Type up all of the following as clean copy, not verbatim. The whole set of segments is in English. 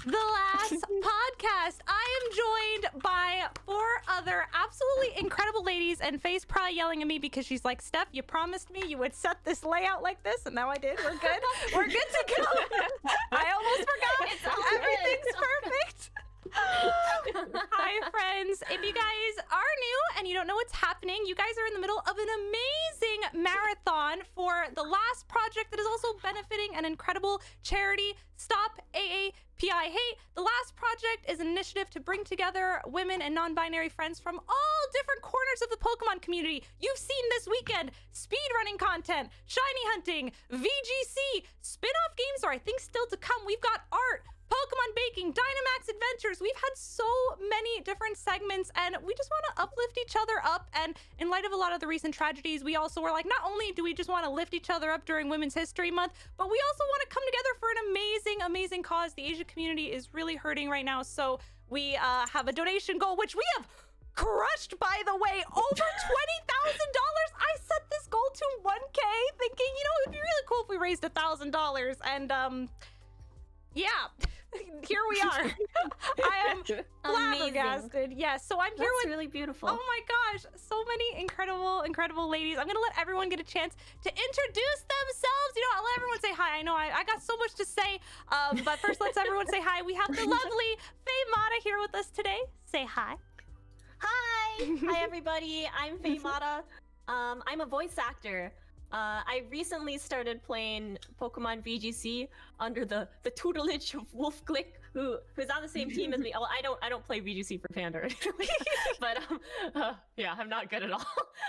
The Last Podcast. I am joined by 4 other absolutely incredible ladies, and Faye's probably yelling at me because she's like, Steph, you promised me you would set this layout like this, and now I did. We're good. We're good to go. I almost forgot. Everything's perfect. Hi, friends. If you guys are new and you don't know what's happening, you guys are in the middle of an amazing marathon for the last project that is also benefiting an incredible charity, Stop AAPI Hate. The Last Project is an initiative to bring together women and non-binary friends from all different corners of the Pokemon community. You've seen this weekend speedrunning content, shiny hunting, VGC, spin-off games, or I think still to come. We've got art, Pokemon baking, Dynamax adventures. We've had so many different segments, and we just want to uplift each other up. And in light of a lot of the recent tragedies, we also were like, not only do we just want to lift each other up during Women's History Month, but we also want to come together for an amazing cause. The Asian community is really hurting right now, so we have a donation goal, which we have crushed, by the way, over $20,000. I set this goal to 1K, thinking, you know, it'd be really cool if we raised $1,000, and yeah. Here we are. I am flabbergasted. Yes, so I'm here with really beautiful. Oh my gosh, so many incredible ladies. I'm gonna let everyone get a chance to introduce themselves. You know, I'll let everyone say hi. I know I got so much to say, but first let's everyone say hi. We have the lovely FayeMata here with us today. Say hi. Hi everybody. I'm FayeMata. I'm a voice actor. I recently started playing Pokemon VGC under the tutelage of Wolf Glick, who's on the same team as me. Oh, I don't play VGC for Panda, but yeah, I'm not good at all.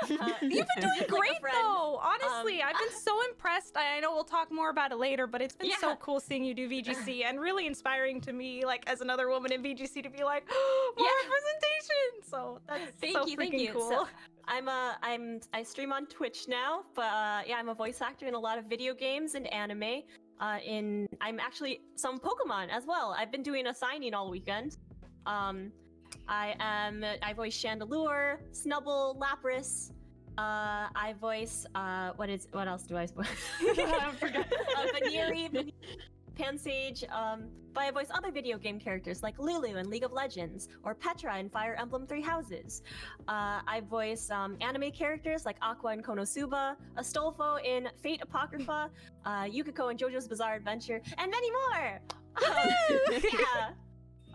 You've been doing great though. Honestly, I've been so impressed. I know we'll talk more about it later, but it's been so cool seeing you do VGC and really inspiring to me, like as another woman in VGC, to be like, more representation. So that's thank you. Cool. So, I stream on Twitch now, but yeah, I'm a voice actor in a lot of video games and anime. I'm actually some Pokemon as well. I've been doing a signing all weekend. I voice Chandelure, Snubbull, Lapras. I voice what else do I voice? I forgot. Veneeri, Pansage, but I voice other video game characters like Lulu in League of Legends, or Petra in Fire Emblem Three Houses. I voice anime characters like Aqua in Konosuba, Astolfo in Fate Apocrypha, Yukiko in JoJo's Bizarre Adventure, and many more! Yeah.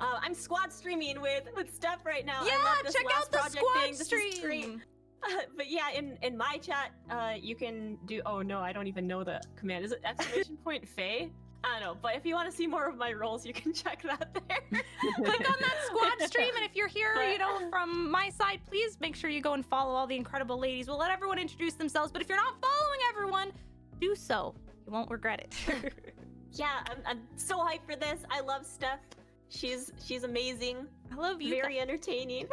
I'm squad streaming with Steph right now. Yeah, I love this check last out the project squad thing. stream! This is great. But yeah, in my chat, you can do, oh no, I don't even know the command. Is it !Faye? I don't know, but if you want to see more of my roles, you can check that there. Click on that squad stream, and if you're here, you know, from my side, please make sure you go and follow all the incredible ladies. We'll let everyone introduce themselves, but if you're not following everyone, do so. You won't regret it. Yeah, I'm so hyped for this. I love Steph. She's amazing. I love you. Very entertaining.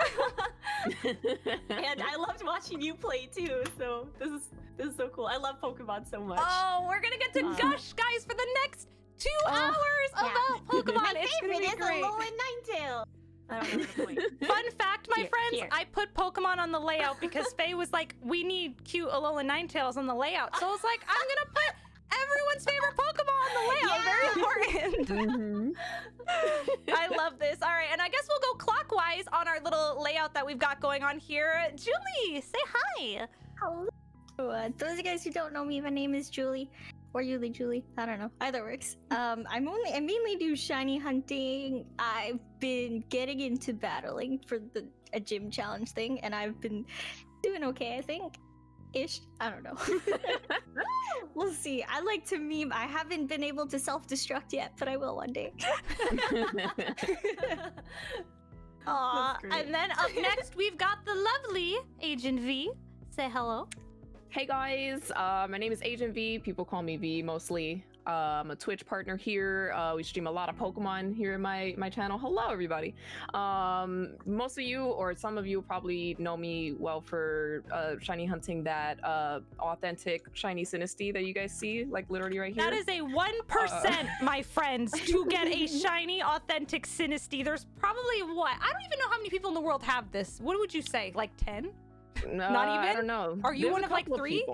And I loved watching you play too. So this is so cool. I love Pokemon so much. Oh, we're gonna get to gush, guys, for the next 2 hours about Pokemon. My it's favorite gonna be is great. Alolan Ninetale. I don't know the point. Fun fact, my friends, Here. I put Pokemon on the layout because Faye was like, we need cute Alolan Ninetales on the layout. So I was like, I'm gonna put everyone's favorite Pokemon on the layout. Very important. I love this. All right, and I guess we'll go clockwise on our little layout that we've got going on here. Julie, say hi. Hello. Those of you guys who don't know me, my name is Julie, or uLeeJulie. I don't know. Either works. I mainly do shiny hunting. I've been getting into battling for a gym challenge thing, and I've been doing okay, I think. Ish. I don't know. We'll see. I like to meme. I haven't been able to self-destruct yet, but I will one day. Aw, and then up next, we've got the lovely AjentVee. Say hello. Hey guys, my name is AjentVee. People call me V mostly. I'm a Twitch partner here. We stream a lot of Pokemon here in my channel. Hello, everybody. Most of you, or some of you, probably know me well for shiny hunting that authentic shiny Sinistea that you guys see, like literally right here. That is a 1%, my friends, to get a shiny, authentic Sinistea. There's probably, what? I don't even know how many people in the world have this. What would you say, like 10? Not even? I don't know. Are you There's one a of like couple 3?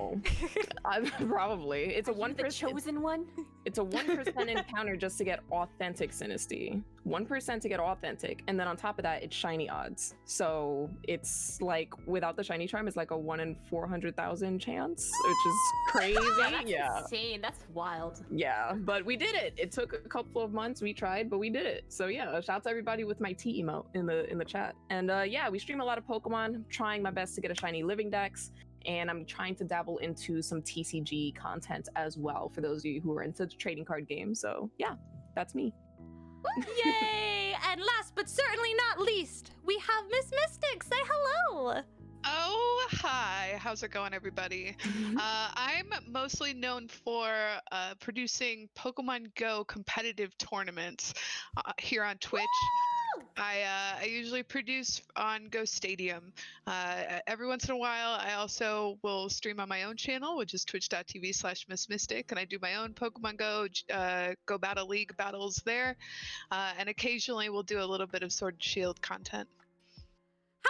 Probably. It's a 1%. The chosen one? It's a 1% encounter just to get authentic Sinisty. 1% to get authentic. And then on top of that, it's shiny odds. So it's like, without the shiny charm, it's like a 1 in 400,000 chance, which is crazy. That's insane. That's wild. Yeah, but we did it. It took a couple of months. We tried, but we did it. So yeah, shout out to everybody with my T emote in the chat. And yeah, we stream a lot of Pokemon. I'm trying my best to get a shiny living dex. And I'm trying to dabble into some TCG content as well for those of you who are into the trading card games. So yeah, that's me. Yay! And last but certainly not least, we have MissMystic. Say hello. Oh, hi. How's it going, everybody? I'm mostly known for producing Pokemon Go competitive tournaments here on Twitch. I usually produce on Go Stadium. Every once in a while, I also will stream on my own channel, which is twitch.tv/MissMystic, and I do my own Pokemon Go Battle League battles there. And occasionally we'll do a little bit of Sword and Shield content.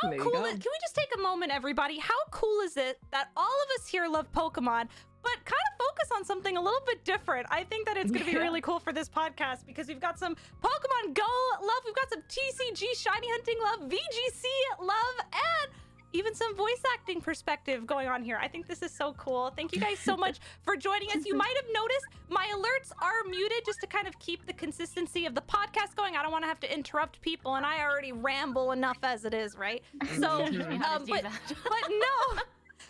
How There you cool go. is, can we just take a moment, everybody? How cool is it that all of us here love Pokemon, but kind of focus on something a little bit different? I think that it's going to be really cool for this podcast because we've got some Pokemon Go love, we've got some TCG shiny hunting love, VGC love, and even some voice acting perspective going on here. I think this is so cool. Thank you guys so much for joining us. You might have noticed my alerts are muted just to kind of keep the consistency of the podcast going. I don't want to have to interrupt people, and I already ramble enough as it is, right? So,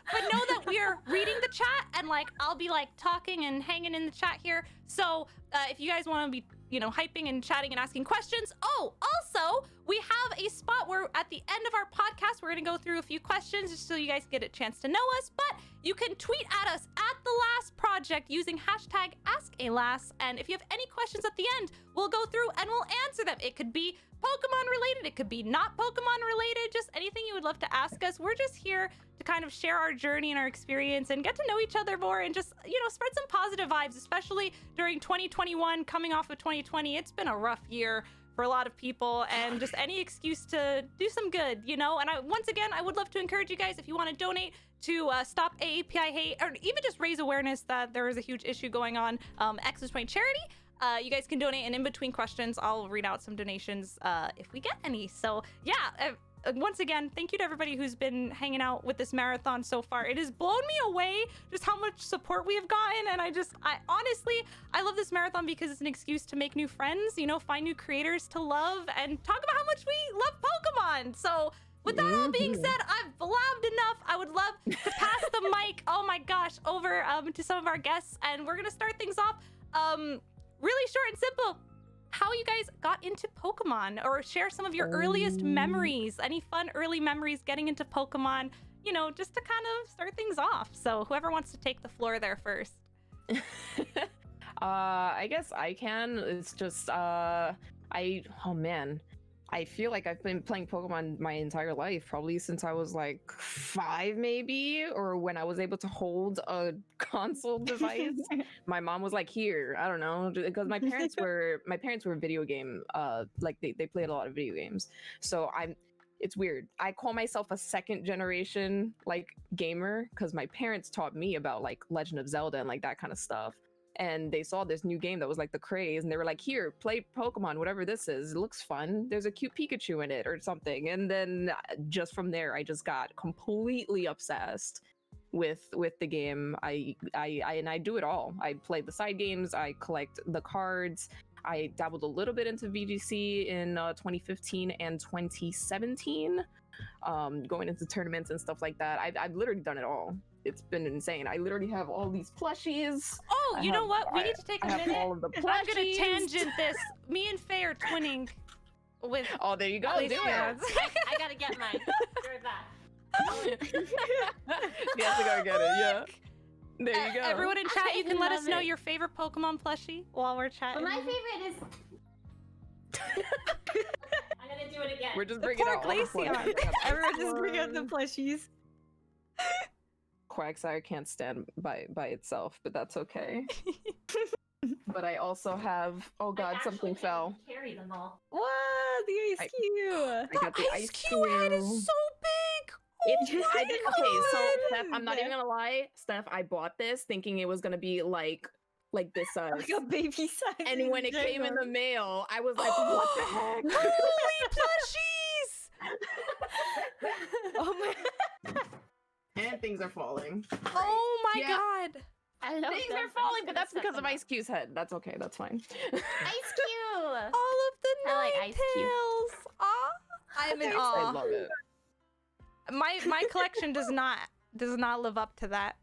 but know that we are reading the chat, and like I'll be like talking and hanging in the chat here. So if you guys want to be, hyping and chatting and asking questions. Oh, also, we have a spot where at the end of our podcast, we're going to go through a few questions just so you guys get a chance to know us. But you can tweet at us at The Last Project using hashtag #AskALast. And if you have any questions at the end, we'll go through and we'll answer them. It could be Pokemon related. It could be not Pokemon related. Just anything you would love to ask us. We're just here to kind of share our journey and our experience and get to know each other more and just, spread some positive vibes, especially during 2021, coming off of 2020. It's been a rough year for a lot of people, and just any excuse to do some good, And once again, I would love to encourage you guys, if you want to donate to stop AAPI hate, or even just raise awareness that there is a huge issue going on, X's Point Charity. You guys can donate, and in between questions, I'll read out some donations if we get any. So yeah, once again, thank you to everybody who's been hanging out with this marathon so far. It has blown me away just how much support we have gotten, and I honestly love this marathon because it's an excuse to make new friends, find new creators to love, and talk about how much we love Pokemon. So with that all being said, I've blabbed enough. I would love to pass the mic, oh my gosh, over to some of our guests, and we're gonna start things off really short and simple. How you guys got into Pokemon, or share some of your earliest memories, any fun early memories getting into Pokemon, just to kind of start things off. So whoever wants to take the floor there first. I guess I can. It's just I feel like I've been playing Pokemon my entire life, probably since I was like 5 maybe, or when I was able to hold a console device. My mom was like, here, I don't know, because my parents were video game, like they played a lot of video games. So it's weird. I call myself a second generation like gamer because my parents taught me about like Legend of Zelda and like that kind of stuff. And they saw this new game that was like the craze, and they were like, here, play Pokemon, whatever this is. It looks fun. There's a cute Pikachu in it or something. And then just from there, I just got completely obsessed with the game. I do it all. I play the side games. I collect the cards. I dabbled a little bit into VGC in 2015 and 2017, going into tournaments and stuff like that. I've literally done it all. It's been insane. I literally have all these plushies. Oh, you know what? We need to take a minute. All of the plushies. I'm gonna tangent this. Me and Faye are twinning with. Oh, there you go. Do it. I gotta get mine. Be right back. You have to go get it. Yeah. There you go. Everyone in chat, you can let us know it. your favorite Pokemon plushie while we're chatting. But my favorite is. I'm gonna do it again. We're just bringing out all the plushies. Everyone just bring out the plushies. Quagsire can't stand by itself, but that's okay. But I also have, oh god, something fell. Carry them all. What? The ice cube. I got the ice cube head is so big. Okay, so Steph, I'm not even gonna lie, Steph, I bought this thinking it was gonna be like like this size. Like a baby size. And when it came in the mail, I was like, what the heck? Holy plushies! Oh my. And things are falling. Oh my Yeah. god! I love Things them. are I'm falling, just but gonna that's set because of them up. Ice Cube's head. That's okay. That's fine. Ice Cube. All of the I like Nine Ice Cube. Tails. Ah, I'm in I awe. love it. My collection does not live up to that.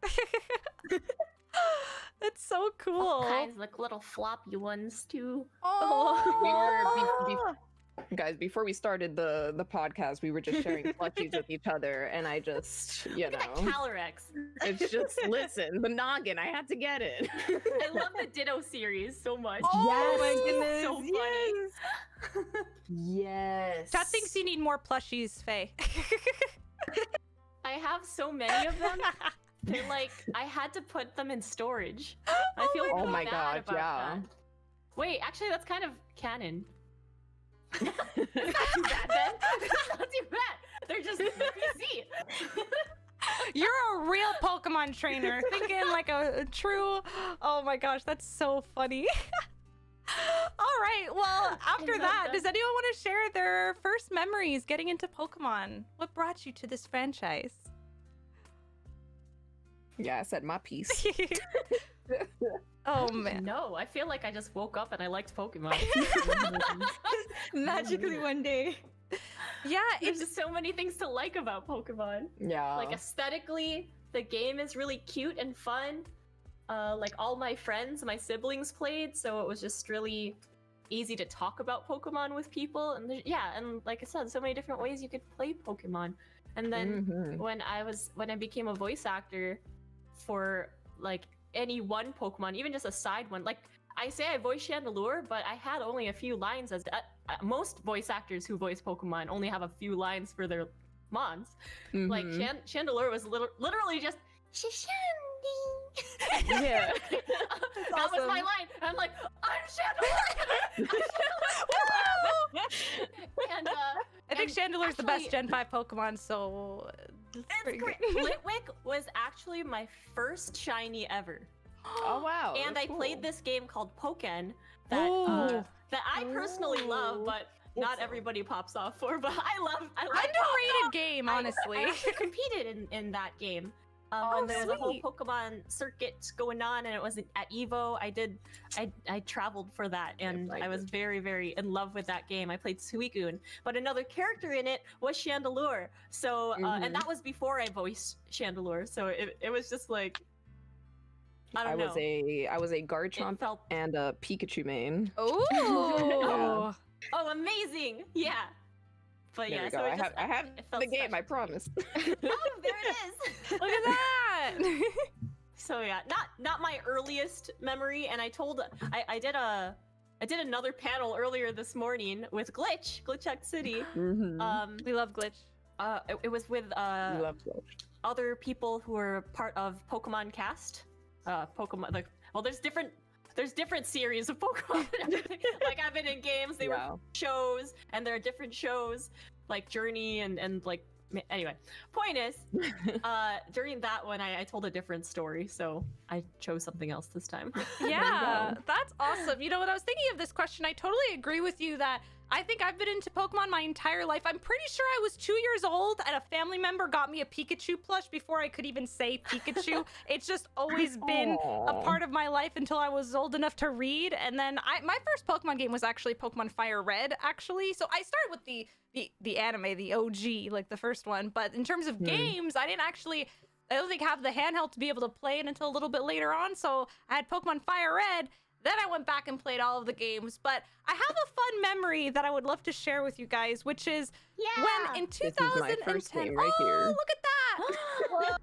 That's so cool. All kinds like little floppy ones too. Oh, Guys, before we started the podcast, we were just sharing plushies with each other, and I just, you Look at that know, Calyrex. it's just, listen, the noggin, I had to get it. I love the Ditto series so much. Oh my It's goodness, so funny. Yes. Chat thinks you need more plushies, Faye. I have so many of them. They're like, I had to put them in storage. I feel Oh really my bad God, about yeah. that. Wait, actually, that's kind of canon. It's not too bad then. It's not too bad. They're just PC. You're a real Pokemon trainer, thinking like a true. Oh my gosh, that's so funny. All right, well, after love that, them. does anyone want to share their first memories getting into Pokemon? What brought you to this franchise? Yeah, I said my piece. Oh man. No, I feel like I just woke up and I liked Pokemon. Magically one day. Yeah, There's it's just so many things to like about Pokemon. Yeah. Like aesthetically, the game is really cute and fun. Like all my friends, my siblings played, so it was just really easy to talk about Pokemon with people. And yeah, and like I said, so many different ways you could play Pokemon. And then Mhm. when I became a voice actor for like any one Pokemon, even just a side one, like I say I voiced Chandelure, but I had only a few lines. As most voice actors who voice Pokemon only have a few lines for their mons. Like Mhm. Chandelure was literally just Shandy. Yeah. That was my line. I'm like, I'm Chandelure. And I think and Chandelure's the best actually- Gen 5 Pokemon, so it's pretty great. great. Litwick was actually my first shiny ever. Oh wow. And that's I played cool. this game called Pokken that Ooh. that I personally love, but not everybody pops off for. But I love Underrated game, honestly. I actually competed in that game. Oh, And there was a whole sweet. Pokemon circuit going on, and it was at Evo. I traveled for that, and I I was very, very in love with that game. I played Suicune, but another character in it was Chandelure. So, and that was before I voiced Chandelure. So it was just like, I don't know. I was a It Garchomp felt and a Pikachu main. Ooh. Yeah. oh amazing, yeah. But There yeah, we so go. it just, I have it felt the game, I special. promise. Oh, there it is. Look at that. So yeah, not my earliest memory, and I did another panel earlier this morning with Glitch X City. Mhm. We love Glitch. It was with I love Glitch. other people who were part of Pokemon Cast. Pokemon, like, well, there's different series of Pokemon. Like I've been in games, they were shows, and there are different shows like Journey and like. Anyway, point is, during that one, I told a different story, so I chose something else this time. Yeah, that's awesome. You know, when I was thinking of this question, I totally agree with you that I think I've been into Pokemon my entire life. I'm pretty sure I was 2 years old and a family member got me a Pikachu plush before I could even say Pikachu. It's just always been a part of my life until I was old enough to read. And then my first Pokemon game was actually Pokemon Fire Red, actually. So I started with the anime, the OG, like the first one. But in terms of games, I don't think have the handheld to be able to play it until a little bit later on. So I had Pokemon Fire Red. Then I went back and played all of the games, but I have a fun memory that I would love to share with you guys, which is when in 2010. This is my first game right here. Look at that!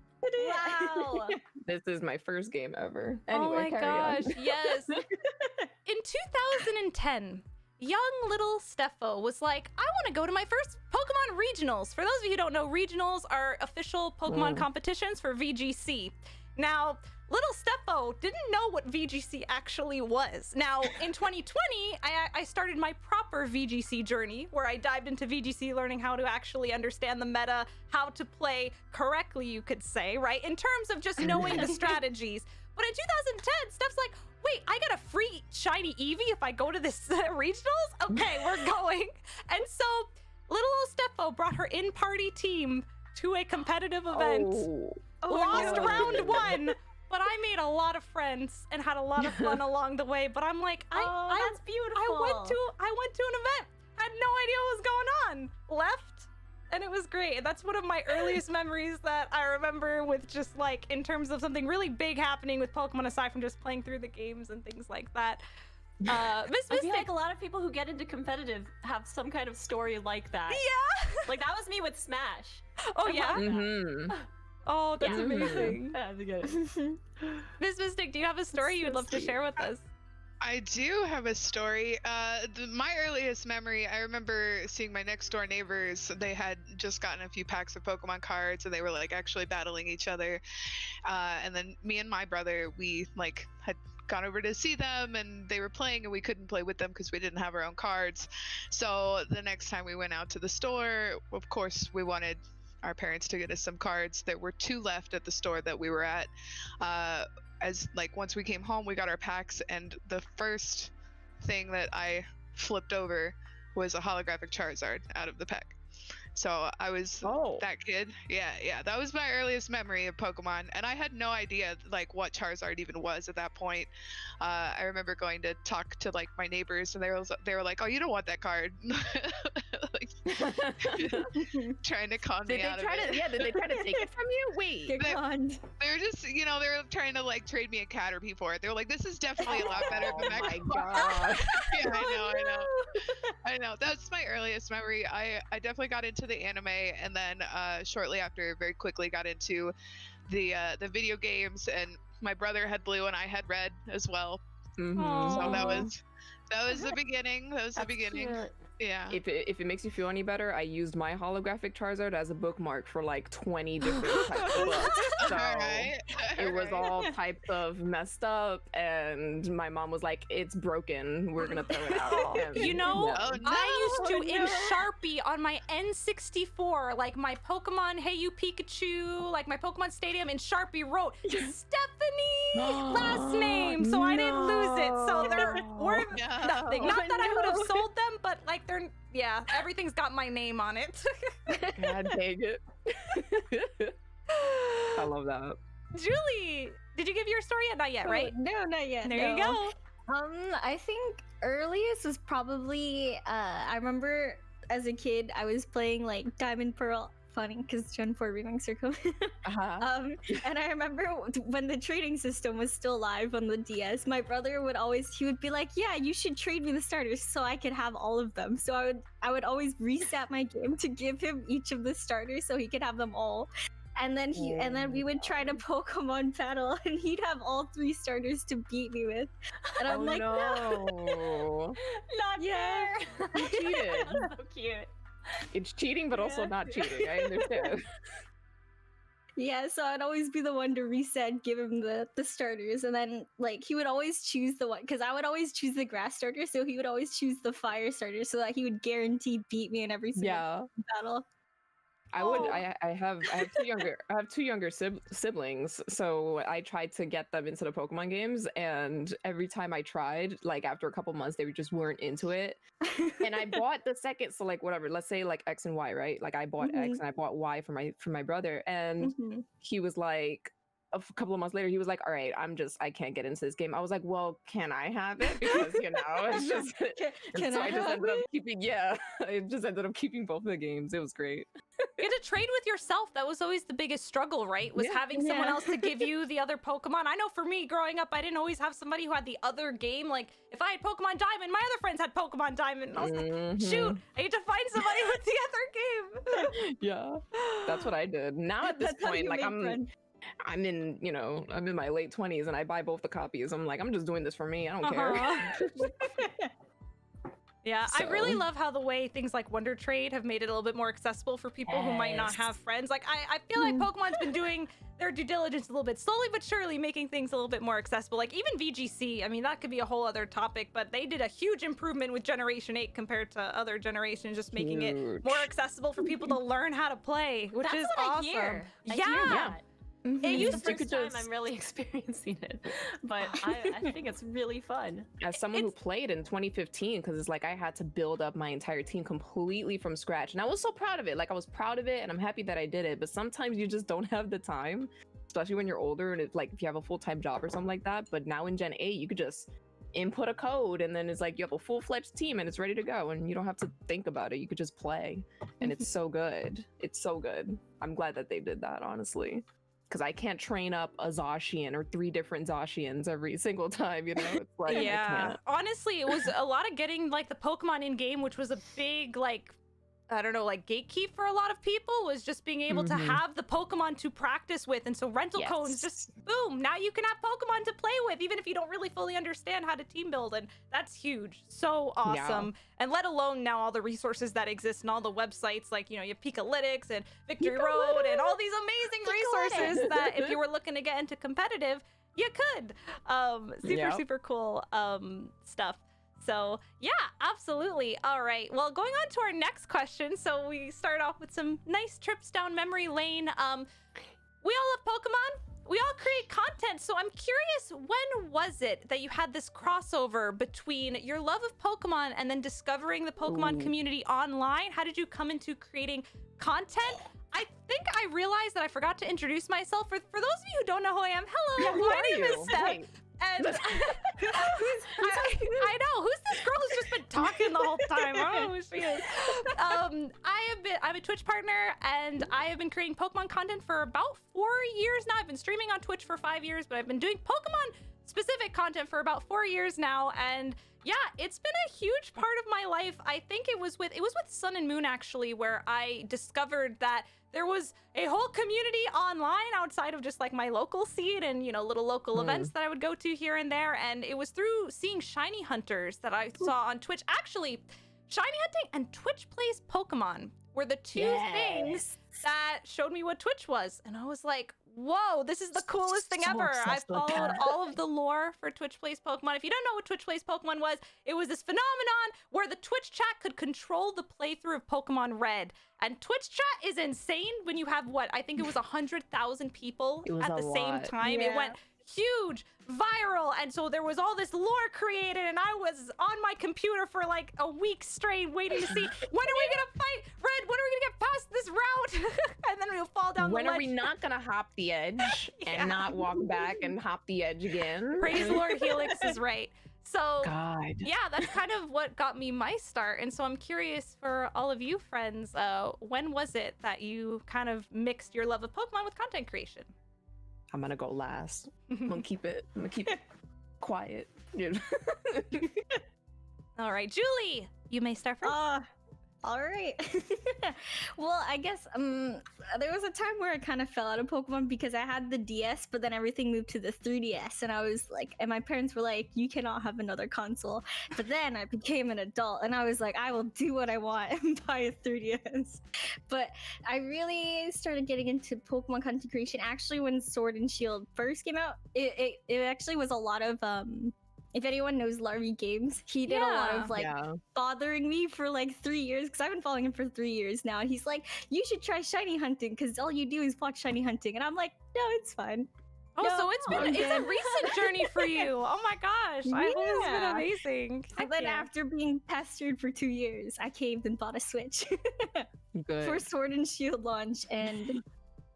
Wow. This is my first game ever. Anyway, Oh my carry gosh, on. yes. In 2010, young little Steffo was like, I want to go to my first Pokemon Regionals. For those of you who don't know, Regionals are official Pokemon competitions for VGC. Now, little Steffo didn't know what VGC actually was. Now, in 2020, I started my proper VGC journey, where I dived into VGC learning how to actually understand the meta, how to play correctly, you could say, right? In terms of just knowing the strategies. But in 2010, Steph's like, wait, I get a free shiny Eevee if I go to this regionals? Okay, we're going. And so little old Steph brought her in-party team to a competitive event. Lost round 1, but I made a lot of friends and had a lot of fun along the way. But I'm like, that's beautiful. I went to an event, had no idea what was going on, left, and it was great. And that's one of my earliest memories that I remember with just like in terms of something really big happening with Pokemon aside from just playing through the games and things like that. I feel like a lot of people who get into competitive have some kind of story like that. Yeah. Like that was me with Smash. Oh yeah. Mm-hmm. Oh, that's amazing. I have to get it. MissMystic, do you have a story you would love to share with us? I do have a story. My earliest memory, I remember seeing my next door neighbors. They had just gotten a few packs of Pokemon cards, and they were like actually battling each other. And then me and my brother, we like had gone over to see them, and they were playing, and we couldn't play with them because we didn't have our own cards. So the next time we went out to the store, of course, we wanted our parents to get us some cards. There were 2 left at the store that we were at. As like once we came home, we got our packs, and the first thing that I flipped over was a holographic Charizard out of the pack. So I was that kid. Yeah, that was my earliest memory of Pokemon, and I had no idea like what Charizard even was at that point. I remember going to talk to like my neighbors, and they were like, "Oh, you don't want that card," like trying to con me out of it. Yeah, did they try to take it from you? Wait, they were just, they were trying to like trade me a Caterpie for it. They were like, "This is definitely a lot better than that." Oh my god! Yeah, I know. That's my earliest memory. I definitely got into the anime, and then shortly after, very quickly got into the video games. And my brother had blue, and I had red as well. Mm-hmm. So that was the beginning. That was the beginning. Cute. Yeah. If it makes you feel any better, I used my holographic Charizard as a bookmark for like 20 different types of books. So it was all types of messed up, and my mom was like, "It's broken. We're gonna throw it out." And, I used to in Sharpie on my N64, like my Pokemon Hey You Pikachu, like my Pokemon Stadium in Sharpie wrote Stephanie last name, so I didn't lose it. So they're worth nothing. Not that I would have sold them, but like everything's got my name on it. God dang it. I love that. Julie, did you give your story yet? Not yet, right? No, not yet. There you go. I think earliest was probably I remember as a kid I was playing like Diamond Pearl. Funny because Gen 4 remakes are coming. And I remember when the trading system was still live on the DS, my brother would be like, "Yeah, you should trade me the starters so I could have all of them." So I would always reset my game to give him each of the starters so he could have them all. And then we would try to Pokemon battle, and he'd have all 3 starters to beat me with. And I'm like, no, not fair. You cheated. So cute. It's cheating, but also not cheating. I understand. Yeah, so I'd always be the one to reset, give him the starters, and then like he would always choose the one, because I would always choose the grass starter, so he would always choose the fire starter, so that he would guarantee beat me in every single battle. I have two younger siblings, so I tried to get them into the Pokemon games, and every time I tried, like after a couple months, they just weren't into it. And I bought the second, so like whatever, let's say like X and Y, right? Like I bought X and I bought Y for my brother, and he was like, a couple of months later, he was like, "All right, I can't get into this game." I was like, "Well, can I have it?" Because it's just. I just ended up keeping both of the games. It was great. You had to trade with yourself. That was always the biggest struggle, right? Was having someone else to give you the other Pokemon. I know for me, growing up, I didn't always have somebody who had the other game. Like if I had Pokemon Diamond, my other friends had Pokemon Diamond. And I was like, shoot, I need to find somebody with the other game. Yeah, that's what I did. Now at this point, like I'm in my late 20s, and I buy both the copies. I'm like, I'm just doing this for me. I don't care. Yeah, so. I really love how the way things like Wonder Trade have made it a little bit more accessible for people who might not have friends. Like, I feel like Pokemon's been doing their due diligence a little bit, slowly but surely making things a little bit more accessible. Like, even VGC, I mean, that could be a whole other topic, but they did a huge improvement with Generation 8 compared to other generations, just making it more accessible for people to learn how to play, which is awesome. I hear that. It It's used the to first time I'm really experiencing it, but I think it's really fun. As someone who played in 2015, because it's like I had to build up my entire team completely from scratch, and I was so proud of it. Like I was proud of it, and I'm happy that I did it. But sometimes you just don't have the time, especially when you're older, and it's like if you have a full-time job or something like that. But now in Gen 8, you could just input a code, and then it's like you have a full-fledged team, and it's ready to go, and you don't have to think about it. You could just play, and it's so good. It's so good. I'm glad that they did that, honestly. Because I can't train up a Zacian or 3 different Zacians every single time, you know? It's like, I can't. Honestly, it was a lot of getting like the Pokemon in game, which was a big like, I don't know, like gatekeep for a lot of people, was just being able to have the Pokemon to practice with. And so rental codes, just boom, now you can have Pokemon to play with, even if you don't really fully understand how to team build. And that's huge. So awesome. And let alone now all the resources that exist and all the websites, like, you know, you have Pikalytics and Victory Road and all these amazing resources that if you were looking to get into competitive, you could. Super cool stuff. So yeah, absolutely. All right. Well, going on to our next question. So we start off with some nice trips down memory lane. We all love Pokemon. We all create content. So I'm curious, when was it that you had this crossover between your love of Pokemon and then discovering the Pokemon community online? How did you come into creating content? I think I realized that I forgot to introduce myself. For those of you who don't know who I am, hello, my name is Steph. And I know, who's this girl who's just been talking the whole time? I don't know who she is. I'm a Twitch partner, and I have been creating Pokemon content for about 4 years now. I've been streaming on Twitch for 5 years, but I've been doing Pokemon specific content for about 4 years now. And yeah, it's been a huge part of my life. I think it was with Sun and Moon, actually, where I discovered that there was a whole community online outside of just like my local scene and, you know, little local events that I would go to here and there. And it was through seeing shiny hunters that I saw on Twitch. Actually, shiny hunting and Twitch plays Pokemon were the two things that showed me what Twitch was. And I was like, whoa, this is the coolest thing ever. I followed all of the lore for Twitch Plays Pokemon. If you don't know what Twitch Plays Pokemon was, it was this phenomenon where the Twitch chat could control the playthrough of Pokemon Red. And Twitch chat is insane when you have I think it was 100,000 people at the same time. It went huge, viral, and so there was all this lore created, and I was on my computer for like a week straight waiting to see, when are we gonna fight Red? When are we gonna get past this route? And then we'll fall down the ledge. When are we not gonna hop the edge and not walk back and hop the edge again? Praise Lord Helix is right. So yeah, that's kind of what got me my start. And so I'm curious for all of you friends, when was it that you kind of mixed your love of Pokemon with content creation? I'm gonna go last. I'm gonna keep it quiet. All right, Julie, you may start first. All right. Well, I guess there was a time where I kind of fell out of Pokemon because I had the DS, but then everything moved to the 3DS, and I was like, and my parents were like, you cannot have another console. But then I became an adult, and I was like, I will do what I want and buy a 3DS. But I really started getting into Pokemon content creation actually when Sword and Shield first came out. It actually was a lot of if anyone knows Larvy Games, he did a lot of bothering me for like 3 years, because I've been following him for 3 years now. And he's like, you should try shiny hunting, because all you do is watch shiny hunting. And I'm like, no, it's fine. Oh, no, so it's a recent journey for you. Oh my gosh. I hope it's been amazing. And then after being pestered for 2 years, I caved and bought a Switch for Sword and Shield launch. And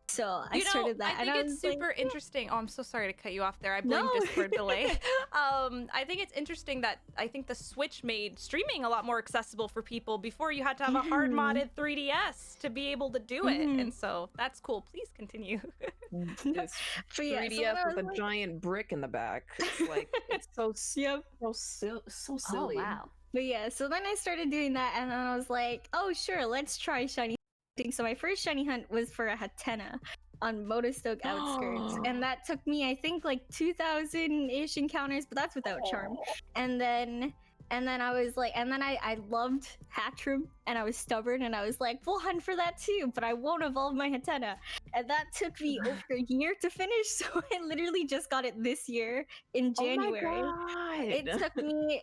so I started that. I think it's super interesting. Oh, I'm so sorry to cut you off there. I blame Discord delay. I think it's interesting that I think the Switch made streaming a lot more accessible for people. Before, you had to have a hard modded 3DS to be able to do it. And so that's cool. Please continue. This 3DS with a giant brick in the back. It's like, it's so silly. Oh, wow. But yeah, so then I started doing that, and then I was like, oh, sure, let's try shiny. So my first shiny hunt was for a Hatena on Motostoke outskirts, and that took me, I think, like 2,000-ish encounters, but that's without charm. And then And then I was like, and then I loved Hatchroom, and I was stubborn, and I was like, we'll hunt for that too, but I won't evolve my Hatena. And that took me over a year to finish, so I literally just got it this year in January. Oh my God.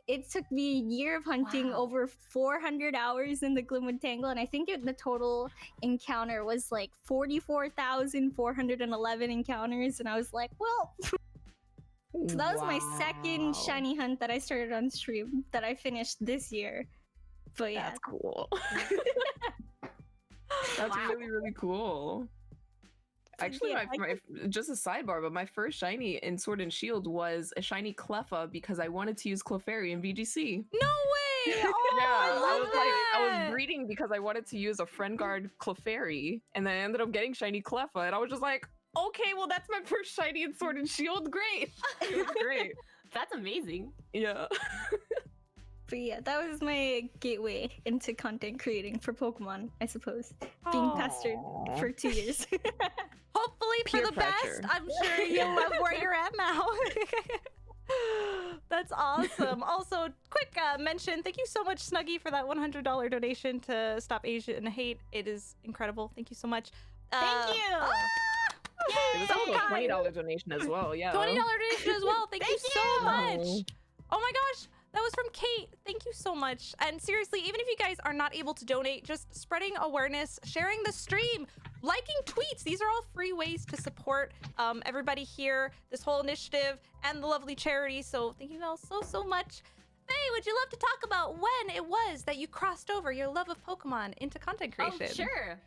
It took me a year of hunting, Wow. over 400 hours in the Glimwood Tangle, and I think the total encounter was like 44,411 encounters, and I was like, well, so that was my second Wow. shiny hunt that I started on stream that I finished this year. But yeah, That's cool. That's Wow. really, really cool. Actually, Yeah, just a sidebar, but my first shiny in Sword and Shield was a shiny Cleffa because I wanted to use Clefairy in VGC. No way! Oh, Yeah, I love I that. was breeding because I wanted to use a friend guard Clefairy, and then I ended up getting shiny Cleffa, and I was just like, okay, well that's my first shiny in Sword and Shield. Great, it was great. That's amazing. Yeah. but yeah, that was my gateway into content creating for Pokemon, I suppose. Being pestered Aw. for 2 years. Hopefully for Peer the pressure. best. I'm sure you love where you're at now. That's awesome. Also, quick mention. Thank you so much, Snuggie, for that $100 donation to Stop Asian Hate. It is incredible. Thank you so much. Thank you. It was also a kind. $20 donation as well. Yeah. $20 donation as well. Thank you so you. much. Oh my gosh. That was from Kate. Thank you so much. And seriously, even if you guys are not able to donate, just spreading awareness, sharing the stream, liking tweets. These are all free ways to support everybody here, this whole initiative, and the lovely charity. So thank you all so much. Faye, would you love to talk about when it was that you crossed over your love of Pokemon into content creation? Oh, sure.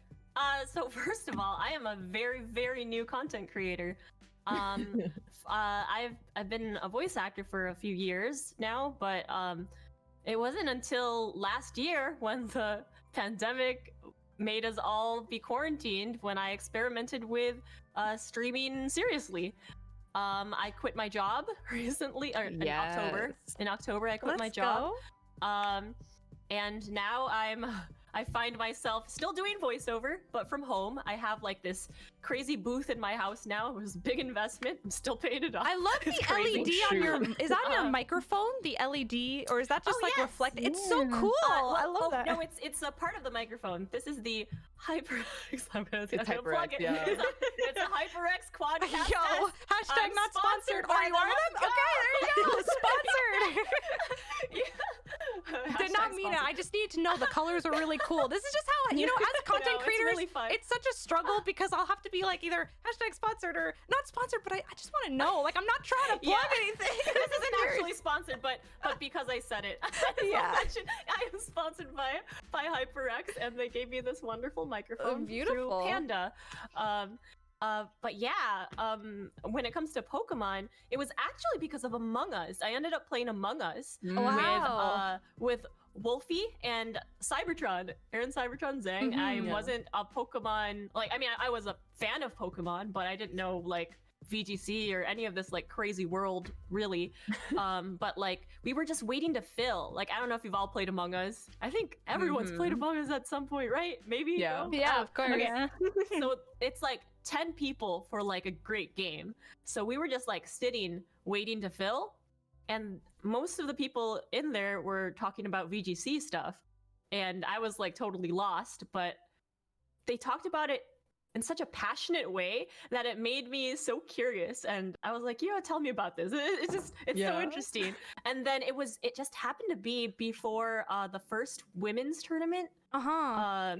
So first of all, I am a very, very new content creator. I've been a voice actor for a few years now, but it wasn't until last year when the pandemic made us all be quarantined when I experimented with streaming seriously. I quit my job recently, or in October. In October, I quit my Let's job. go. And now I find myself still doing voiceover, but from home. I have like this crazy booth in my house now. It was a big investment. I'm still paying it off. I love It's the crazy. LED on your. Is that on your Um, microphone? The LED, or is that just Oh, like yes. reflected? It's so Yeah. cool. Well, I love that. No, it's a part of the microphone. This is the HyperX. I'm gonna It's plug HyperX, it. yeah. It's a HyperX quadcast. Yo, hashtag I'm not sponsored. sponsored by Or you are them. them? Okay, there you go. Sponsored. Did not Hashtag mean it. sponsored. I just needed to know the colors are really cool. This is just how, you know, as a content No, it's creator, really fun. it's such a struggle because I'll have to be like either hashtag sponsored or not sponsored, but I just want to know. Like, I'm not trying to plug Yeah. anything. This isn't actually sponsored, but because I said it. Yeah. I am sponsored by HyperX, and they gave me this wonderful microphone beautiful. through Panda. But yeah, when it comes to Pokemon, it was actually because of Among Us. I ended up playing Among Us Wow. with Wolfie and Cybertron, Aaron Cybertron Zhang. I Yeah. wasn't a Pokemon, like, I mean, I was a fan of Pokemon, but I didn't know, like, VGC or any of this, like, crazy world, really. But, like, we were just waiting to fill. Like, I don't know if you've all played Among Us. I think everyone's played Among Us at some point, right? Maybe? Yeah. No? Yeah, of course. Okay. Yeah. So it's like 10 people for like a great game. So we were just like sitting waiting to fill, and most of the people in there were talking about VGC stuff, and I was like totally lost, but they talked about it in such a passionate way that it made me so curious, and I was like, yeah, tell me about this. It's so Yeah. interesting. And then it just happened to be before the first women's tournament Uh-huh.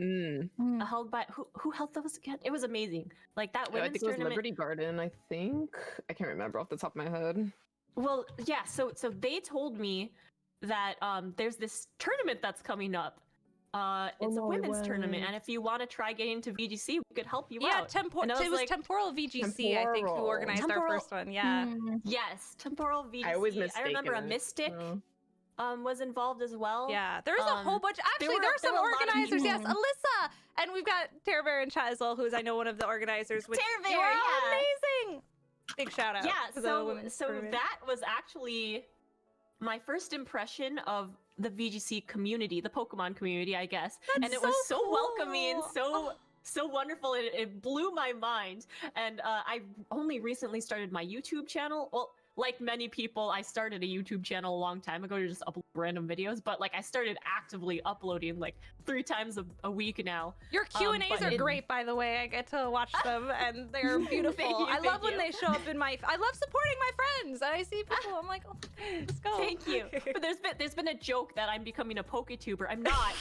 held by who held those again? It was amazing. Like that I women's think it was tournament. Liberty Garden. I think I can't remember off the top of my head. Well, yeah. So they told me that there's this tournament that's coming up. It's a no women's way. tournament, and if you want to try getting to VGC, we could help you Yeah, out. and I it was like, Temporal VGC, I think, who Temporal. organized our Temporal. first one. Yeah. Yes, temporal VGC. I always I mistake remember a it. Mystic Oh. was involved as well. Yeah, there's a whole bunch. Actually, were- there are some there were a lot of organizers. Yes, people. Alyssa, and we've got Tara Bear in chat as well, who is I know one of the organizers. Which Tara Bear, you are yeah. amazing. Big shout out. Yeah, to the so women's so tournament. that was actually my first impression of the VGC community, the Pokemon community, I guess. That's and it was so so welcoming, cool. so so wonderful, and it blew my mind. And I only recently started my YouTube channel. Well, like many people, I started a YouTube channel a long time ago to just upload random videos, but like I started actively uploading like 3 times a week now. Your Q&As but are great, by the way. I get to watch them, and they're beautiful. I love when they show up in my... I love supporting my friends, and I see people, I'm like, oh, let's go. Thank you. But there's been a joke that I'm becoming a PokeTuber. I'm not.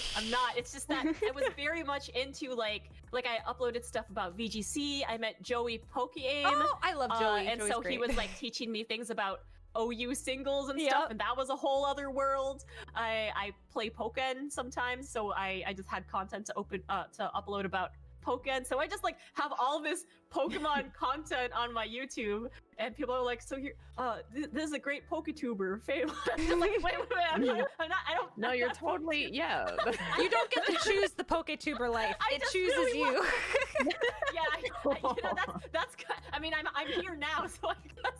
It's just that I was very much into like I uploaded stuff about VGC. I met Joey PokeAim. Oh, I love Joey. And Joey's so great. he was like teaching me things about OU singles and stuff, and that was a whole other world. I play Pokken sometimes, so I just had content to upload about Pokken. So I just like have all this Pokemon content on my YouTube, and people are like, "So here, this is a great PokeTuber." FayeMata. I'm just like, wait, I'm not. I don't. No, you're totally You don't get to choose the PokeTuber life. It chooses really you. Yeah, that's. I mean, I'm here now, so I guess.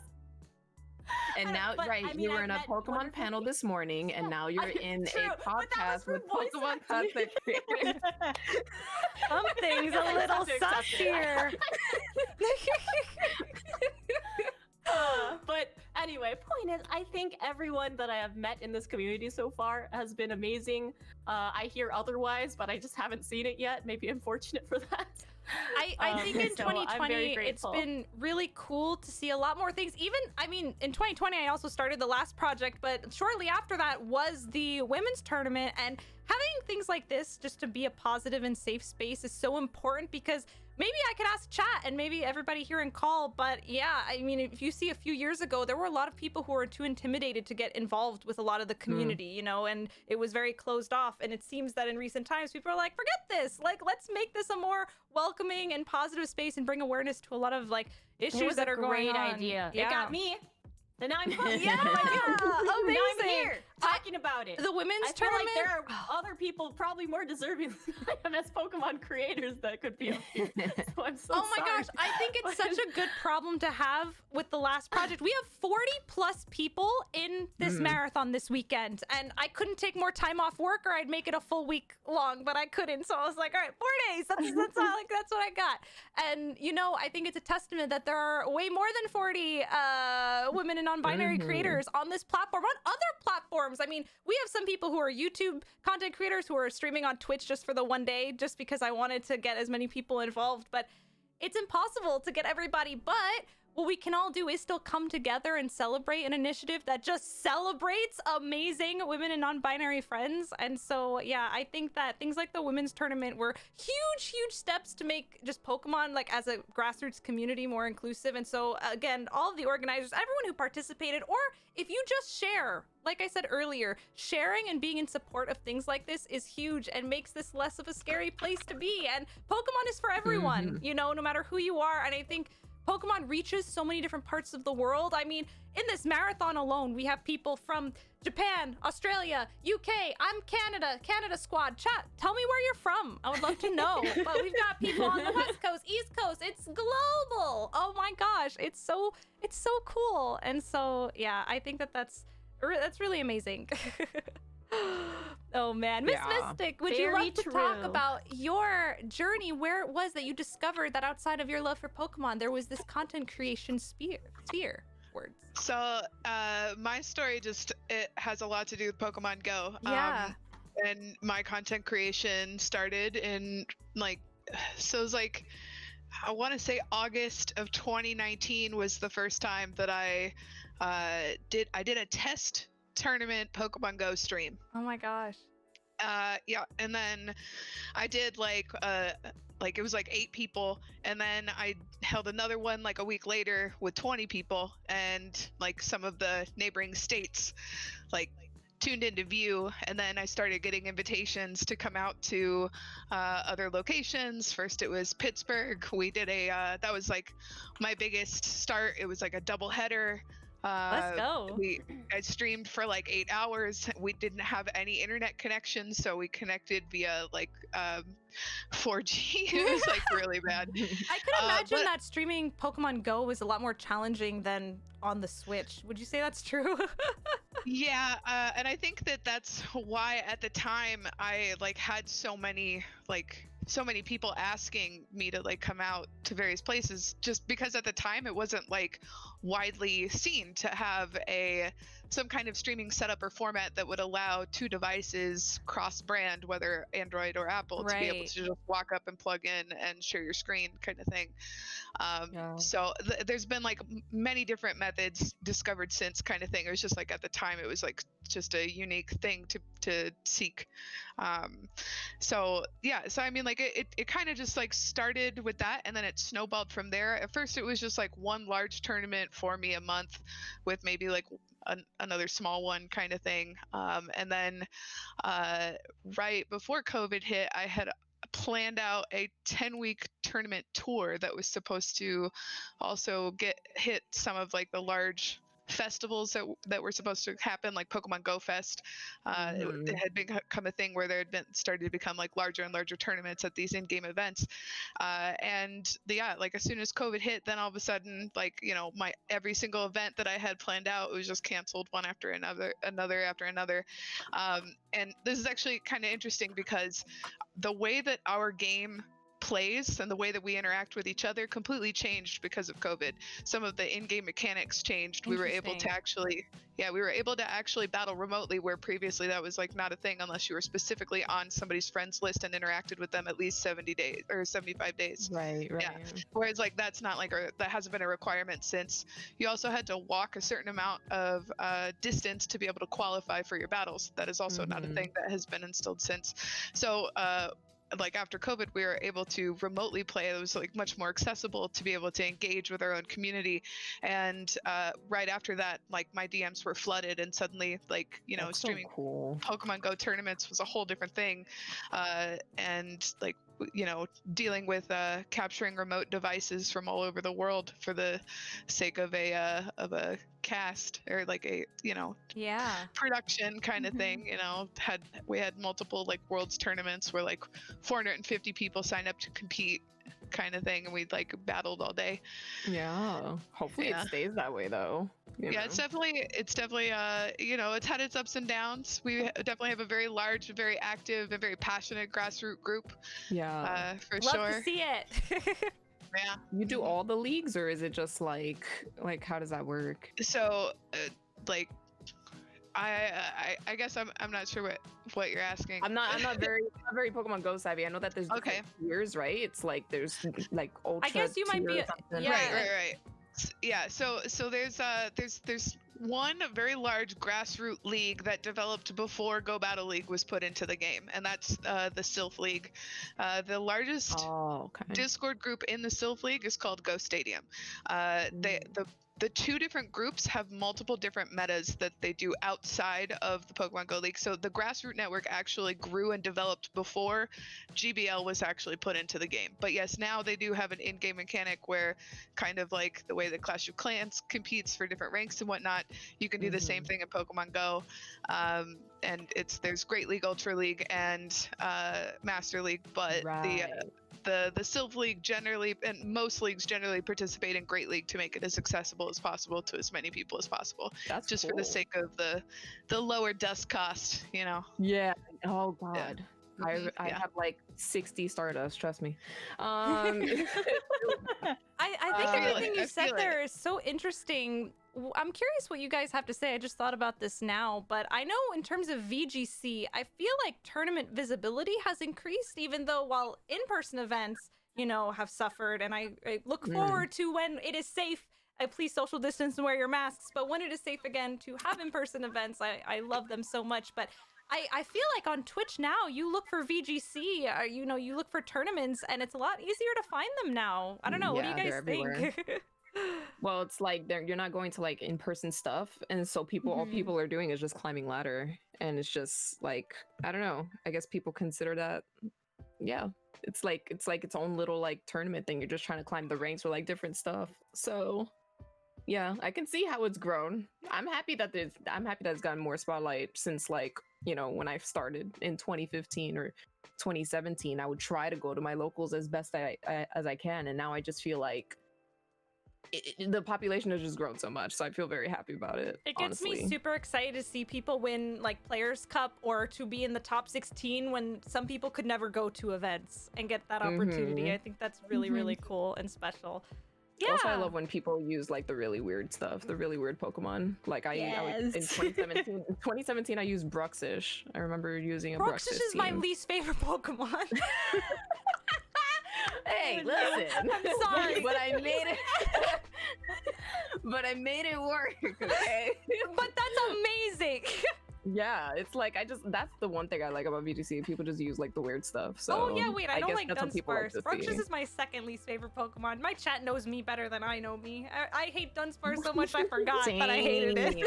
And now, But, right, I mean, you were I've in a met Pokemon wonderful panel people. this morning, and now you're in True, a but that was podcast for with voice Pokemon acting. content creators. Something's a little Accept it. sus here. But anyway, point is, I think everyone that I have met in this community so far has been amazing. I hear otherwise, but I just haven't seen it yet. Maybe I'm fortunate for that. I think in so I'm very 2020, it's grateful. been really cool to see a lot more things. Even, I mean, in 2020, I also started the last project, but shortly after that was the women's tournament. And having things like this just to be a positive and safe space is so important, because maybe I could ask chat and maybe everybody here in call, but yeah, I mean, if you see a few years ago, there were a lot of people who were too intimidated to get involved with a lot of the community, you know, and it was very closed off. And it seems that in recent times, people are like, forget this, like, let's make this a more welcoming and positive space and bring awareness to a lot of like issues that are going on. Great idea. Yeah. It got me. And now I'm hooked. Yeah, What do I do? Now I'm amazing. here talking about it. The women's I feel tournament. like there are other people probably more deserving than I am as Pokemon creators that could be up here. So I'm so Oh my sorry. gosh, I think it's such a good problem to have with the last project. We have 40 plus people in this marathon this weekend, and I couldn't take more time off work or I'd make it a full week long, but I couldn't. So I was like, all right, 4 days. That's all, like, that's what I got. And you know, I think it's a testament that there are way more than 40 women and non-binary creators on this platform, on other platforms. I mean, we have some people who are YouTube content creators who are streaming on Twitch just for the one day, just because I wanted to get as many people involved, but it's impossible to get everybody. But what we can all do is still come together and celebrate an initiative that just celebrates amazing women and non-binary friends. And so, yeah, I think that things like the women's tournament were huge steps to make just Pokemon, like, as a grassroots community, more inclusive. And so, again, all of the organizers, everyone who participated, or if you just share, like I said earlier, sharing and being in support of things like this is huge and makes this less of a scary place to be. And Pokemon is for everyone, you know, no matter who you are. And I think Pokemon reaches so many different parts of the world. I mean, in this marathon alone, we have people from Japan, Australia, UK, I'm Canada squad. Chat, tell me where you're from. I would love to know. But we've got people on the West Coast, East Coast. It's global. Oh my gosh, it's so cool. And so, yeah, I think that's really amazing. Oh man, MissMystic, would you Very love to talk true. about your journey, where it was that you discovered that outside of your love for Pokemon, there was this content creation sphere? Words. So my story it has a lot to do with Pokemon Go. Yeah. And my content creation started in so it was like, I want to say August of 2019 was the first time that I did a test tournament Pokemon Go stream. Oh my gosh. Yeah, and then I did it was like 8 people, and then I held another one like a week later with 20 people, and like some of the neighboring states like tuned into view, and then I started getting invitations to come out to other locations. First it was Pittsburgh. We did that was like my biggest start. It was like a double header. Let's go. I streamed for like 8 hours. We didn't have any internet connection, so we connected via 4G. It was like really bad. I could imagine that streaming Pokemon Go was a lot more challenging than on the Switch. Would you say that's true? Yeah, and I think that's why at the time I had so many so many people asking me to like come out to various places, just because at the time it wasn't like widely seen to have some kind of streaming setup or format that would allow two devices cross-brand, whether Android or Apple, to be able Right. to just walk up and plug in and share your screen kind of thing. So there's been like many different methods discovered since, kind of thing. It was just like at the time it was like just a unique thing to seek. So I mean, like it kind of just like started with that, and then it snowballed from there. At first it was just like one large tournament for me a month with maybe like another small one kind of thing. And then right before COVID hit, I had planned out a 10-week tournament tour that was supposed to also hit some of like the large festivals that were supposed to happen, like Pokemon Go Fest. It had become a thing where there had been started to become like larger and larger tournaments at these in-game events. Like as soon as COVID hit, then all of a sudden, like, you know, my every single event that I had planned out was just canceled one after another after another. And this is actually kind of interesting because the way that our game plays and the way that we interact with each other completely changed because of COVID. Some of the in-game mechanics changed. We were able to actually battle remotely, where previously that was like not a thing unless you were specifically on somebody's friends list and interacted with them at least 70 days or 75 days. Right. Yeah. Whereas like that's not like that hasn't been a requirement since. You also had to walk a certain amount of distance to be able to qualify for your battles. That is also not a thing that has been instilled since. So like after COVID, we were able to remotely play. It was like much more accessible to be able to engage with our own community. And right after that, like my DMs were flooded, and suddenly, like, you know, That's streaming so cool. Pokemon Go tournaments was a whole different thing. And like, you know, dealing with capturing remote devices from all over the world for the sake of a cast or like a, you know, production kind of thing. You know, we had multiple like worlds tournaments where like 450 people signed up to compete kind of thing, and we like battled all day. Hopefully it stays that way though. You know? It's definitely you know, it's had its ups and downs. We definitely have a very large, very active, and very passionate grassroots group. For Love sure. to see it. Yeah. You do all the leagues, or is it just like how does that work? So like I guess I'm not sure what you're asking. I'm not very Pokemon Go savvy. I know that there's different tiers, right? It's like there's like ultra. I guess you might be. Right. Yeah. So there's one very large grassroots league that developed before Go Battle League was put into the game, and that's the Sylph League. The largest Discord group in the Sylph League is called Go Stadium. The two different groups have multiple different metas that they do outside of the Pokemon Go League. So the grassroots network actually grew and developed before GBL was actually put into the game. But yes, now they do have an in-game mechanic where, kind of like the way that Clash of Clans competes for different ranks and whatnot, you can do the same thing in Pokemon Go. And there's Great League, Ultra League, and Master League, but the Sylph League generally, and most leagues generally, participate in Great League to make it as accessible as possible to as many people as possible. That's just cool. For the sake of the lower dust cost, you know. Yeah. Oh God. Yeah. I have like 60 Stardust. Trust me. I think everything you said there is so interesting. I'm curious what you guys have to say. I just thought about this now, but I know in terms of VGC, I feel like tournament visibility has increased, even though while in-person events, you know, have suffered. And I look forward to when it is safe. Please social distance and wear your masks. But when it is safe again to have in-person events, I love them so much. But I feel like on Twitch now, you look for VGC, you know, you look for tournaments, and it's a lot easier to find them now. I don't know. What do you guys think? Well, it's like you're not going to like in-person stuff, and so all people are doing is just climbing ladder, and it's just like, I don't know, I guess people consider that, it's like its own little like tournament thing. You're just trying to climb the ranks for like different stuff. So yeah, I can see how it's grown. I'm happy that it's gotten more spotlight since, like, you know, when I started in 2015 or 2017, I would try to go to my locals as best as I can, and now I just feel like the population has just grown so much, so I feel very happy about it. It gets honestly. me super excited to see people win like Players Cup or to be in the top 16 when some people could never go to events and get that opportunity. I think that's really, really cool and special. Yeah. Also, I love when people use like the really weird stuff, the really weird Pokemon. Like I in 2017, I used Bruxish. I remember using a Bruxish. Bruxish is my least favorite Pokemon. Hey, listen. I'm sorry, but I made it. But I made it work. Okay. But that's amazing. Yeah, it's like that's the one thing I like about VGC. People just use like the weird stuff. So oh yeah, wait, I don't guess like that's what people like Dunsparce. to see. Bruxish is my second least favorite Pokemon. My chat knows me better than I know me. I hate Dunsparce so much I forgot, but I hated it.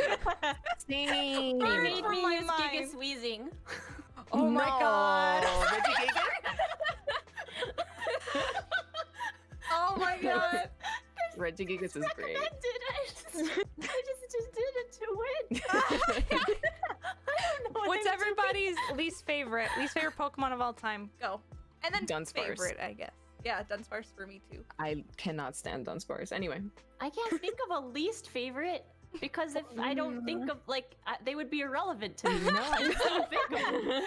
Same. They Burn made from me my use mind. Gigas Wheezing. Oh my god. Oh my god. Regigigas is great. I just did it to win. I don't know what What's I'm everybody's least favorite Pokemon of all time? Go. And then Dunsparce. favorite, I guess. Yeah, Dunsparce for me too. I cannot stand Dunsparce. Anyway. I can't think of a least favorite because if I don't think of they would be irrelevant to me. No, I just don't think of them.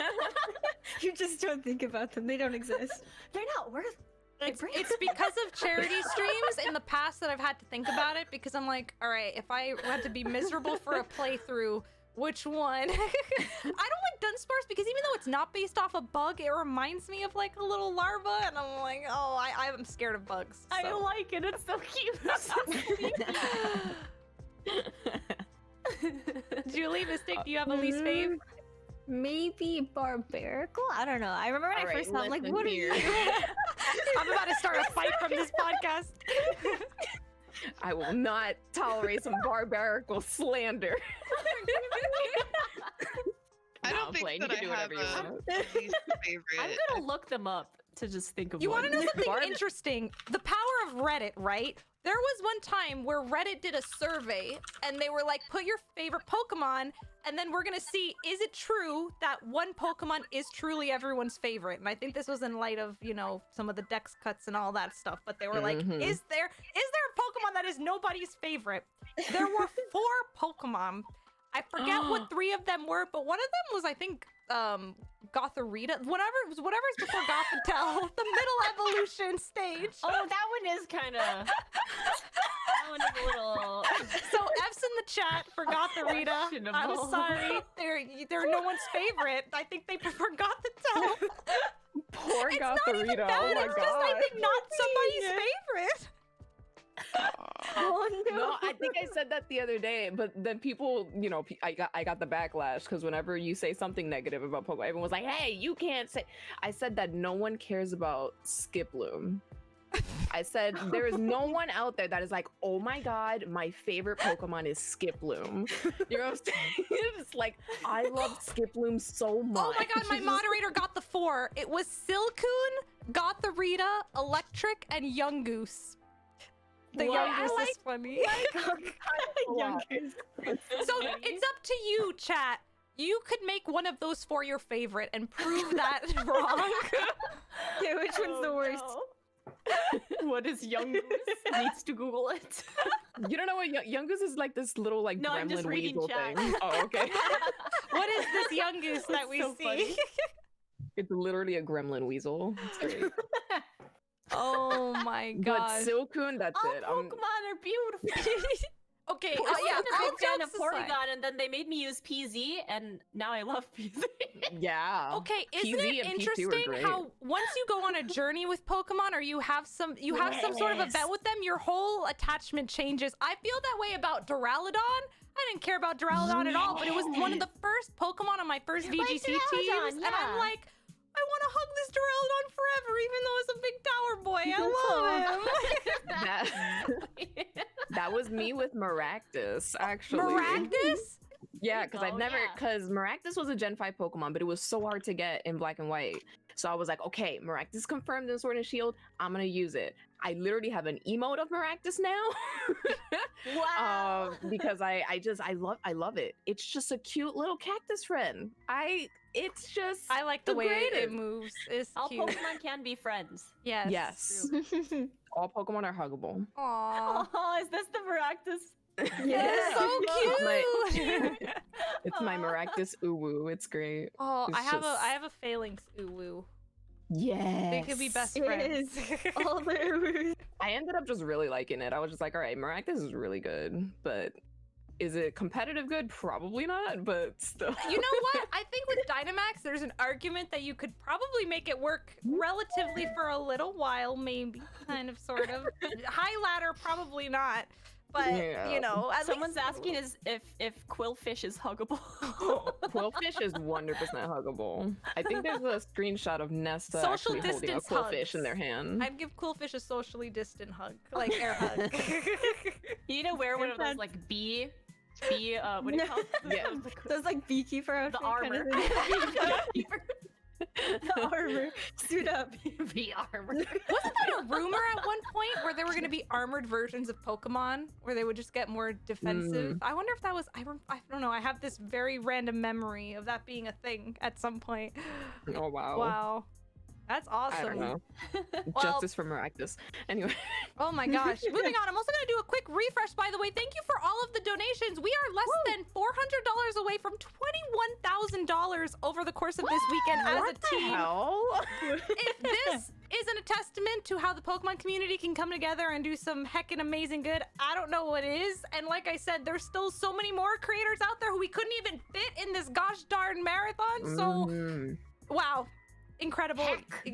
You just don't think about them. They don't exist. They're not worth. It's because of charity streams in the past that I've had to think about it because I'm like, all right, if I had to be miserable for a playthrough, which one? I don't like Dunsparce because even though it's not based off a bug, it reminds me of like a little larva, and I'm like, oh, I'm scared of bugs. I So. like it. It's so cute. Julie, Mystic, do you have a least fave? Maybe Barbarical? I don't know. I remember when I first saw it, I'm like, what are you? I'm about to start a fight from this podcast. I will not tolerate some barbarical slander. I No, don't I'm think playing. that You I can do have whatever a least favorite. I'm gonna look them up to just think of You one. want to know something interesting? The power of Reddit, right? There was one time where Reddit did a survey and they were like, put your favorite Pokemon, and then we're gonna see, is it true that one Pokemon is truly everyone's favorite? And I think this was in light of, you know, some of the dex cuts and all that stuff, but they were like, is there a Pokemon that is nobody's favorite? There were 4 Pokemon. I forget what 3 of them were, but one of them was, I think, Gotharita. Whatever's before Gothitelle, the middle evolution stage. Oh, that one is kind of. That one is a little. So F's in the chat for Gotharita. I'm Questionable. sorry, they're no one's favorite. I think they prefer Gothitelle. Poor It's Gotharita. not even bad. Oh my It's god. just I think not somebody's favorite. Oh no. No, I think I said that the other day, but then people, you know, I got the backlash because whenever you say something negative about Pokemon, everyone's like, "Hey, you can't say." I said that no one cares about Skiploom. I said there is no one out there that is like, "Oh my god, my favorite Pokemon is Skiploom." You know what I'm saying? It's like I love Skiploom so much. Oh my god, my moderator got the 4. It was Silcoon, Gotharita, Electric, and Yungoos. The What? Yungoos I is funny. Young So it's up to you, chat. You could make one of those 4 your favorite and prove that wrong. Okay, which one's the worst? What is Young Goose? Needs to Google it. You don't know what Yungoos is like? This little like No, I'm gremlin just reading weasel chat. thing. Oh, okay. What is this Yungoos that we so see? funny. It's literally a gremlin weasel. It's great. Oh my But gosh. Silcoon, that's All it. Pokemon are beautiful. Okay, I yeah, wasn't a all big fan of jokes aside. Porygon, and then they made me use PZ, and now I love PZ. Yeah. Okay, isn't PZ it and P2 are interesting great. how once you go on a journey with Pokemon or you have some sort of event with them, your whole attachment changes. I feel that way about Duraludon. I didn't care about Duraludon at all, but it was one of the first Pokemon on my first VGC teams, Duraludon, and I'm yeah. like, I want to hug this Duraludon forever, even though it's a big tower boy. I love him. That was me with Maractus, actually. Maractus? Yeah, because I've Oh, never, yeah. because Maractus was a Gen 5 Pokemon, but it was so hard to get in Black and White. So I was like, okay, Maractus confirmed in Sword and Shield, I'm gonna use it. I literally have an emote of Maractus now. Wow. Because I love it. It's just a cute little cactus friend. it's just I like the way it greatest. moves. It's All cute. Pokemon can be friends. Yes. Yes. All Pokemon are huggable. Aw. Oh, is this the Maractus? Yeah. So My- cute. It's my Maractus Uwu. It's great. Oh, It's I have just- a a Phalanx Uwu. Yes. They could be best It friends. All there. I ended up just really liking it. I was just like, all right, Maractus is really good, but is it competitive good? Probably not, but still. You know what? I think with Dynamax, there's an argument that you could probably make it work relatively for a little while, maybe, kind of, sort of. High ladder, probably not. But Yeah. you know, at Someone's least... asking is if Quillfish is huggable. Quillfish is 100% huggable. I think there's a screenshot of Nesta Social actually holding a distance Quillfish hugs. in their hand. I'd give Quillfish a socially distant hug, like air hug. You need to wear one of those like bee, what do you call it? Yeah. Those like beekeeper outfit The armor. kind of thing. The armor. Suit up. Bee armor. Wasn't there a rumor at one point where there were going to be armored versions of Pokemon where they would just get more defensive? I wonder if that was, I don't know, I have this very random memory of that being a thing at some point. Oh, wow. Wow. That's awesome. I don't know. Well- Justice for Maractus. Anyway. Oh my gosh. Moving on, I'm also going to do a quick refresh, by the way. Thank you for all of the donations. We are less than $400 away from $21,000 over the course of this weekend as What a the team. hell? If this isn't a testament to how the Pokemon community can come together and do some heckin' amazing good, I don't know what is. And like I said, there's still so many more creators out there who we couldn't even fit in this gosh darn marathon. So, Mhm. wow. Incredible.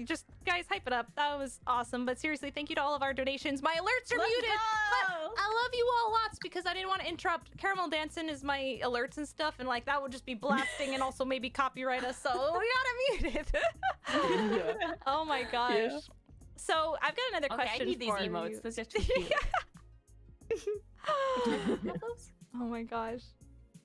Just, guys, hype it up. That was awesome. But seriously, thank you to all of our donations. My alerts are Let's muted, but go! I love you all lots because I didn't want to interrupt. Caramel Dancing is my alerts and stuff, and like that would just be blasting and also maybe copyright us, so we gotta mute it. Yeah. Oh my gosh. Yeah. So I've got another Okay, I question need these for emotes. you. Those are too cute. Oh my gosh.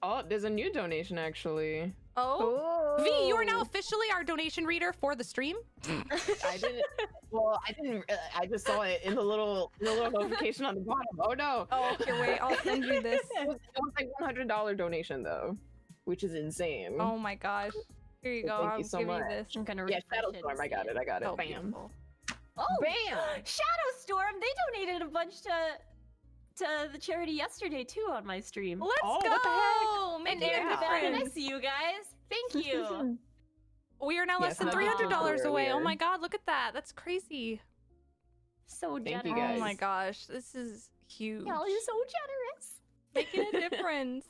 Oh, there's a new donation actually. Oh. V, you are now officially our donation reader for the stream. I didn't. Well, I didn't. I just saw it in the little notification on the bottom. Oh no! Oh, okay, wait, I'll send you this. It was like $100 donation though, which is insane. Oh my gosh. Here you go. Thank I'll you so give much. you this. I'm gonna Yeah, refresh it. Shadowstorm. I got it. I got it. Oh, Bam. beautiful. Oh, Bam. Shadowstorm! They donated a bunch to the charity yesterday too on my stream. Let's Oh, go! what the Make And it Aaron a Devon, and I difference. see you guys. Thank you. We are now less Yes, than no, $300 no, away. Oh earlier. my god, look at that. That's crazy. So Thank generous. you, guys. Oh my gosh, this is huge. Y'all are so generous. Making a difference.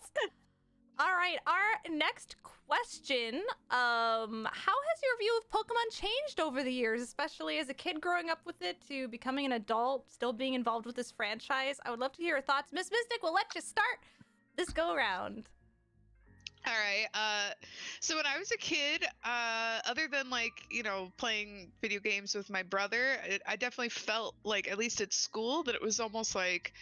All right, our next question. How has your view of Pokemon changed over the years, especially as a kid growing up with it to becoming an adult, still being involved with this franchise? I would love to hear your thoughts. MissMystic, we'll let you start this go round. All right. So when I was a kid, other than like, playing video games with my brother, I definitely felt like, at least at school, that it was almost like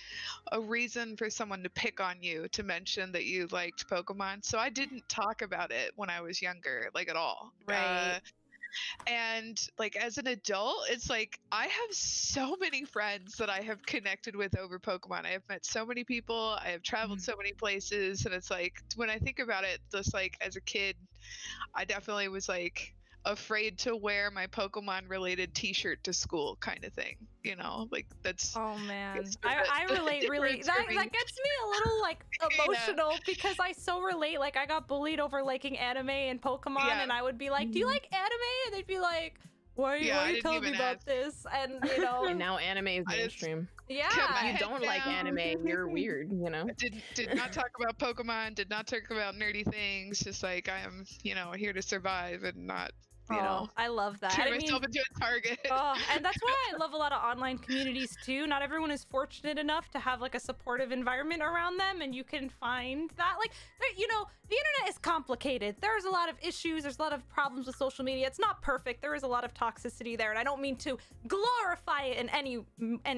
a reason for someone to pick on you to mention that you liked Pokemon. So I didn't talk about it when I was younger, like at all. Right. And like as an adult, it's like I have so many friends that I have connected with over Pokemon. I have met so many people, I have traveled so many places, and it's like when I think about it, just like as a kid, I definitely was like afraid to wear my Pokemon related t-shirt to school kind of thing, like that's Oh man, It's I the relate really. difference That for me. gets me a little like emotional because I so relate. Like I got bullied over liking anime and Pokemon, Yeah. and I would be like, "Do you like anime?" And they'd be like, "Why, Yeah, why I are you didn't telling me even about ask. this?" And And now anime is I just- mainstream. yeah, kept my If you head don't like down. anime, you're weird. Did not talk about Pokemon, did not talk about nerdy things, just like I am, here to survive and not, Oh, I love that. turn I mean, myself into a target. oh, and that's why I love a lot of online communities too. Not everyone is fortunate enough to have like a supportive environment around them, and you can find that. Like, the internet is complicated. There's a lot of issues. There's a lot of problems with social media. It's not perfect. There is a lot of toxicity there, and I don't mean to glorify it in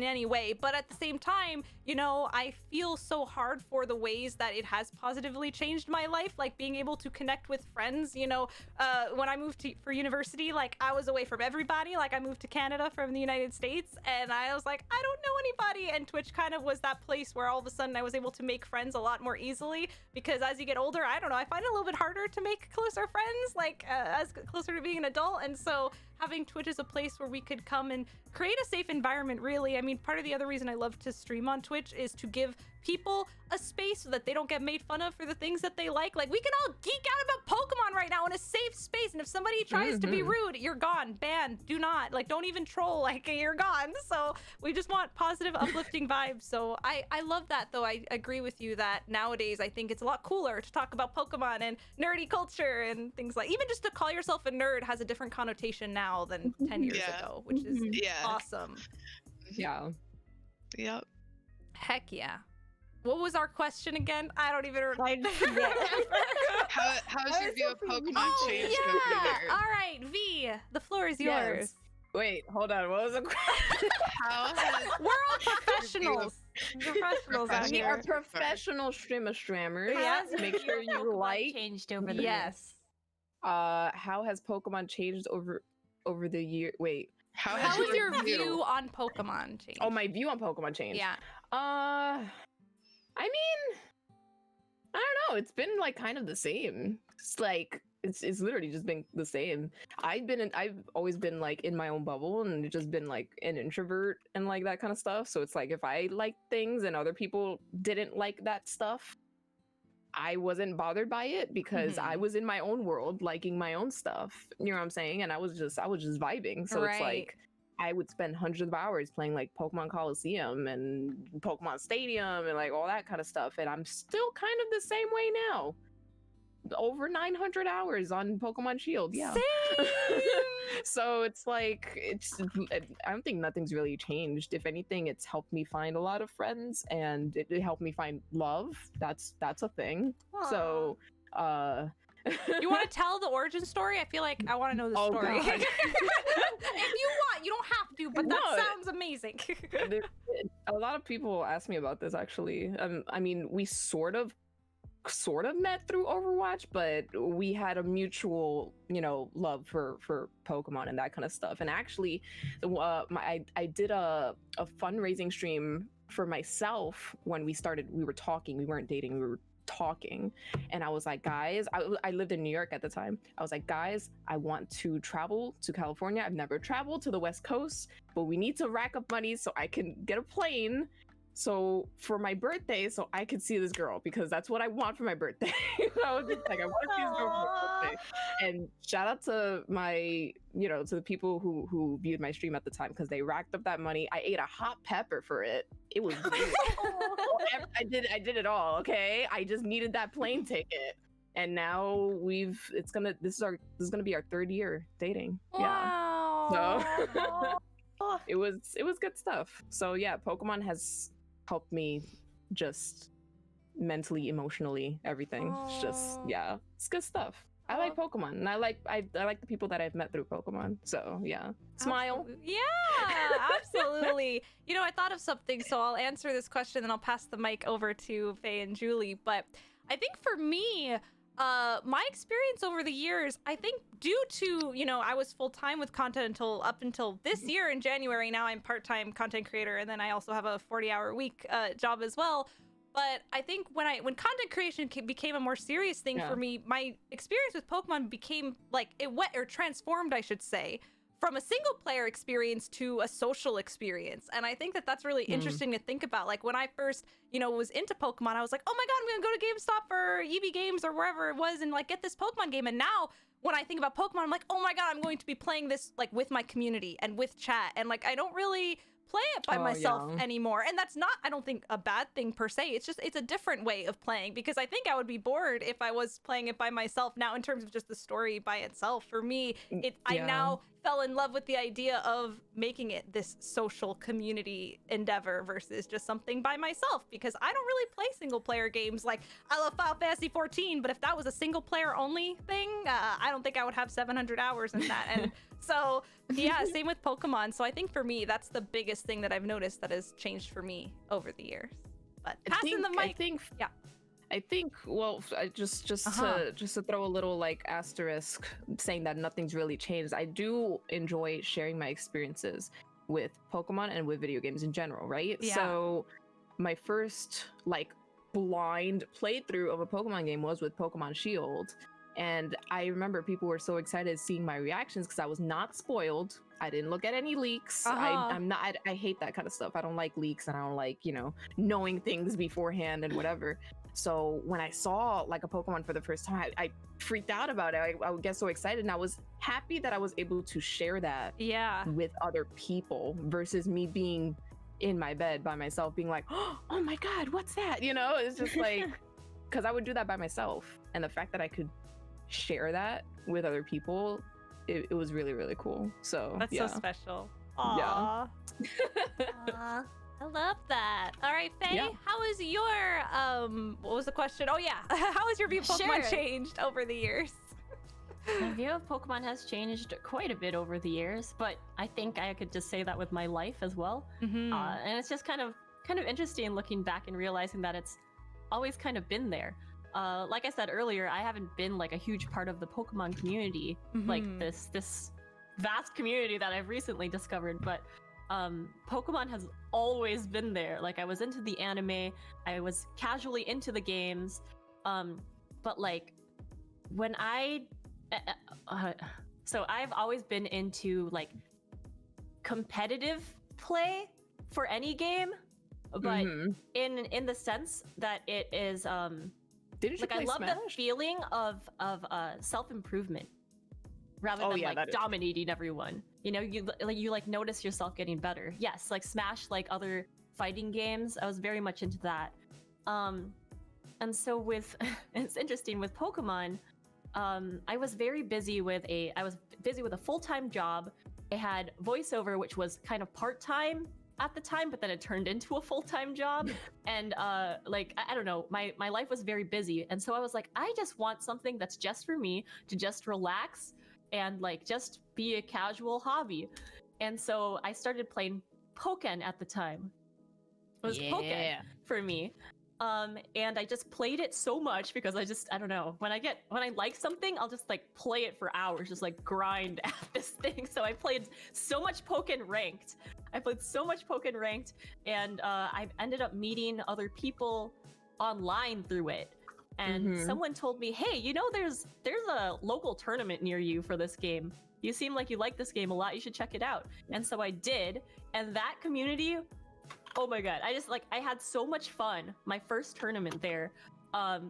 any way. But at the same time, I feel so hard for the ways that it has positively changed my life. Like being able to connect with friends. When I moved for university, like I was away from everybody. Like I moved to Canada from the United States, and I was like, I don't know anybody. And Twitch kind of was that place where all of a sudden I was able to make friends a lot more easily, because as you get older, I don't know, I find it a little bit harder to make closer friends, like as closer to being an adult. And so having Twitch as a place where we could come and create a safe environment, really. I mean, part of the other reason I love to stream on Twitch is to give people a space so that they don't get made fun of for the things that they like. Like, we can all geek out about Pokemon right now in a safe space, and if somebody tries to be rude, you're gone, banned, do not, like, don't even troll, like, you're gone. So we just want positive, uplifting vibes. So I love that, though. I agree with you that nowadays I think it's a lot cooler to talk about Pokemon and nerdy culture and things like, even just to call yourself a nerd has a different connotation now than 10 years ago, which is awesome. Yeah. Yep. Heck yeah. What was our question again? I don't even remember. How's your view of Pokemon changed over the years? All right, V, the floor is yours. Wait, hold on. What was the question? We're all professionals. Professionals out We here. are professional streamers. Yes. Make sure you like. Changed over the Yes. How has Pokemon changed over the year? Wait. How has your view on Pokemon changed? Oh, my view on Pokemon changed. Yeah. I mean, I don't know. It's been like kind of the same. It's like it's literally just been the same. I've always been like in my own bubble and just been like an introvert and like that kind of stuff. So it's like if I liked things and other people didn't like that stuff, I wasn't bothered by it because I was in my own world liking my own stuff. You know what I'm saying? And I was just vibing. So it's like I would spend hundreds of hours playing like Pokemon Coliseum and Pokemon Stadium and like all that kind of stuff. And I'm still kind of the same way now. Over 900 hours on Pokemon Shield. Yeah. Same. So it's like, I don't think nothing's really changed. If anything, it's helped me find a lot of friends and it helped me find love. That's a thing. Aww. So, you want to tell the origin story? I feel like I want to know the story. God. If you want, you don't have to, but that sounds amazing. A lot of people ask me about this actually. I mean, we sort of met through Overwatch, but we had a mutual, love for Pokemon and that kind of stuff. And actually, I did a fundraising stream for myself when we were talking. We weren't dating. We were talking, and I was like, guys, I lived in New York at the time. I was like, guys, I want to travel to California. I've never traveled to the West Coast, but we need to rack up money so I can get a plane. So for my birthday, so I could see this girl, because that's what I want for my birthday. I was just like, I want to see this girl for my birthday. And shout out to my, to the people who viewed my stream at the time, because they racked up that money. I ate a hot pepper for it. It was great. I did it all. Okay, I just needed that plane ticket, and now this is gonna be our 3rd year dating. Wow. Yeah. So it was good stuff. So yeah, Pokemon has helped me just mentally, emotionally, everything. It's just, it's good stuff. I like Pokemon, and I like the people that I've met through Pokemon. So yeah, smile. Absolutely. Yeah, absolutely. I thought of something, so I'll answer this question, and I'll pass the mic over to Faye and Julie. But I think for me, my experience over the years, I think due to, I was full-time with content up until this year in January. Now I'm part-time content creator, and then I also have a 40-hour week job as well. But I think when content creation became a more serious thing for me, my experience with Pokemon became like transformed, I should say, from a single player experience to a social experience. And I think that that's really interesting to think about. Like when I first, was into Pokemon, I was like, oh my God, I'm going to go to GameStop or EV Games or wherever it was and like get this Pokemon game. And now when I think about Pokemon, I'm like, oh my God, I'm going to be playing this like with my community and with chat. And like, I don't really play it by myself anymore. And that's not, I don't think, a bad thing per se. It's just, it's a different way of playing, because I think I would be bored if I was playing it by myself. Now, in terms of just the story by itself, for me, I now fell in love with the idea of making it this social community endeavor versus just something by myself, because I don't really play single player games. Like, I love Final Fantasy 14, but if that was a single player only thing, I don't think I would have 700 hours in that. And so, yeah, same with Pokemon. So I think for me, that's the biggest thing that I've noticed that has changed for me over the years. But passing the mic. I think, well, just to throw a little like asterisk, saying that nothing's really changed. I do enjoy sharing my experiences with Pokemon and with video games in general, right? Yeah. So my first like blind playthrough of a Pokemon game was with Pokemon Shield, and I remember people were so excited seeing my reactions because I was not spoiled. I didn't look at any leaks. I'm not. I hate that kind of stuff. I don't like leaks, and I don't like knowing things beforehand and whatever. So when I saw like a Pokemon for the first time, I freaked out about it. I would get so excited, and I was happy that I was able to share that with other people versus me being in my bed by myself, being like, oh my God, what's that? It's just like, because I would do that by myself. And the fact that I could share that with other people, it was really, really cool. So that's so special. Aww. Yeah. I love that. All right, Faye, Yeah. how is your what was the question? Oh yeah, how has your view of Pokemon Sure. changed over the years? My view of Pokemon has changed quite a bit over the years, but I think I could just say that with my life as well. Mm-hmm. And it's just kind of interesting looking back and realizing that it's always kind of been there. Like I said earlier, I haven't been like a huge part of the Pokemon community, like this vast community that I've recently discovered, but Pokemon has always been there. Like I was into the anime, I was casually into the games, but like when so I've always been into like competitive play for any game, but in the sense that it is Didn't you like I play love Smash? the feeling of self-improvement rather than like dominating everyone. You like notice yourself getting better. Yes, like Smash, like other fighting games, I was very much into that. And so with it's interesting with Pokemon, I was very busy with a full-time job. I had voiceover, which was kind of part-time at the time, but then it turned into a full-time job. And like I don't know, my life was very busy, and so I was like, I just want something that's just for me to just relax and like just be a casual hobby. And so I started playing Pokken at the time. It was Pokken for me. And I just played it so much because I don't know, when I like something, I'll just like play it for hours, just like grind at this thing. So I played so much Pokken Ranked. And I ended up meeting other people online through it. And someone told me, hey, there's a local tournament near you for this game. You seem like you like this game a lot. You should check it out. And so I did. And that community, oh my God, I had so much fun. My first tournament there.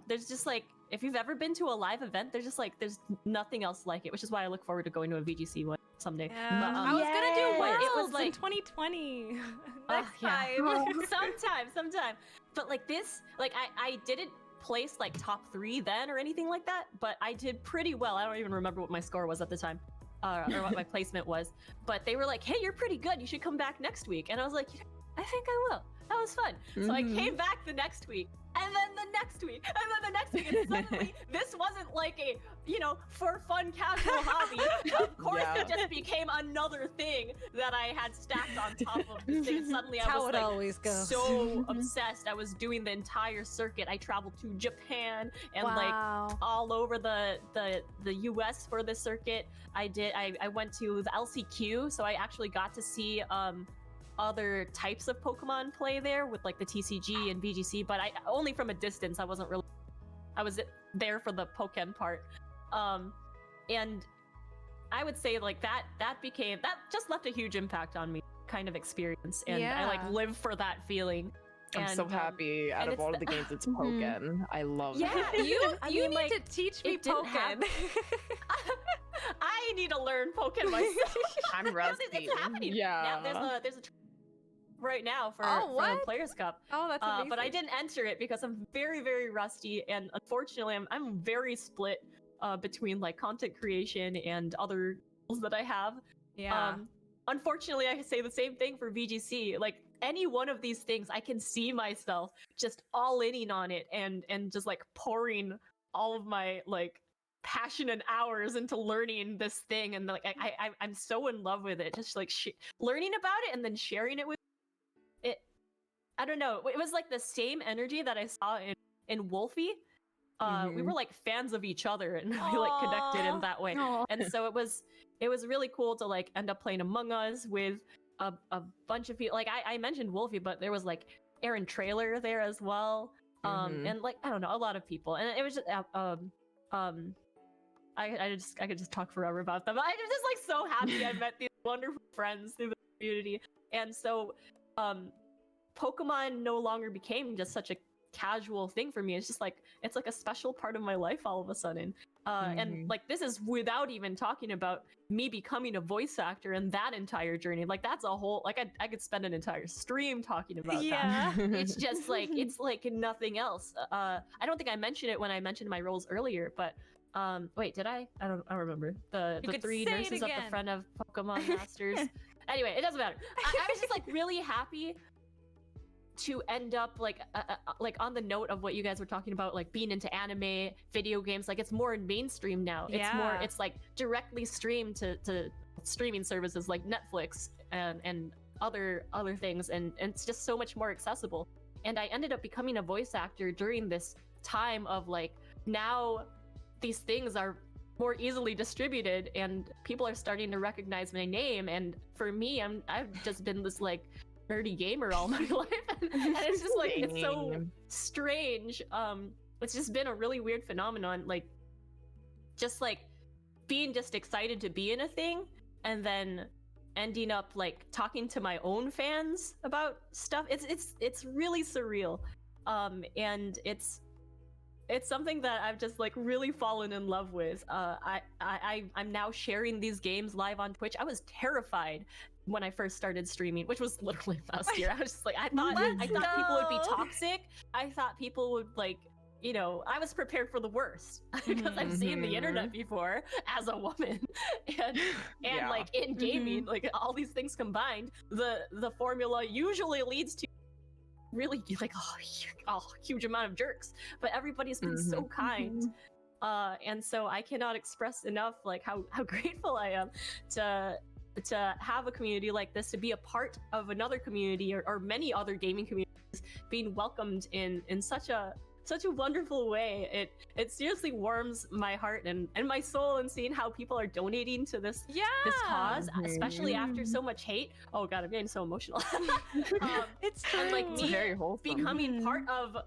There's just like, if you've ever been to a live event, there's nothing else like it, which is why I look forward to going to a VGC one someday. Yeah. But, I was gonna do but it Worlds was like in 2020. Next time. sometime. But like this, like I didn't place like top 3 then or anything like that, but I did pretty well. I don't even remember what my score was at the time, or what my placement was. But they were like, hey, you're pretty good. You should come back next week. And I was like, I think I will. That was fun. So I came back the next week, and then the next week, and then the next week, and suddenly this wasn't like a, for fun casual hobby. Of course, it just became another thing that I had stacked on top of this thing. Suddenly I was like always goes. so obsessed. I was doing the entire circuit. I traveled to Japan and like all over the US for this circuit. I went to the LCQ, so I actually got to see other types of Pokemon play there with like the TCG and VGC, but I only from a distance. I was there for the Pokken part. And I would say like that just left a huge impact on me, kind of experience. And I like live for that feeling. I'm so happy. Out of all of the games, it's Pokken. I love it. Yeah, you need to teach me Pokken. I need to learn Pokken myself. I'm rusty. It's happening. Yeah. Now, there's a right now for the Players Cup. Oh, that's amazing. But I didn't enter it because I'm very, very rusty, and unfortunately, I'm very split between like content creation and other goals that I have. Yeah. Unfortunately, I say the same thing for VGC. Like any one of these things, I can see myself just all in on it and just like pouring all of my like passion and hours into learning this thing, and like I'm so in love with it. Just like learning about it and then sharing it with it. I don't know. It was like the same energy that I saw in Wolfie. We were like fans of each other, and we like connected in that way. Aw. And so it was really cool to like end up playing Among Us with a bunch of people. Like I mentioned Wolfie, but there was like Aaron Trailer there as well. And like I don't know, a lot of people, and it was just I could just talk forever about them. I'm just like so happy I met these wonderful friends through the community. And so Pokemon no longer became just such a casual thing for me. It's just like it's like a special part of my life all of a sudden. And like this is without even talking about me becoming a voice actor and that entire journey. Like that's a whole like I could spend an entire stream talking about that. It's just like it's like nothing else. I don't think I mentioned it when I mentioned my roles earlier, but wait, did I? I don't remember. The three nurses at the front of Pokemon Masters. Anyway, it doesn't matter. I was just like really happy to end up like on the note of what you guys were talking about, like being into anime, video games. Like it's more mainstream now. It's more. It's like directly streamed to streaming services like Netflix and other things, and it's just so much more accessible. And I ended up becoming a voice actor during this time of like now these things are more easily distributed and people are starting to recognize my name. And for me, I've just been this like nerdy gamer all my life, and it's just like it's so strange. It's just been a really weird phenomenon, like just like being just excited to be in a thing and then ending up like talking to my own fans about stuff. It's really surreal, and it's something that I've just like really fallen in love with. I'm now sharing these games live on Twitch. I was terrified when I first started streaming, which was literally last year. I was just like, I thought people would be toxic. I thought people would like, you know, I was prepared for the worst because I've seen the internet before as a woman, and like in gaming, like all these things combined, the formula usually leads to really like a huge amount of jerks, but everybody's been so kind. And so I cannot express enough like how grateful I am to have a community like this, to be a part of another community or many other gaming communities being welcomed in such a wonderful way. It seriously warms my heart and my soul, and seeing how people are donating to this cause, especially after so much hate. Oh god, I'm getting so emotional. It's true. And like me very wholesome. becoming part of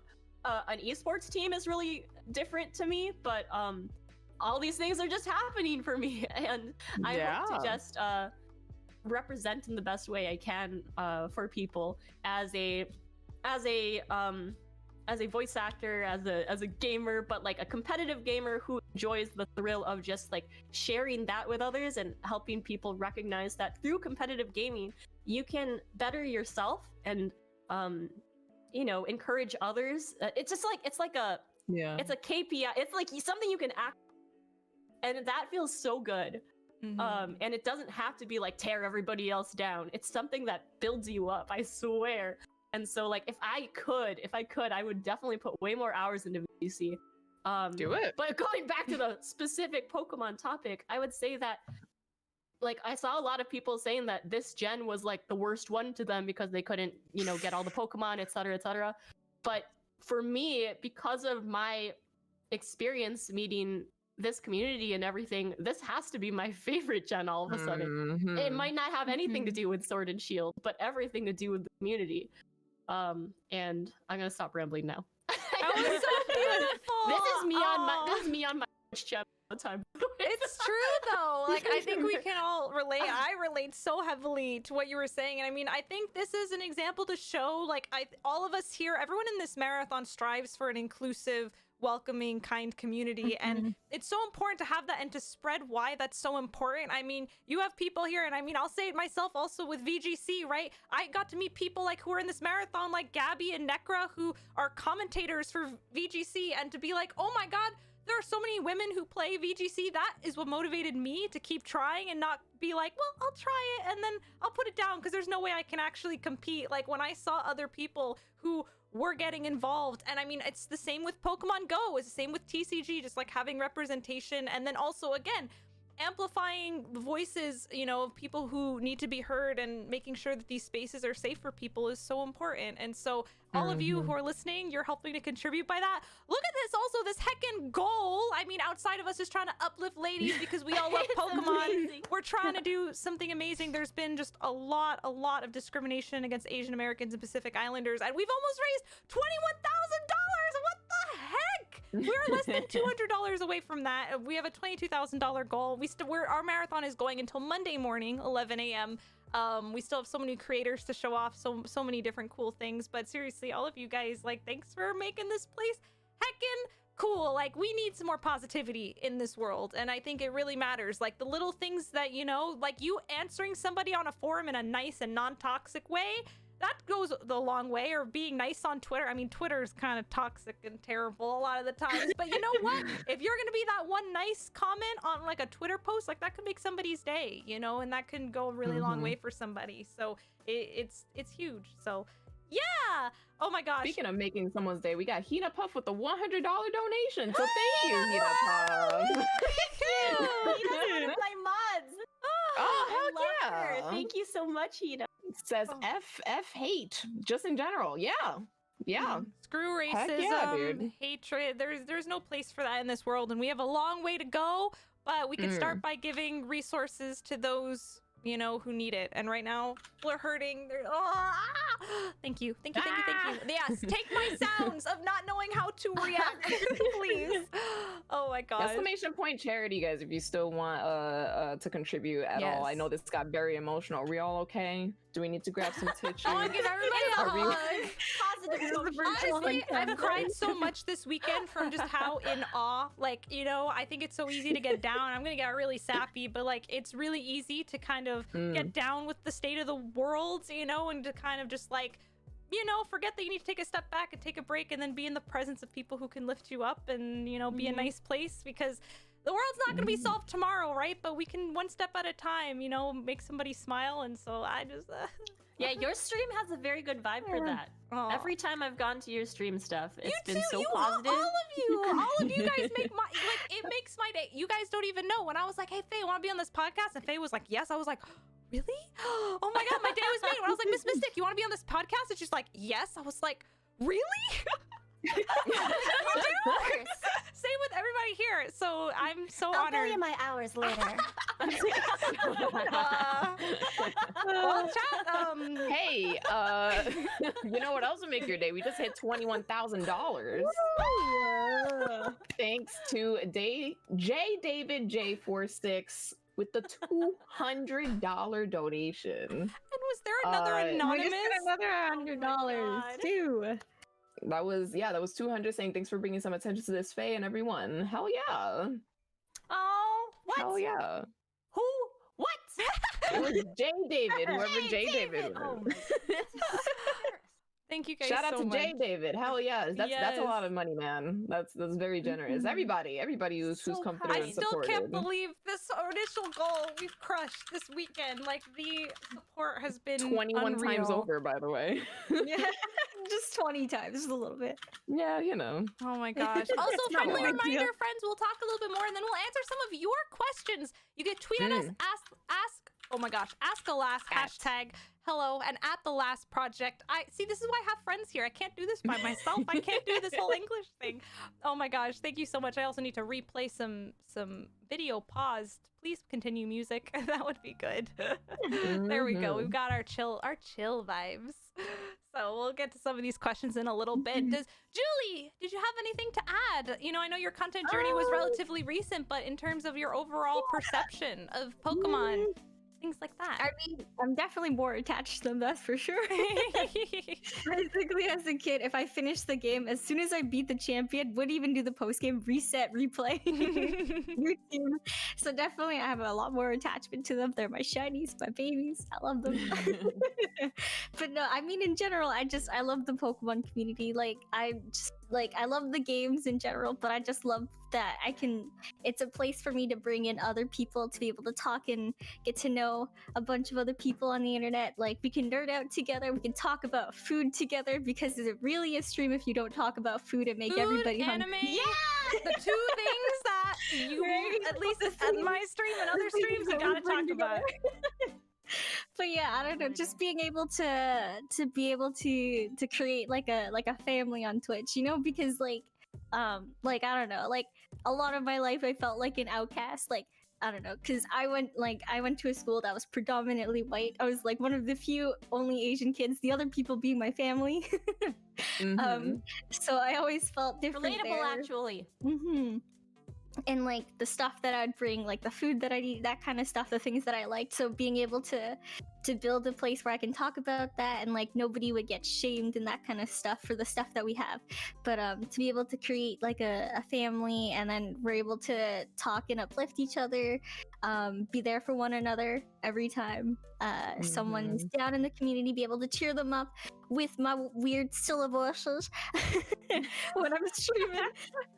an esports team is really different to me, but all these things are just happening for me, and I hope to just represent in the best way I can for people as a voice actor, as a gamer, but like a competitive gamer who enjoys the thrill of just like sharing that with others and helping people recognize that through competitive gaming you can better yourself and you know, encourage others. It's just like it's a KPI. It's like something you can act, and that feels so good. And it doesn't have to be like tear everybody else down. It's something that builds you up, I swear. And so like if I could, I would definitely put way more hours into VGC. Do it. But going back to the specific Pokemon topic, I would say that like I saw a lot of people saying that this gen was like the worst one to them because they couldn't, you know, get all the Pokemon, etc., etc. But for me, because of my experience meeting this community and everything, this has to be my favorite gen all of a sudden. It might not have anything to do with Sword and Shield, but everything to do with the community. And I'm gonna stop rambling now. That was so beautiful. This is me on my Twitch channel all the time. It's true though. Like I think we can all relate. I relate so heavily to what you were saying, and I mean, I think this is an example to show like all of us here, everyone in this marathon strives for an inclusive, welcoming, kind community, and it's so important to have that and to spread why that's so important. I mean, you have people here, and I mean, I'll say it myself also with VGC, right? I got to meet people like who are in this marathon, like Gabby and Necra, who are commentators for VGC, and to be like, oh my god, there are so many women who play VGC. That is what motivated me to keep trying and not be like, well, I'll try it and then I'll put it down because there's no way I can actually compete. Like when I saw other people who were getting involved, and I mean, it's the same with Pokemon Go, it's the same with TCG, just like having representation. And then also, again, amplifying the voices, you know, of people who need to be heard and making sure that these spaces are safe for people is so important. And so all of you who are listening, you're helping to contribute by that. Look at this, also this heckin' goal. I mean, outside of us just trying to uplift ladies because we all love Pokemon, amazing. we're trying to do something amazing. There's been just a lot of discrimination against Asian Americans and Pacific Islanders, and we've almost raised $21,000. What the heck? We're less than $200 away from that. We have a $22,000 goal. Our marathon is going until Monday morning, 11 a.m. We still have so many creators to show off, so many different cool things. But seriously, all of you guys, like, thanks for making this place heckin' cool. Like, we need some more positivity in this world, and I think it really matters. Like, the little things that, you know, like you answering somebody on a forum in a nice and non-toxic way, that goes the long way. Or being nice on Twitter. I mean, Twitter is kind of toxic and terrible a lot of the times, but you know what? If you're gonna be that one nice comment on like a Twitter post, like that could make somebody's day, you know, and that can go a really long way for somebody. So it's huge. So yeah. Oh my gosh. Speaking of making someone's day, we got Hina Puff with a $100 donation. So thank you, Hina Puff. He doesn't want to play mods. Oh, I love yeah. her. Thank you so much, Hina. Says F hate, just in general. Yeah. Screw Heck racism, yeah, dude. hatred. There's no place for that in this world, and we have a long way to go. But we can start by giving resources to those, you know, who need it. And right now, we're hurting. Thank you. Yes, take my sounds of not knowing how to react, please. Oh my god. Exclamation point charity, guys, if you still want to contribute at all. I know this got very emotional. Are we all okay? Do we need to grab some tissues? I want to give everybody a hug. Positive emotion. Honestly, I've cried so much this weekend from just how in awe. Like, you know, I think it's so easy to get down. I'm gonna get really sappy, but like, it's really easy to kind of get down with the state of the world, you know, and to kind of just like, you know, forget that you need to take a step back and take a break and then be in the presence of people who can lift you up and, you know, be a nice place, because the world's not going to be solved tomorrow, right? But we can one step at a time, you know, make somebody smile. And so I just... Yeah, your stream has a very good vibe for that. Aw. Every time I've gone to your stream stuff, it's You been too, so you, positive. all of you guys make my, like, it makes my day. You guys don't even know. When I was like, hey, Faye, want to be on this podcast? And Faye was like, yes. I was like, really? Oh my God, my day was made. When I was like, MissMystic, you want to be on this podcast? And she's like, yes. I was like, really? Same with everybody here. So I'm so I'll bill honored. you my hours later. Well, chat, Hey, you know what else would make your day? We just hit $21,000. Thanks to David J46 with the $200 donation. and was there another anonymous? We just got another $100 too. That was 200 saying thanks for bringing some attention to this, Faye and everyone. Hell yeah. Oh, what? Hell yeah. Who? What? It was J David, whoever J David Oh was. my goodness. Thank you guys Shout out so to much. J David. Hell yeah. That's a Yes. lot of money, man. That's very generous. Everybody who's So come high. through I and still supported. can't believe this initial goal we've crushed this weekend. Like, the support has been 21 times unreal. over, by the way. Yeah, just 20 times, just a little bit. Yeah, you know. Oh my gosh. Also, It's not friendly a big deal. reminder, friends, we'll talk a little bit more and then we'll answer some of your questions. You can tweet at us, ask a last hashtag hello and at the last project. I see, this is why I have friends here. I can't do this by myself. I can't do this whole English thing. Oh my gosh, thank you so much. I also need to replay some video paused. Please continue music. That would be good. There we go. We've got our chill vibes. So we'll get to some of these questions in a little bit. Julie, did you have anything to add? You know, I know your content journey was relatively recent, but in terms of your overall perception of Pokemon, things like that. I mean, I'm definitely more attached to them, that's for sure. Basically, as a kid, if I finished the game, as soon as I beat the champion, wouldn't even do the post-game reset, replay routine. So definitely, I have a lot more attachment to them. They're my shinies, my babies. I love them. But no, I mean, in general, I love the Pokemon community. I love the games in general, but I just love that it's a place for me to bring in other people to be able to talk and get to know a bunch of other people on the internet. Like, we can nerd out together, we can talk about food together, because is it really a stream if you don't talk about food and make Food, everybody anime, hungry? the two things that You Right? at least The at my things- stream and the other things streams, you that we gotta bring talk about it. together. But yeah, I don't know, just being able to be able to create like a family on Twitch, you know, because like I don't know, like a lot of my life I felt like an outcast, like I don't know, because I went to a school that was predominantly white. I was like one of the few only Asian kids, the other people being my family. Mhm. So I always felt different. Relatable, there. actually. And like the stuff that I'd bring, like the food that I'd eat, that kind of stuff, the things that I liked. So being able to build a place where I can talk about that and like nobody would get shamed and that kind of stuff for the stuff that we have. But to be able to create like a family, and then we're able to talk and uplift each other, be there for one another every time someone's down in the community, be able to cheer them up with my weird syllables when I'm streaming.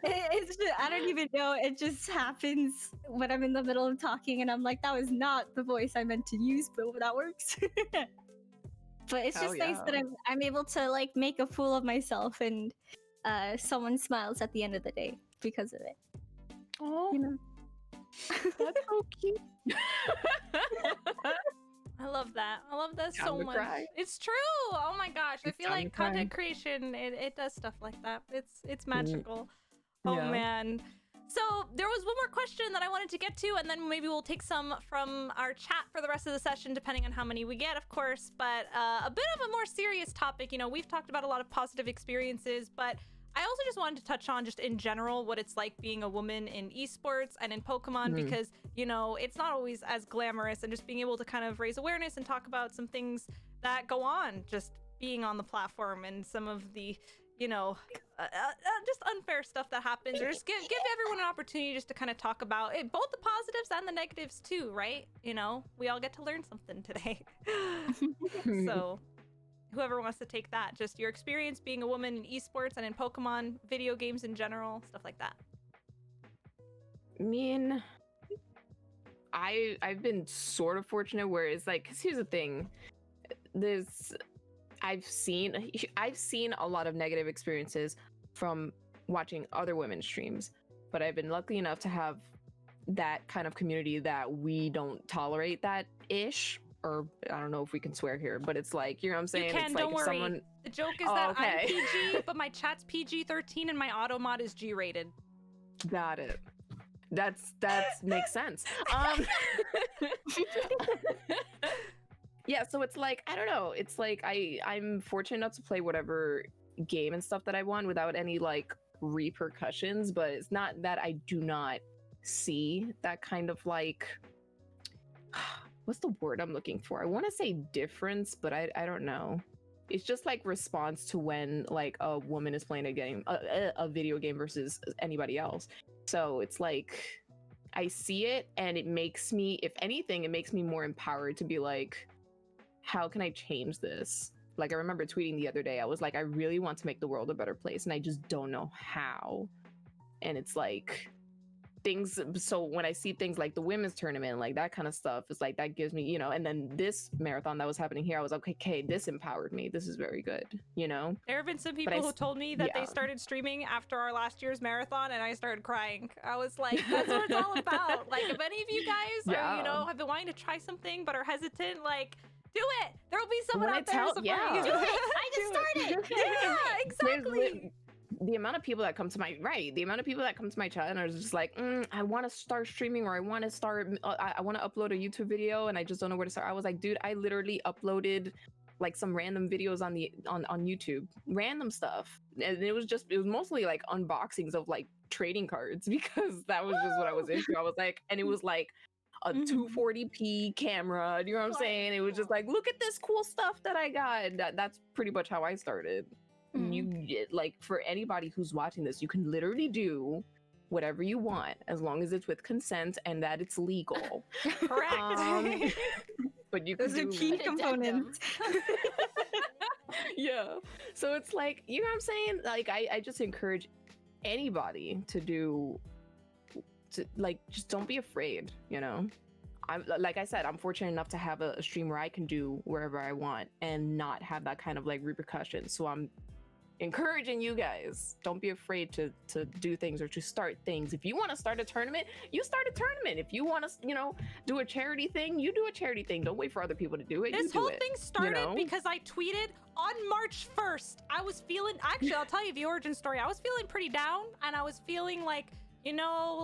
It's just, I don't even know. It just happens when I'm in the middle of talking, and I'm like, that was not the voice I meant to use, but that works. But it's just nice that I'm able to like make a fool of myself, and someone smiles at the end of the day because of it. Oh, You know. that's so cute. I love that. I love that Time so to much. cry. It's true. Oh my gosh. I It's feel time to like cry. content creation, it does stuff like that. It's magical. Oh Yeah. man. So there was one more question that I wanted to get to, and then maybe we'll take some from our chat for the rest of the session, depending on how many we get, of course. But a bit of a more serious topic. You know, we've talked about a lot of positive experiences, but I also just wanted to touch on just in general what it's like being a woman in esports and in Pokemon, because, you know, it's not always as glamorous, and just being able to kind of raise awareness and talk about some things that go on just being on the platform, and some of the, you know, just unfair stuff that happens, or just give everyone an opportunity just to kind of talk about it, both the positives and the negatives too, right? You know, we all get to learn something today. So whoever wants to take that, just your experience being a woman in esports and in Pokemon, video games in general, stuff like that. I mean, I've been sort of fortunate where it's like, 'cause here's the thing, I've seen a lot of negative experiences from watching other women's streams, but I've been lucky enough to have that kind of community that we don't tolerate that ish, or I don't know if we can swear here, but it's like, you know what I'm saying? You can, it's like don't if worry. someone, The joke is Oh, that okay. I'm PG, but my chat's PG-13 and my auto mod is G-rated. got it. That's makes sense. Yeah, so it's like, I don't know. It's like I'm fortunate enough to play whatever game and stuff that I want without any like repercussions, but it's not that I do not see that kind of like, what's the word I'm looking for? I want to say difference, but I don't know. It's just like response to when like a woman is playing a game, a video game versus anybody else. So it's like, I see it, and it makes me, if anything, it makes me more empowered to be like, how can I change this? Like, I remember tweeting the other day, I was like, I really want to make the world a better place, and I just don't know how. And it's like things, so when I see things like the women's tournament, like that kind of stuff, it's like that gives me, you know. And then this marathon that was happening here, I was like, okay, this empowered me, this is very good, you know. There have been some people who told me that they started streaming after our last year's marathon, and I started crying. I was like, that's what it's all about. Like, if any of you guys are, you know, have been wanting to try something but are hesitant, like, do it. There will be someone out there supporting you. Do it. I just started. Yeah, exactly. The amount of people that come to my chat and are just like, I want to start streaming, or I want to start, I want to upload a YouTube video, and I just don't know where to start. I was like, dude, I literally uploaded like some random videos on YouTube, random stuff, and it was mostly like unboxings of like trading cards, because that was just what I was into. I was like, and it was like a 240p camera, you know what I'm saying? It was just like, look at this cool stuff that I got. That's pretty much how I started. You like, for anybody who's watching this, you can literally do whatever you want as long as it's with consent and that it's legal. Correct. But you can Those are do key components. Yeah, so it's like, you know what I'm saying? Like, I just encourage anybody to like, just don't be afraid, you know. I'm, like I said, I'm fortunate enough to have a stream where I can do wherever I want and not have that kind of like repercussion. So I'm encouraging you guys, don't be afraid to do things or to start things. If you want to start a tournament, you start a tournament. If you want to, do a charity thing, you do a charity thing. Don't wait for other people to do it. This you do whole it, thing started because I tweeted on March 1st. I was feeling, actually, I'll tell you the origin story. I was feeling pretty down, and I was feeling like, even though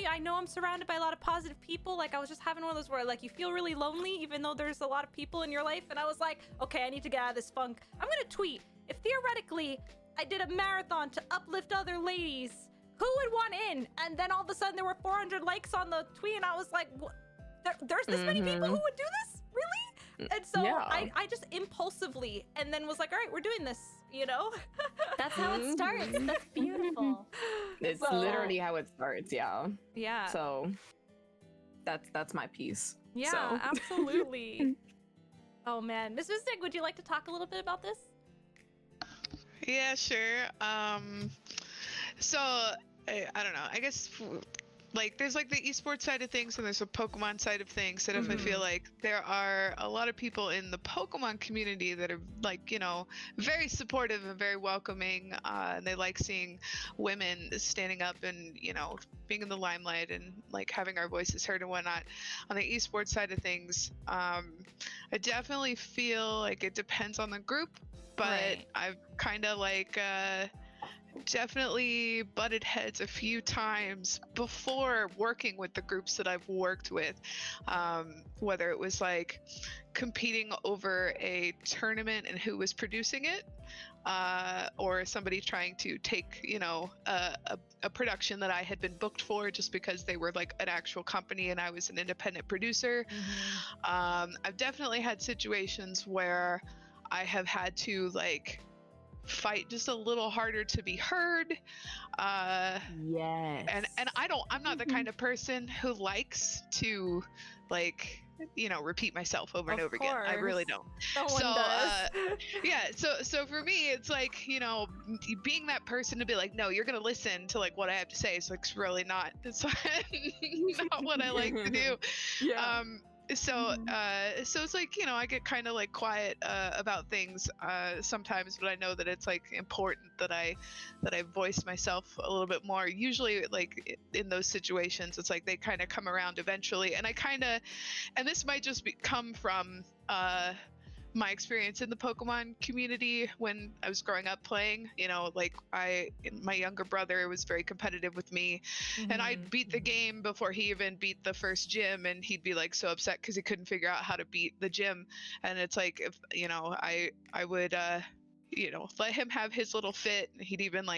I know I'm surrounded by a lot of positive people, like I was just having one of those where like you feel really lonely, even though there's a lot of people in your life. And I was like, okay, I need to get out of this funk. I'm gonna tweet. If theoretically I did a marathon to uplift other ladies, who would want in? And then all of a sudden there were 400 likes on the tweet, and I was like, there's this many people who would do this? Really? And so I just impulsively, and then was like, all right, we're doing this, That's how it starts. That's beautiful. It's literally how it starts. Yeah. Yeah. So that's my piece. Yeah, so. Absolutely. Oh man, MissMystic, would you like to talk a little bit about this? Yeah, sure. So I don't know. I guess there's the esports side of things and there's a Pokemon side of things. And I feel like there are a lot of people in the Pokemon community that are very supportive and very welcoming. And they like seeing women standing up and being in the limelight and having our voices heard and whatnot. On the esports side of things, I definitely feel like it depends on the group, but I've kind of definitely butted heads a few times before working with the groups that I've worked with, whether it was competing over a tournament and who was producing it, or somebody trying to take a production that I had been booked for just because they were an actual company and I was an independent producer. I've definitely had situations where I have had to fight just a little harder to be heard. Yes. And I'm not the kind of person who likes to repeat myself over and over again. I really don't. No one does. Yeah. So for me, it's being that person to be no, you're gonna listen to what I have to say. It's really not. It's not what I like to do. Yeah. So it's I get kind of quiet about things sometimes, but I know that it's important that I voice myself a little bit more. Usually in those situations, it's they kind of come around eventually, and and this might just come from my experience in the Pokemon community when I was growing up playing. My younger brother was very competitive with me, and I'd beat the game before he even beat the first gym, and he'd be so upset because he couldn't figure out how to beat the gym. And it's if I would let him have his little fit. He'd even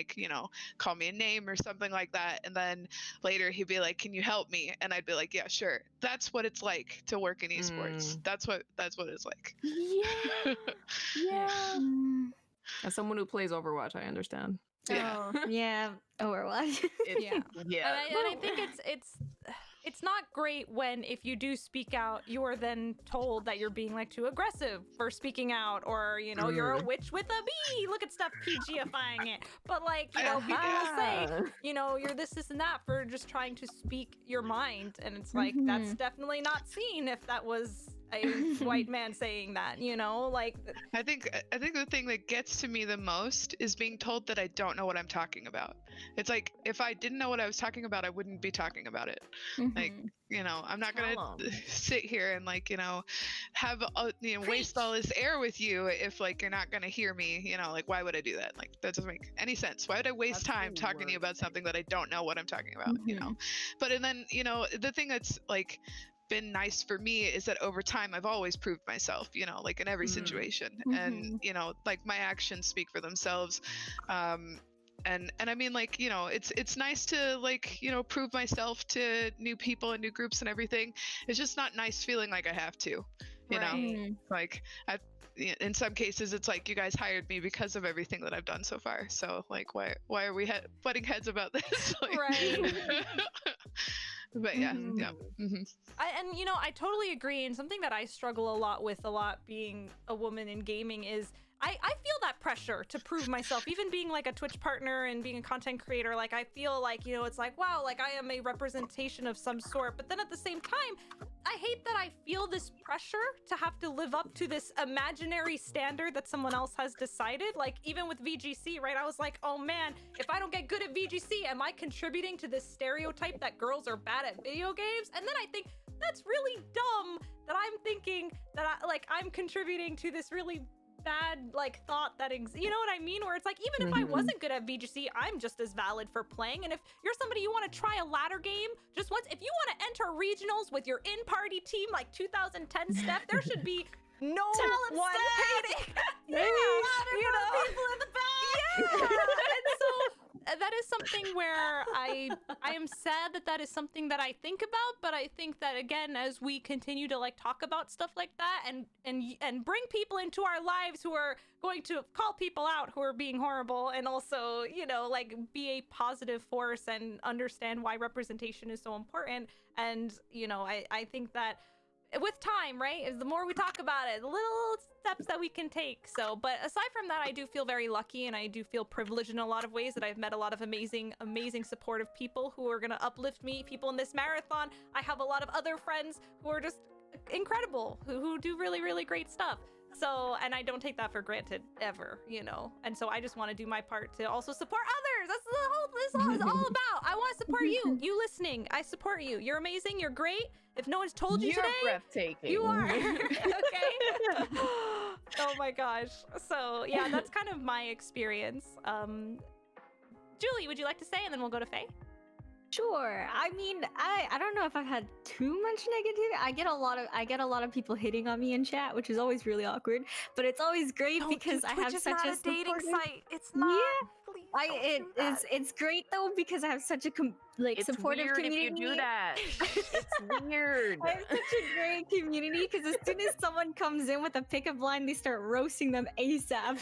call me a name or something like that. And then later he'd be can you help me? And I'd be yeah, sure. That's what it's like to work in esports. That's what it's like. Yeah. Yeah. As someone who plays Overwatch, I understand. Yeah. Oh, yeah. Overwatch. Yeah. Yeah. And I think it's not great when if you do speak out, you are then told that you're being too aggressive for speaking out, or you're a witch with a bee. Look at stuff PG-ifying it. But people will say, you're this and that for just trying to speak your mind, and it's that's definitely not seen if that was a white man saying that, I think the thing that gets to me the most is being told that I don't know what I'm talking about. It's if I didn't know what I was talking about, I wouldn't be talking about it. I'm not gonna sit here and have waste all this air with you if you're not gonna hear me. Why would I do that? That doesn't make any sense. Why would I waste time talking to you about something that I don't know what I'm talking about? But and then the thing that's been nice for me is that over time I've always proved myself, in every situation, and my actions speak for themselves. And I mean, it's nice to prove myself to new people and new groups and everything. It's just not nice feeling like I have to, you know, in some cases it's you guys hired me because of everything that I've done so far. So why are we butting heads about this? Right. But yeah, yeah. I totally agree. And something that I struggle a lot with, being a woman in gaming, is I feel that pressure to prove myself, even being like a Twitch partner and being a content creator. Like, I feel like, you know, it's like, wow, like I am a representation of some sort. But then at the same time, I hate that I feel this pressure to have to live up to this imaginary standard that someone else has decided. Like, even with VGC, right? I was like, oh man, if I don't get good at VGC, am I contributing to this stereotype that girls are bad at video games? And then I think that's really dumb that I'm thinking that I'm contributing to this really bad like thought that you know what I mean, where it's like, even if I wasn't good at VGC, I'm just as valid for playing. And if you're somebody, you want to try a ladder game just once, if you want to enter regionals with your in-party team like 2010 Steph, there should be no one hating. Yeah, you know, people in the back. Yeah. And so that is something where I am sad that is something that I think about. But I think that, again, as we continue to like talk about stuff like that and bring people into our lives who are going to call people out who are being horrible, and also, you know, like be a positive force and understand why representation is so important. And, you know, I think that with time, right, is the more we talk about it, the little steps that we can take. So, but aside from that, I do feel very lucky, and I do feel privileged in a lot of ways that I've met a lot of amazing supportive people who are going to uplift me, people in this marathon. I have a lot of other friends who are just incredible, who do really, really great stuff. So, and I don't take that for granted ever, you know. And so I just want to do my part to also support others. That's this all is all about. I want to support you. You listening, I support you. You're amazing. You're great. If no one's told you You're today, breathtaking. you are. Okay. Oh my gosh. So yeah, that's kind of my experience. Julie, would you like to say, and then we'll go to Faye? Sure. I mean, I don't know if I've had too much negativity. I get a lot of people hitting on me in chat, which is always really awkward. But it's always great because I have such a dating supportive... site. It's not. Yeah. Please It's great though because I have such a supportive weird community. If you do that. It's weird. I have such a great community because as soon as someone comes in with a pickup line, they start roasting them ASAP.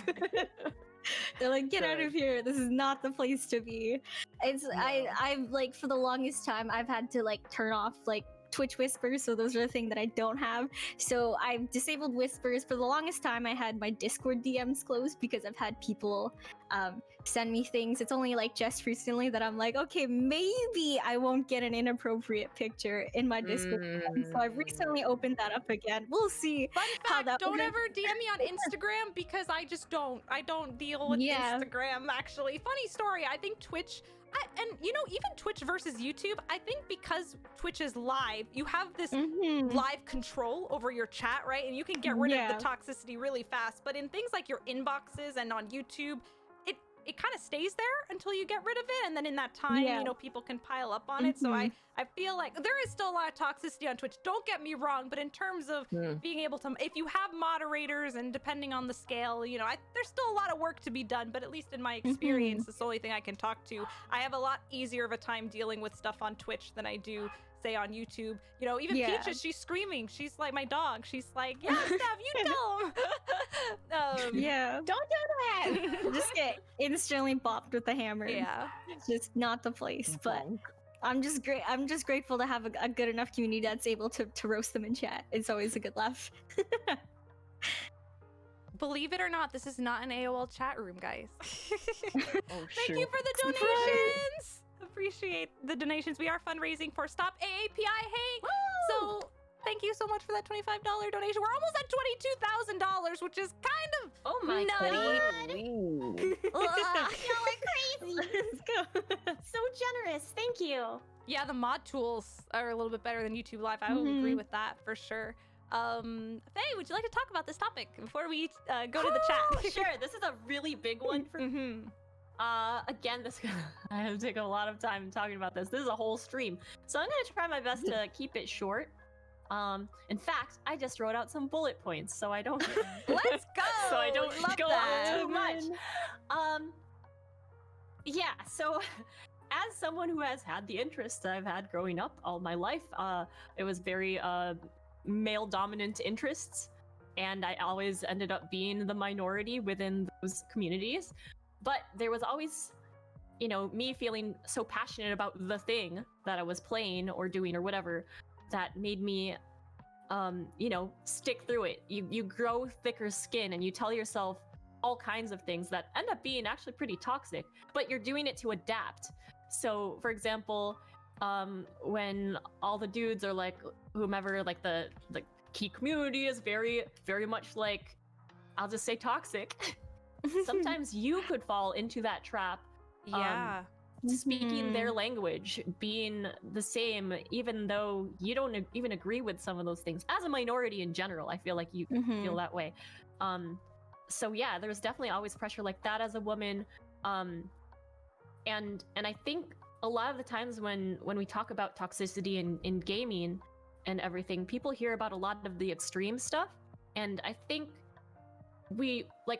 They're like, get out of here. This is not the place to be. I've like, for the longest time, I've had to like turn off like Twitch whispers, so those are the thing that I don't have. So I've disabled whispers. For the longest time, I had my Discord DMs closed because I've had people send me things. It's only like just recently that I'm like, okay, maybe I won't get an inappropriate picture in my Discord. So I've recently opened that up again. We'll see. Fun how fact, that don't will- ever DM me on Instagram because I don't deal with Instagram, actually. Funny story, I think Twitch, and you know, even Twitch versus YouTube, I think because Twitch is live, you have this live control over your chat, right? And you can get rid of the toxicity really fast. But in things like your inboxes and on YouTube, it kind of stays there until you get rid of it, and then in that time, you know, people can pile up on it. So I feel like there is still a lot of toxicity on Twitch. Don't get me wrong, but in terms of being able to, if you have moderators and depending on the scale, you know, there's still a lot of work to be done. But at least in my experience, it's the only thing I can talk to. I have a lot easier of a time dealing with stuff on Twitch than I do, say, on YouTube. You know, even Peaches, she's screaming. She's like my dog. She's like, yeah, Steph, you tell him. Don't do that. Just get instantly bopped with the hammer. Yeah, it's just not the place. But I'm just grateful to have a good enough community that's able to roast them in chat. It's always a good laugh. Believe it or not, this is not an AOL chat room, guys. Thank you for the donations. Surprise. Appreciate the donations. We are fundraising for Stop AAPI Hate. Woo! So thank you so much for that $25 donation. We're almost at $22,000, which is kind of nutty. Y'all are crazy. Let's go. So generous. Thank you. Yeah, the mod tools are a little bit better than YouTube Live. I will agree with that for sure. Faye, would you like to talk about this topic before we go to the chat? Sure. This is a really big one for again, I have taken a lot of time talking about this. This is a whole stream, so I'm gonna try my best to keep it short. In fact, I just wrote out some bullet points, so I don't Let's go. so I don't Love go that. on too much. Yeah. So, as someone who has had the interests I've had growing up all my life, it was very male-dominant interests, and I always ended up being the minority within those communities. But there was always, you know, me feeling so passionate about the thing that I was playing or doing or whatever that made me, you know, stick through it. You grow thicker skin and you tell yourself, all kinds of things that end up being actually pretty toxic, but you're doing it to adapt. So for example, when all the dudes are like, whomever, like the key community is very, very much like, I'll just say toxic. Sometimes you could fall into that trap. Yeah. Speaking their language, being the same, even though you don't even agree with some of those things. As a minority in general, I feel like you feel that way. So yeah, there's definitely always pressure like that as a woman. And I think a lot of the times when we talk about toxicity in gaming and everything, people hear about a lot of the extreme stuff, and I think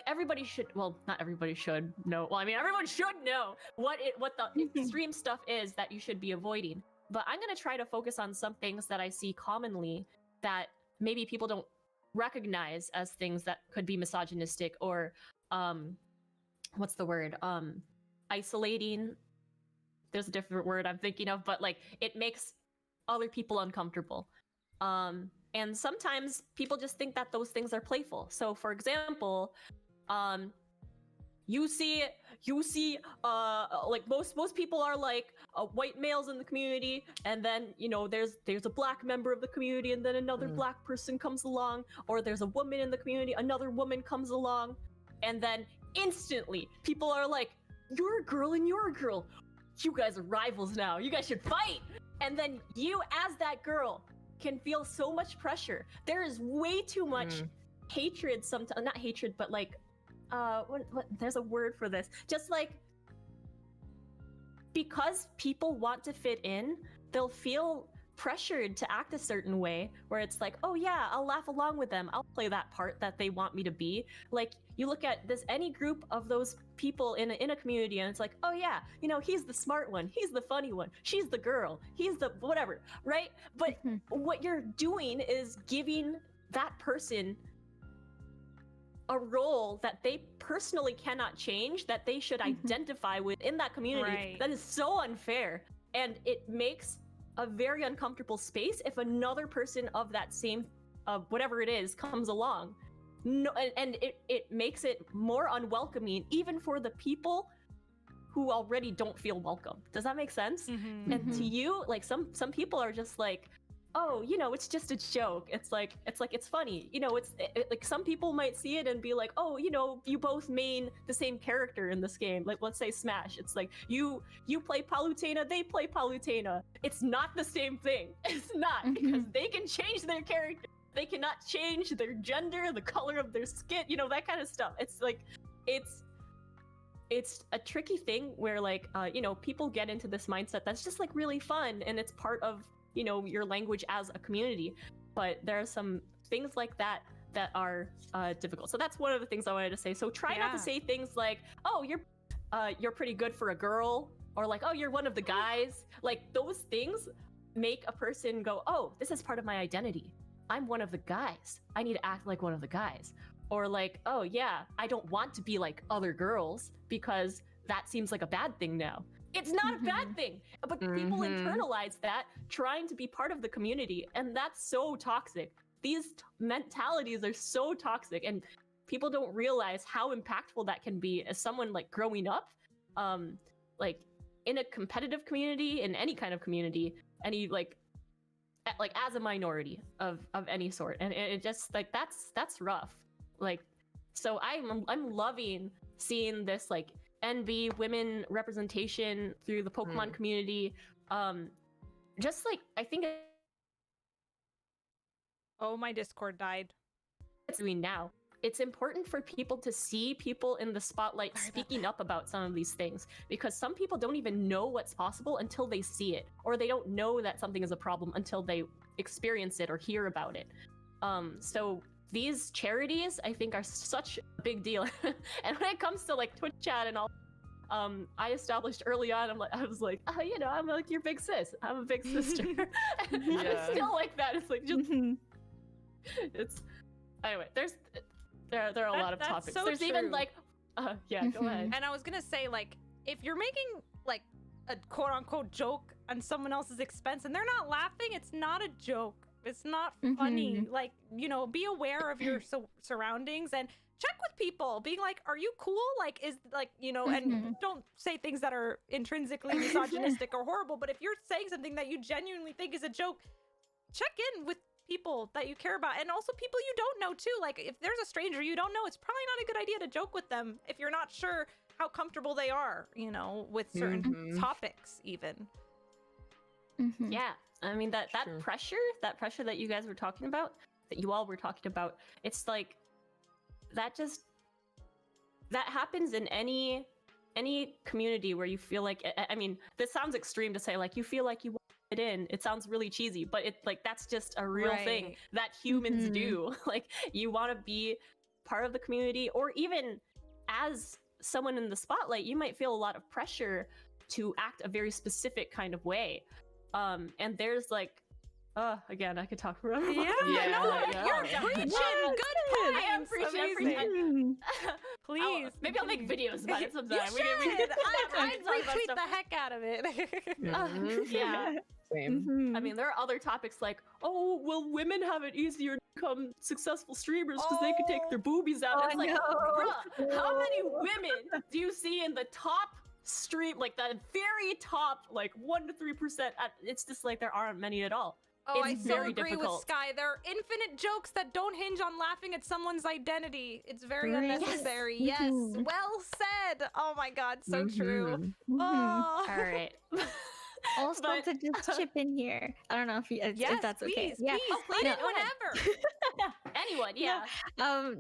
everybody should, well, not everybody should know, well, I mean, everyone should know what the extreme stuff is that you should be avoiding. But I'm going to try to focus on some things that I see commonly that maybe people don't recognize as things that could be misogynistic or what's the word, isolating. There's a different word I'm thinking of, but like it makes other people uncomfortable. And sometimes people just think that those things are playful. So for example, you see like most people are like white males in the community, and then there's a black member of the community, and then another black person comes along, or there's a woman in the community, another woman comes along, and then instantly people are like, you're a girl and you're a girl, you guys are rivals now, you guys should fight. And then you, as that girl, can feel so much pressure. There is way too much hatred, sometimes not hatred, but like what there's a word for this, just like, because people want to fit in, they'll feel pressured to act a certain way, where it's like, oh yeah, I'll laugh along with them, I'll play that part that they want me to be. Like, you look at this, any group of those people in a community, and it's like, oh yeah, he's the smart one, he's the funny one, she's the girl, he's the whatever, right? But what you're doing is giving that person a role that they personally cannot change, that they should identify with in that community. Right. That is so unfair, and it makes a very uncomfortable space if another person of that same whatever it is comes along. No, and it makes it more unwelcoming even for the people who already don't feel welcome. Does that make sense? And to you, like some people are just like, oh, it's just a joke. It's funny. Like some people might see it and be like, oh, you both main the same character in this game. Like, let's say Smash. It's like you play Palutena, they play Palutena. It's not the same thing. It's not, because they can change their character. They cannot change their gender, the color of their skin, that kind of stuff. It's like, it's a tricky thing where like, people get into this mindset that's just like really fun, and it's part of your language as a community, but there are some things like that are difficult. So that's one of the things I wanted to say. So try not to say things like, oh, you're pretty good for a girl, or like, oh, you're one of the guys. Like, those things make a person go, oh, this is part of my identity, I'm one of the guys, I need to act like one of the guys. Or like, oh yeah, I don't want to be like other girls because that seems like a bad thing now. It's not a bad thing, but people internalize that, trying to be part of the community, and that's so toxic. These mentalities are so toxic, and people don't realize how impactful that can be as someone like growing up, like in a competitive community, in any kind of community, any like as a minority of any sort, and it just like that's rough. Like, so I'm loving seeing this like NB women representation through the Pokemon community. Just like, I think Oh, my Discord died. it's doing now. It's important for people to see people in the spotlight speaking up about some of these things, because some people don't even know what's possible until they see it, or they don't know that something is a problem until they experience it or hear about it. So these charities, I think, are such a big deal. And when it comes to like Twitch chat and all, I established early on, I was like, oh, I'm like your big sis, I'm a big sister. And it's still like that. It's like just it's anyway, there are a lot of topics. So There's true. even like yeah, go ahead. And I was gonna say, like, if you're making like a quote unquote joke on someone else's expense and they're not laughing, it's not a joke. It's not funny. Like, be aware of your surroundings, and check with people, being like, are you cool? Like, is like, you know, and don't say things that are intrinsically misogynistic or horrible, but if you're saying something that you genuinely think is a joke, check in with people that you care about, and also people you don't know too. Like, if there's a stranger you don't know, it's probably not a good idea to joke with them if you're not sure how comfortable they are, you know, with certain topics even. Yeah, I mean that True. pressure that you guys were talking about, that you all were talking about, it's like that happens in any community where you feel like, I mean, this sounds extreme to say, like, you feel like you want to fit in. It sounds really cheesy, but it's like that's just a real thing that humans do. Like, you want to be part of the community, or even as someone in the spotlight, you might feel a lot of pressure to act a very specific kind of way. And there's like, again, I could talk forever. Yeah, you're preaching. Good points. I am preaching. Please. Maybe I'll make videos about it sometime. You should. I'd retweet the heck out of it. Yeah. Same. I mean, there are other topics like, oh, will women have it easier to become successful streamers because they could take their boobies out? It's like, bruh, how many women do you see in the top stream, like the very top, like 1 to 3%? It's just like there aren't many at all. Oh, It's I so very agree difficult. with Sky. There are infinite jokes that don't hinge on laughing at someone's identity. It's very Right. unnecessary. Yes. Yes. Mhm. Well said. Oh my God, so true. Mhm. Oh. All right. Also, But- to just chip in here. I don't know if Yes, that's okay. please, Yeah. please, please, put it go ahead. whenever. Anyone, yeah. No,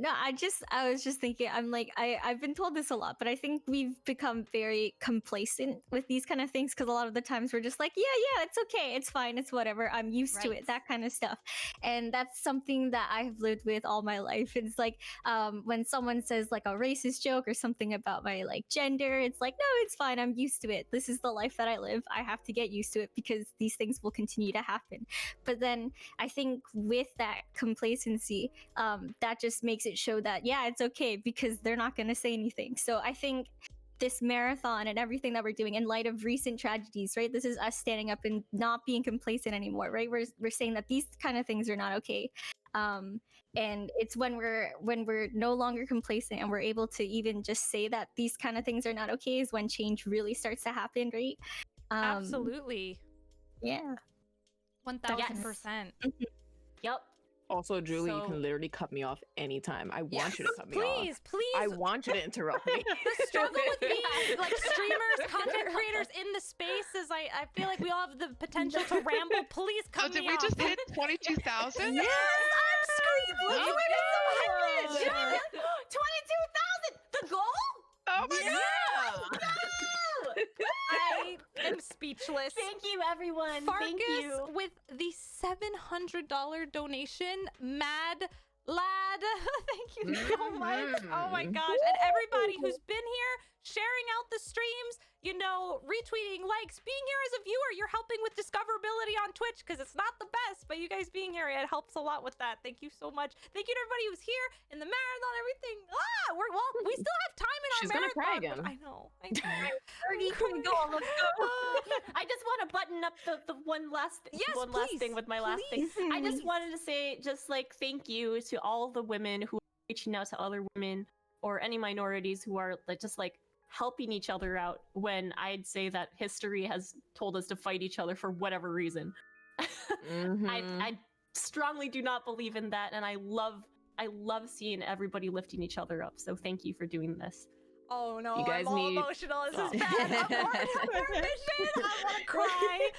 I was just thinking, I'm like, I've been told this a lot, but I think we've become very complacent with these kind of things, because a lot of the times we're just like, yeah, it's okay, it's fine, it's whatever, I'm used to Right. it, that kind of stuff. And that's something that I've lived with all my life. It's like, when someone says like a racist joke or something about my like gender, it's like, no, it's fine, I'm used to it. This is the life that I live. I have to get used to it because these things will continue to happen. But then I think with that complacency, that just makes it show that, yeah, it's okay, because they're not going to say anything. So I think this marathon and everything that we're doing in light of recent tragedies, right? This is us standing up and not being complacent anymore, right? We're saying that these kind of things are not okay. And it's when we're no longer complacent and we're able to even just say that these kind of things are not okay is when change really starts to happen, right? Absolutely. Yeah. 1000%. Yep. Also, Julie, you So- can literally cut me off anytime. I want you to cut me Please, off. please. I want you to interrupt me. The struggle with being like streamers, content creators in the space is I feel like we all have the potential to ramble. Please Oh, cut did me we off. just hit 22,000? Yes, I'm screaming. Oh my God. Yeah. 22,000! The goal? Oh my god! I am speechless. Thank you, everyone. Farkas Thank you. with the $700 donation. Mad Lad, thank you so much. Oh my gosh. And everybody who's been here, sharing out the streams, you know, retweeting, likes, being here as a viewer, you're helping with discoverability on Twitch, because it's not the best, but you guys being here, it helps a lot with that. Thank you so much. Thank you to everybody who's here in the marathon, everything. We still have time in our She's gonna marathon. cry again. I know. I know. I just want to button up the one last Yes, one last please, thing with my last thing. please. I just wanted to say just like thank you to all the women who are reaching out to other women or any minorities who are like just like helping each other out when I'd say that history has told us to fight each other for whatever reason. I strongly do not believe in that, and I love seeing everybody lifting each other up. So thank you for doing this. Oh no, You guys I'm all need- emotional. This Oh. is bad. I'm already on their mission. I want to cry.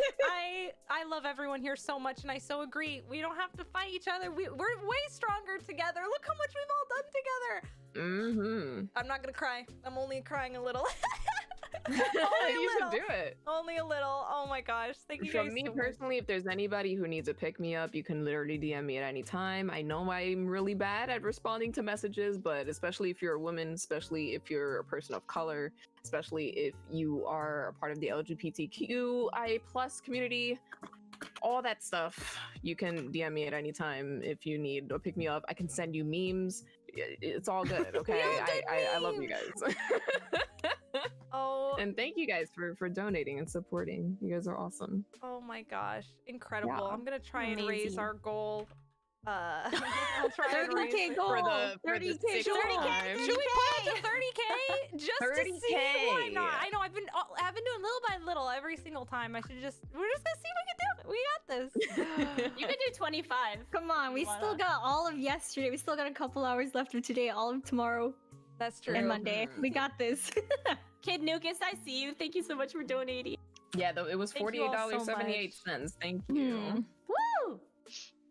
I love everyone here so much, and I so agree. We don't have to fight each other. We're way stronger together. Look how much we've all done together. I'm not gonna cry. I'm only crying a little. Only a You little. should do it. Only a little. Oh my gosh. Thank you For guys me so much. personally, if there's anybody who needs a pick me up, you can literally DM me at any time. I know I'm really bad at responding to messages, but especially if you're a woman, especially if you're a person of color, especially if you are a part of the LGBTQIA+ community, all that stuff, you can DM me at any time if you need a pick me up. I can send you memes. It's all good, okay? all good I love you memes. guys. Oh, And thank you guys for donating and supporting. You guys are awesome. oh my gosh. Incredible. Yeah. I'm gonna try and raise Amazing. our goal I'll try and 30K raise goal. For the 30K. 6th 30K. time. Should we put it to 30K just to see? 30K. Why not? I know I've been doing little by little every single time. We're just gonna see if we can do it. We got this. You could do 25. Come on, we Why still not? got all of yesterday. We still got a couple hours left of today, all of tomorrow, That's true. and Monday. We got this. Kid Nukas, I see you. Thank you so much for donating. Yeah, though it was Thank you all so $48.78. Thank you. Woo!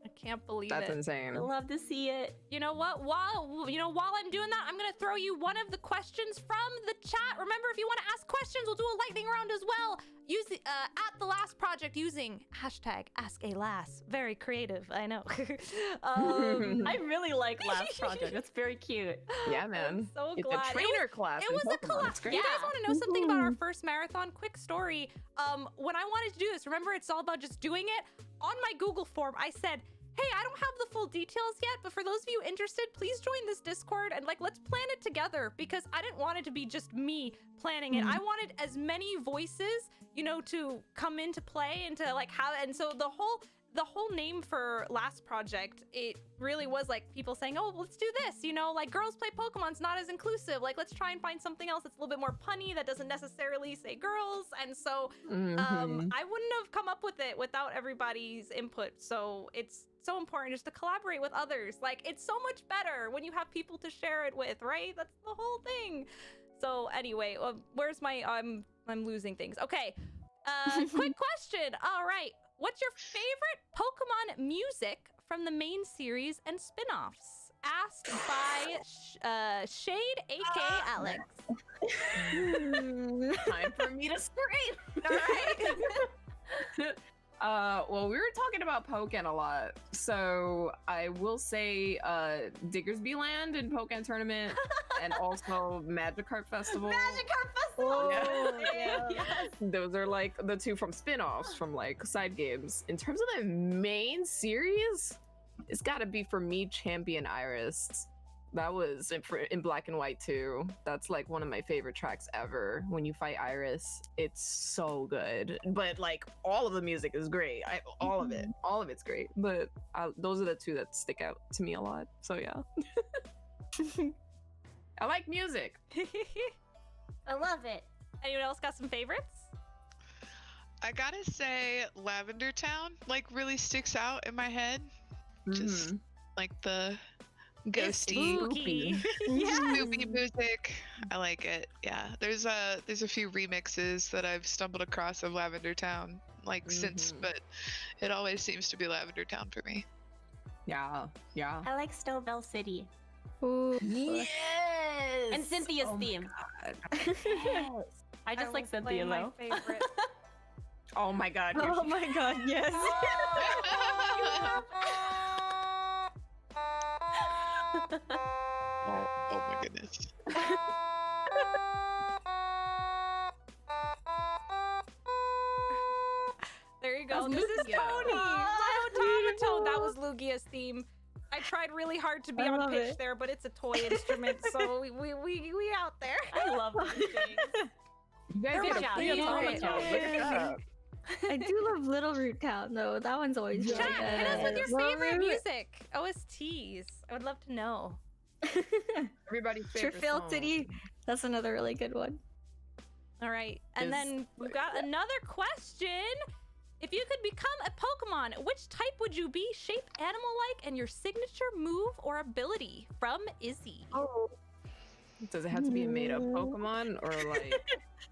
I can't believe That's it. insane. I love to see it. You know what? While I'm doing that, I'm gonna throw you one of the questions from the chat. Remember, if you want to ask questions, we'll do a lightning round as well. Use at the last project using hashtag #AskALass. Very creative, I know. I really like Last Project. It's very cute. Yeah, man. so It's glad. a trainer class. It in was a Pokemon. collab. It's great. You guys want to know something about our first marathon? Quick story. When I wanted to do this, remember, it's all about just doing it. On my Google form, I said, hey, I don't have the full details yet, but for those of you interested, please join this Discord and let's plan it together, because I didn't want it to be just me planning it. I wanted as many voices, to come into play and to have, and so the whole name for Last Project, it really was people saying, oh, let's do this, girls play Pokemon's not as inclusive. Let's try and find something else that's a little bit more punny that doesn't necessarily say girls. And so I wouldn't have come up with it without everybody's input. So it's so important just to collaborate with others. It's so much better when you have people to share it with, right? That's the whole thing. So anyway, where's my, I'm losing things. Okay, quick question. All right. What's your favorite Pokemon music from the main series and spin-offs? Asked by Shade, aka Alex. Time for me to scream. All right. Well, we were talking about Pokken a lot, so I will say Diggersby Land in Pokken Tournament, and also Magikarp Festival. Magikarp Festival! Yeah. Yes. Those are the two from spin-offs from side games. In terms of the main series, it's got to be for me Champion Iris. That was in black and white too. That's one of my favorite tracks ever. When you fight Iris, it's so good. But all of the music is great. All of it's great. But those are the two that stick out to me a lot. So yeah, I like music. I love it. Anyone else got some favorites? I gotta say, Lavender Town really sticks out in my head. Just the ghosty, Spooky. spoopy music. I like it. Yeah, there's a few remixes that I've stumbled across of Lavender Town since, but it always seems to be Lavender Town for me. Yeah. I like Stovell City. Ooh. Yes. And Cynthia's theme. I just like Cynthia my though. favorite. Oh my god. Oh my god, yes. Oh my goodness. There you go. That's This is Lugia. Tony. My automaton. That was Lugia's theme. I tried really hard to be I on love pitch it. there, but it's a toy instrument, so we out there. I love these things. You guys They're get my a free favorite. automaton. Look it up. I do love Little Root Town though. That one's always really Chat, good. hit us with your Little favorite Root. music, OSTs. I would love to know. Everybody's favorite Trifale song. City. That's another really good one. All right, and Is- then we've got another question. If you could become a Pokemon, which type would you be? Shape animal-like and your signature move or ability? From Izzy. Oh. Does it have to be a made-up Pokemon or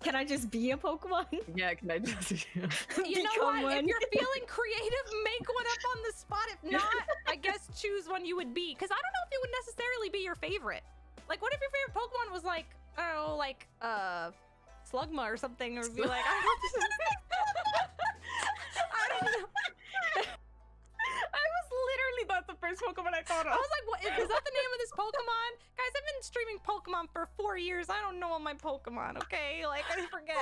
Can I just be a Pokemon? yeah? Can I just? You know Become what? one. If you're feeling creative, make one up on the spot. If not, I guess choose one you would be. Because I don't know if it would necessarily be your favorite. What if your favorite Pokemon was Slugma or something, or be I don't know. I was literally that's the first Pokemon I thought I of. was like, what, is that the name of this Pokemon? Guys, I've been streaming Pokemon for 4 years. I don't know all my Pokemon, okay? I forget.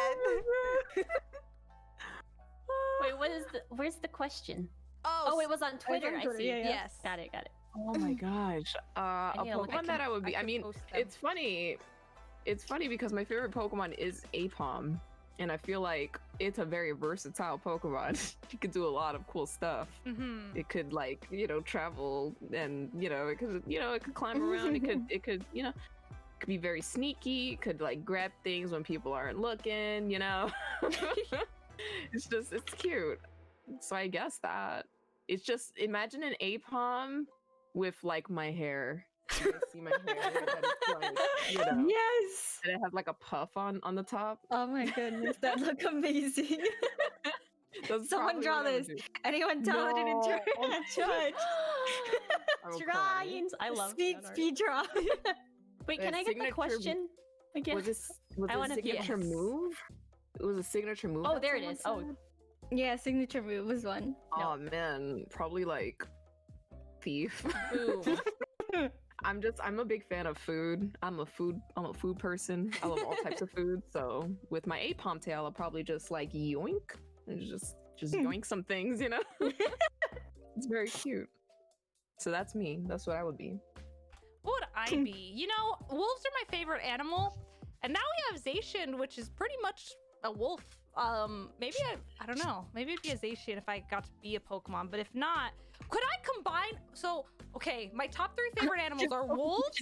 Wait, where's the question? Oh, Oh, it was on Twitter. on I Twitter, see. yeah, yeah. yes. Got it. Oh my gosh. A need to look- Pokemon that I would be. I can mean, post them. it's funny. It's funny because my favorite Pokemon is Apom. And I feel like it's a very versatile Pokemon. You could do a lot of cool stuff. Mm-hmm. It could like, travel and, it could climb around. it could, could be very sneaky. It could like grab things when people aren't looking, It's cute. So I guess that. It's just, imagine an Apom with like my hair. You see my hair that it's like, Yes. and it has like a puff on the top. Oh my goodness, that look amazing. That's Someone probably draw what I would this. do. Anyone talented in No. judge? I will cry. Drawings. I love speed fan art. speed draw. Wait, can I get the Signature- question again? Was I it a wanna be signature yes. move? It was a signature move. Oh, that there it someone is. Oh. said? Yeah, signature move was one. Oh man, probably like thief. Boom. I'm a big fan of food. I'm a food person. I love all types of food. So with my Apom tail, I'll probably just like yoink and just yoink some things, It's very cute. So that's me. That's what I would be. What would I be? Wolves are my favorite animal, and now we have Zacian, which is pretty much a wolf. Maybe I don't know. Maybe it'd be a Zacian if I got to be a Pokemon, but if not, could I combine? So, okay, my top 3 favorite animals are wolves,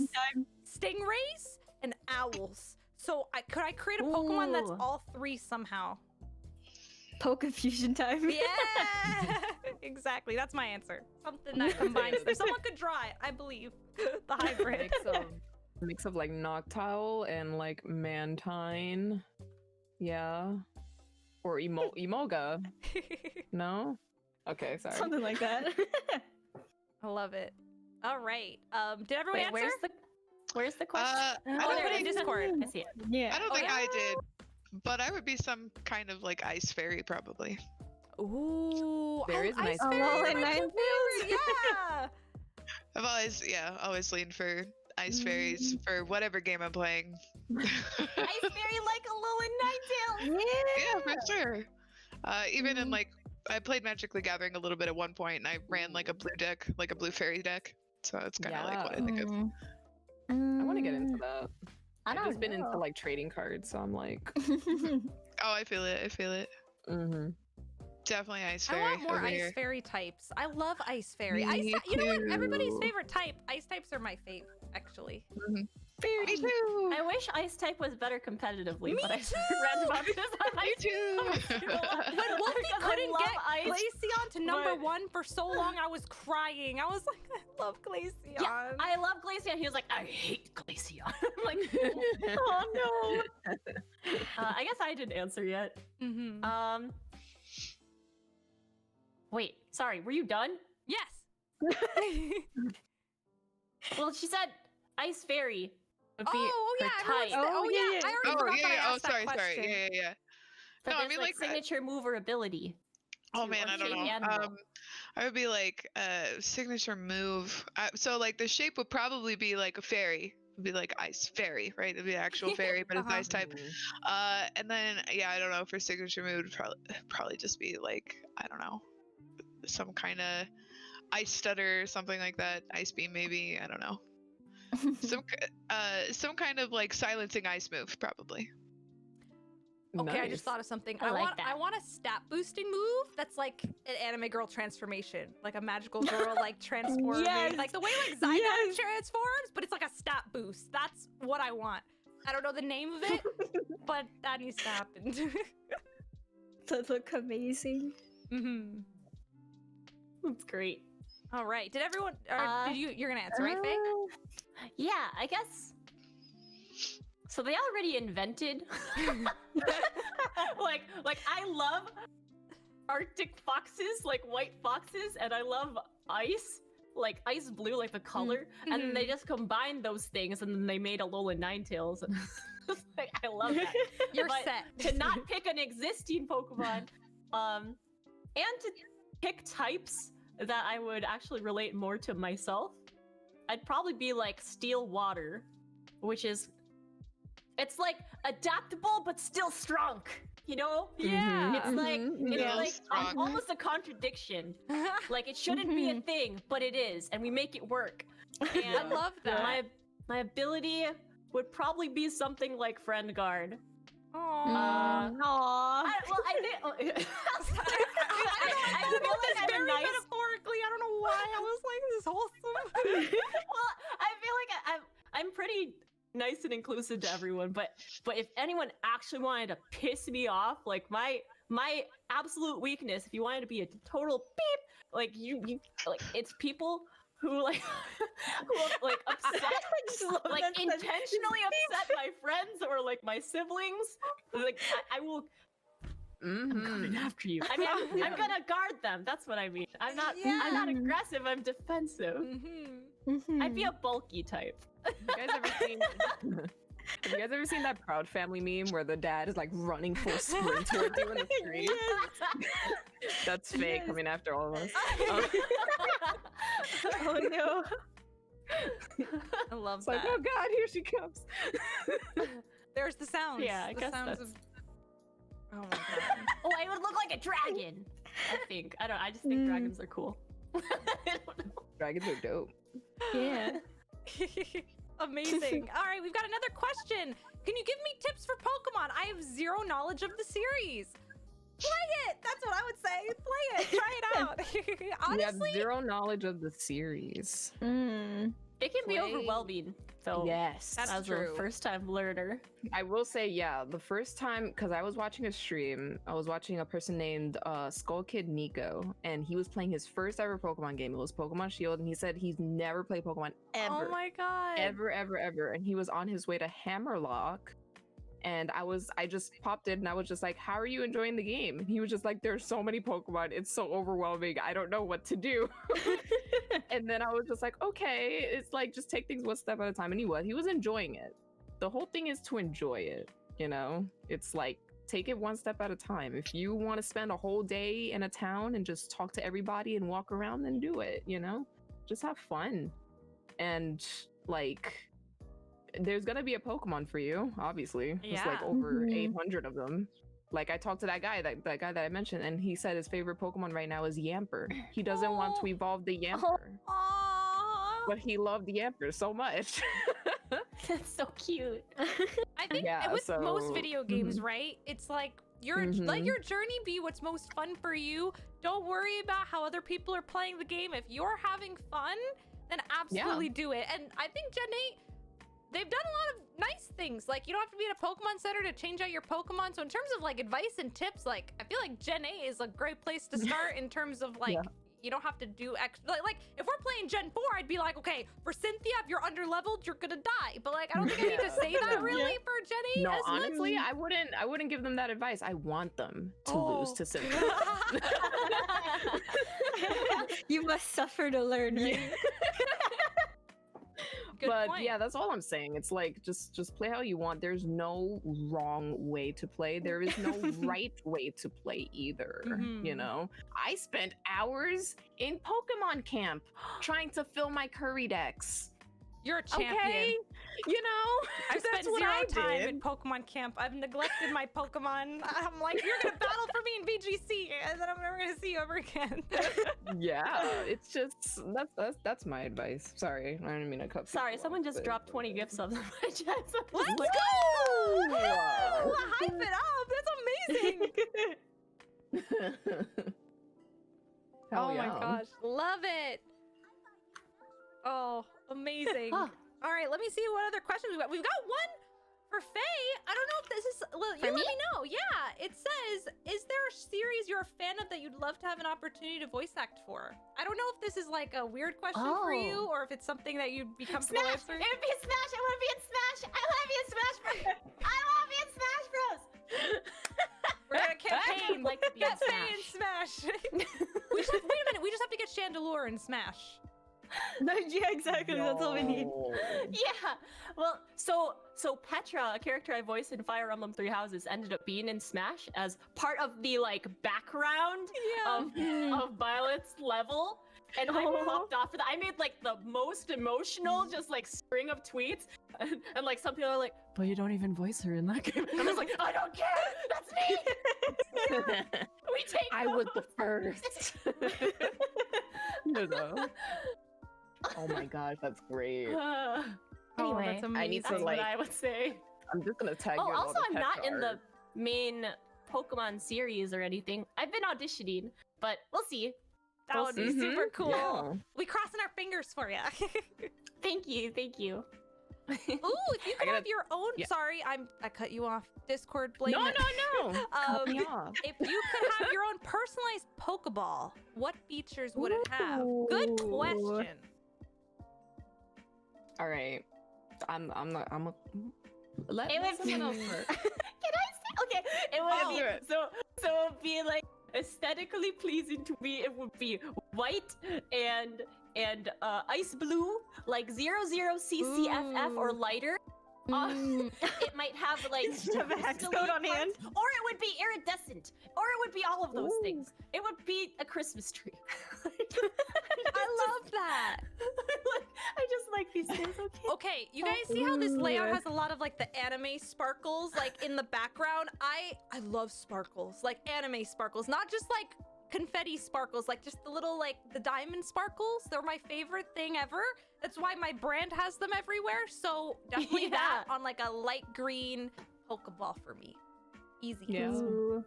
stingrays, and owls. So, could I create a Pokemon that's Ooh. all 3 somehow? Poke fusion time. Yeah, exactly. That's my answer. Something that combines. If someone could draw it, I believe. The hybrid. Mix of like Noctile and like Mantine. Yeah. Or Emoga. No? Okay, sorry. Something like that. I love it. All right. Did everyone Wait, answer? where's the question? I Oh, don't there it think, is. Discord. I see it. Yeah. I don't Oh, think yeah? I did, but I would be some kind of like ice fairy probably. Ooh, There is an Ice ice Fairy fairy. is my Nine favorite. Yeah. I've always leaned for ice fairies for whatever game I'm playing. Ice Fairy like a Alolan Ninetales. Yeah, for sure. Even in like, I played Magic the Gathering a little bit at one point, and I ran like a blue deck, like a blue fairy deck. So it's kind of like what I think of. I want to get into that. I I've don't just been into know. like trading cards, so I'm like, Oh, I feel it. I feel it. mm-hmm. Definitely ice I fairy want more over Ice here. Fairy types. I love Ice Fairy. Me You know what? Everybody's too. favorite type. Ice types are my fave, actually. Me too. I wish Ice type was better competitively, Me but I too. ran about because I Me too. When Wolfie Because I couldn't love get Ice, Glaceon to number but- 1 for so long, I was crying. I was like, I love Glaceon. Yeah, I love Glaceon. He was like, I hate Glaceon. I'm like, oh no. I guess I didn't answer yet. Mm-hmm. Wait, sorry, were you done? Yes. Well, she said Ice Fairy would be Oh her yeah, type. everyone's- Oh, yeah. yeah, yeah. I already Oh forgot yeah, that I yeah. Oh asked that sorry. question. Yeah. But No, I there's mean, like like, signature move or ability. Oh to man, I don't shape know. the animal. I would be like signature move. So like the shape would probably be like a fairy. It'd be like ice fairy, right? It'd be an actual fairy, but it's Uh-huh. ice type. And then yeah, I don't know, for signature move would probably just be like, I don't know, some kind of ice stutter or something like that. Ice beam maybe. I don't know. Some kind of like silencing ice move probably. Okay, I just Nice. thought of something. I like I that. want a stat boosting move that's like an anime girl transformation, like a magical girl like transforming, Yes. like the way like Zygon Yes. transforms, but it's like a stat boost. That's what I want. I don't know the name of it, but that needs to happen. That look amazing. Mm-hmm. That's great. All right. Did everyone? Or did you? You're gonna answer, right, Faye? Yeah, I guess. So they already invented. like I love Arctic foxes, like white foxes, and I love ice, like ice blue, like the color. And then they just combined those things, and then they made Alolan Ninetales. Like, I love that. You're But set. to not pick an existing Pokemon, and to pick types that I would actually relate more to myself, I'd probably be like Steel Water, which is, it's like adaptable but still strong. You know? Yeah. It's like it's Yeah. like Strong. almost a contradiction. Like it shouldn't be a thing, but it is, and we make it work. I And love that. my ability would probably be something like Friend Guard, Aww. Aww. I think. I feel I like I'm very a nice. metaphorically. I don't know why I was like this wholesome. Well, I feel like I'm pretty nice and inclusive to everyone, but if anyone actually wanted to piss me off, like my absolute weakness, if you wanted to be a total beep, like you like it's people who like upset like intentionally upset my friends or like my siblings. Like I will. I'm coming after you. I mean, I'm gonna guard them. That's what I mean. I'm not aggressive. I'm defensive. I'd be a bulky type. You guys ever seen? Have you guys ever seen that Proud Family meme where the dad is like running full sprint towards you in the street? That's Faye coming after all of us. Oh no. I love It's that. like, oh god, here she comes. There's the sounds. Yeah, I the guess sounds that's. of. Oh my god. Oh, I would look like a dragon. I think. I just think dragons are cool. I don't know. Dragons are dope. Yeah. Amazing. All right, we've got another question. Can you give me tips for Pokemon? I have zero knowledge of the series. Play it. That's what I would say. Play it. Try it out. Honestly, You have zero knowledge of the series. It can be Play- overwhelming. So Yes. That's as true. a first-time learner. I will say, yeah, the first time, because I was watching a stream, I was watching a person named Skull Kid Nico, and he was playing his first ever Pokemon game. It was Pokemon Shield, and he said he's never played Pokemon ever. oh my god. Ever. And he was on his way to Hammerlock, and I just popped in, and I was just like, how are you enjoying the game? And he was just like, there's so many Pokemon, it's so overwhelming, I don't know what to do. And then I was just like, okay, it's like, just take things one step at a time. And he was enjoying it. The whole thing is to enjoy it, you know? It's like, take it one step at a time. If you want to spend a whole day in a town and just talk to everybody and walk around, then do it, you know? Just have fun. And like, there's gonna be a Pokemon for you, obviously. There's like Yeah. over 800 of them. Like, I talked to that guy that I mentioned, and he said his favorite Pokemon right now is Yamper. He doesn't want to evolve the Yamper, Aww. but he loved Yamper so much. That's so cute. I think Yeah, with most so- video games, right? It's like let your journey be what's most fun for you. Don't worry about how other people are playing the game. If you're having fun, then absolutely do it. And I think Gen 8, they've done a lot of nice things. Like, you don't have to be at a Pokemon Center to change out your Pokemon. So in terms of like advice and tips, like I feel like Gen 8 is a great place to start in terms of like you don't have to do extra. Like if we're playing Gen 4, I'd be like, okay, for Cynthia, if you're underleveled, you're gonna die. But like I don't think I need to say that really for Gen 8. No, as much. honestly, I wouldn't give them that advice. I want them to lose to Cynthia. You must suffer to learn, right? Good But point. yeah, that's all I'm saying. It's like just play how you want. There's no wrong way to play. There is no right way to play either. You Mhm. know, I spent hours in Pokemon camp trying to fill my Curry decks. You're a champion. Okay, you know, I've that's spent what zero I time did. in Pokemon camp. I've neglected my Pokemon. I'm like, you're gonna battle for me in VGC, and then I'm never gonna see you ever again. Yeah, it's just that's my advice. Sorry, I didn't mean to cut. Sorry, people someone off, just but- dropped 20 gift subs in my chat. So I'm Let's just like, go! Woo! Wow. Hype it up! That's amazing. Hell oh my yeah. gosh, love it. Oh, amazing. Ah. All right, let me see what other questions we got. We've got one for Faye. I don't know if this is. Well, you For let me? me know. Yeah, it says, "Is there a series you're a fan of that you'd love to have an opportunity to voice act for?" I don't know if this is like a weird question for you, or if it's something that you'd be comfortable Smash! answering. It would be Smash! I want to be in Smash! I want to be in Smash Bros! I want to be in Smash Bros! We're gonna campaign like to be get in Faye in Smash. We just have, wait a minute. We just have to get Chandelure in Smash. No, yeah, exactly. That's all we need. Yo. Yeah. Well, so Petra, a character I voiced in Fire Emblem Three Houses, ended up being in Smash as part of the like background of Violet's level. And I popped off for that. I made like the most emotional, just like string of tweets, and like some people are like, "But you don't even voice her in that game." And I was like, "I don't care. That's me. We take." I was the first. You know? Oh my gosh, that's great. Oh, Anyway, that's amazing. I need to That's like what I would say. I'm just gonna tag you. Oh, in all also, the I'm pet not in the art. main Pokemon series or anything. I've been auditioning, but we'll see. That We'll would be see. super cool. Yeah. We crossing our fingers for you. Thank you, thank you. Ooh, if you could gotta- have your own. yeah. Sorry, I cut you off. Discord, blame No, it. no, no. Cut me off. If you could have your own personalized Pokeball, what features would it have? Good Ooh. question. All right. I'm not. I'm a. Let It would someone else be- first. Can I say? Okay, it would Oh. be Do it. so it would be like aesthetically pleasing to me. It would be white and ice blue, like 00CCFF or Ooh. lighter. Mm. It might have like Just have a hex crystalline code on parts, hand. or it would be iridescent, or it would be all of those things. It would be a Christmas tree. I love that. I just like these things. Okay. Okay, you guys see how this layout Ooh. has a lot of like the anime sparkles like in the background? I love sparkles, like anime sparkles, not just like confetti sparkles, like just the little like the diamond sparkles. They're my favorite thing ever. That's why my brand has them everywhere. So definitely that Yeah. on like a light green Pokeball for me. Easy. Yeah. Ooh.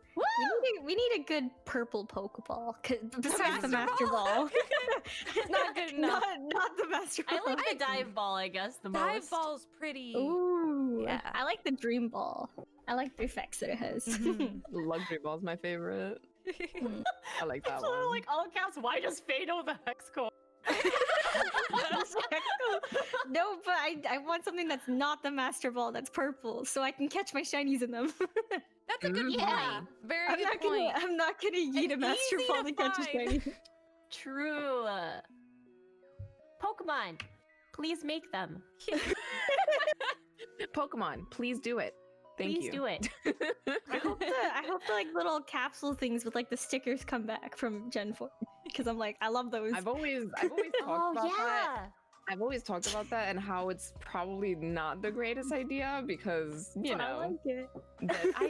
We need a good purple Pokeball. Besides the Master Master Ball. It's not good enough. Not the Master Ball. I like the dive ball, I guess, the Dive most. Ball's pretty. Ooh. Yeah. I like the Dream Ball. I like the effects that it has. Mhm. Luxury ball's my favorite. I like that So one. like all caps, why does Faye know the hex code? No, but I want something that's not the Master Ball, that's purple, so I can catch my shinies in them. That's a good Yeah. point. Very I'm good not point. gonna yeet a And Master easy Ball to to catch a find. shiny. True. Pokemon, please make them. Pokemon, please do it. Thank Please you. do it. I hope the like little capsule things with like the stickers come back from Gen 4 because I'm like I love those. I've always talked Oh about that. yeah. I've always talked about that and how it's probably not the greatest idea because you But I know. like it. I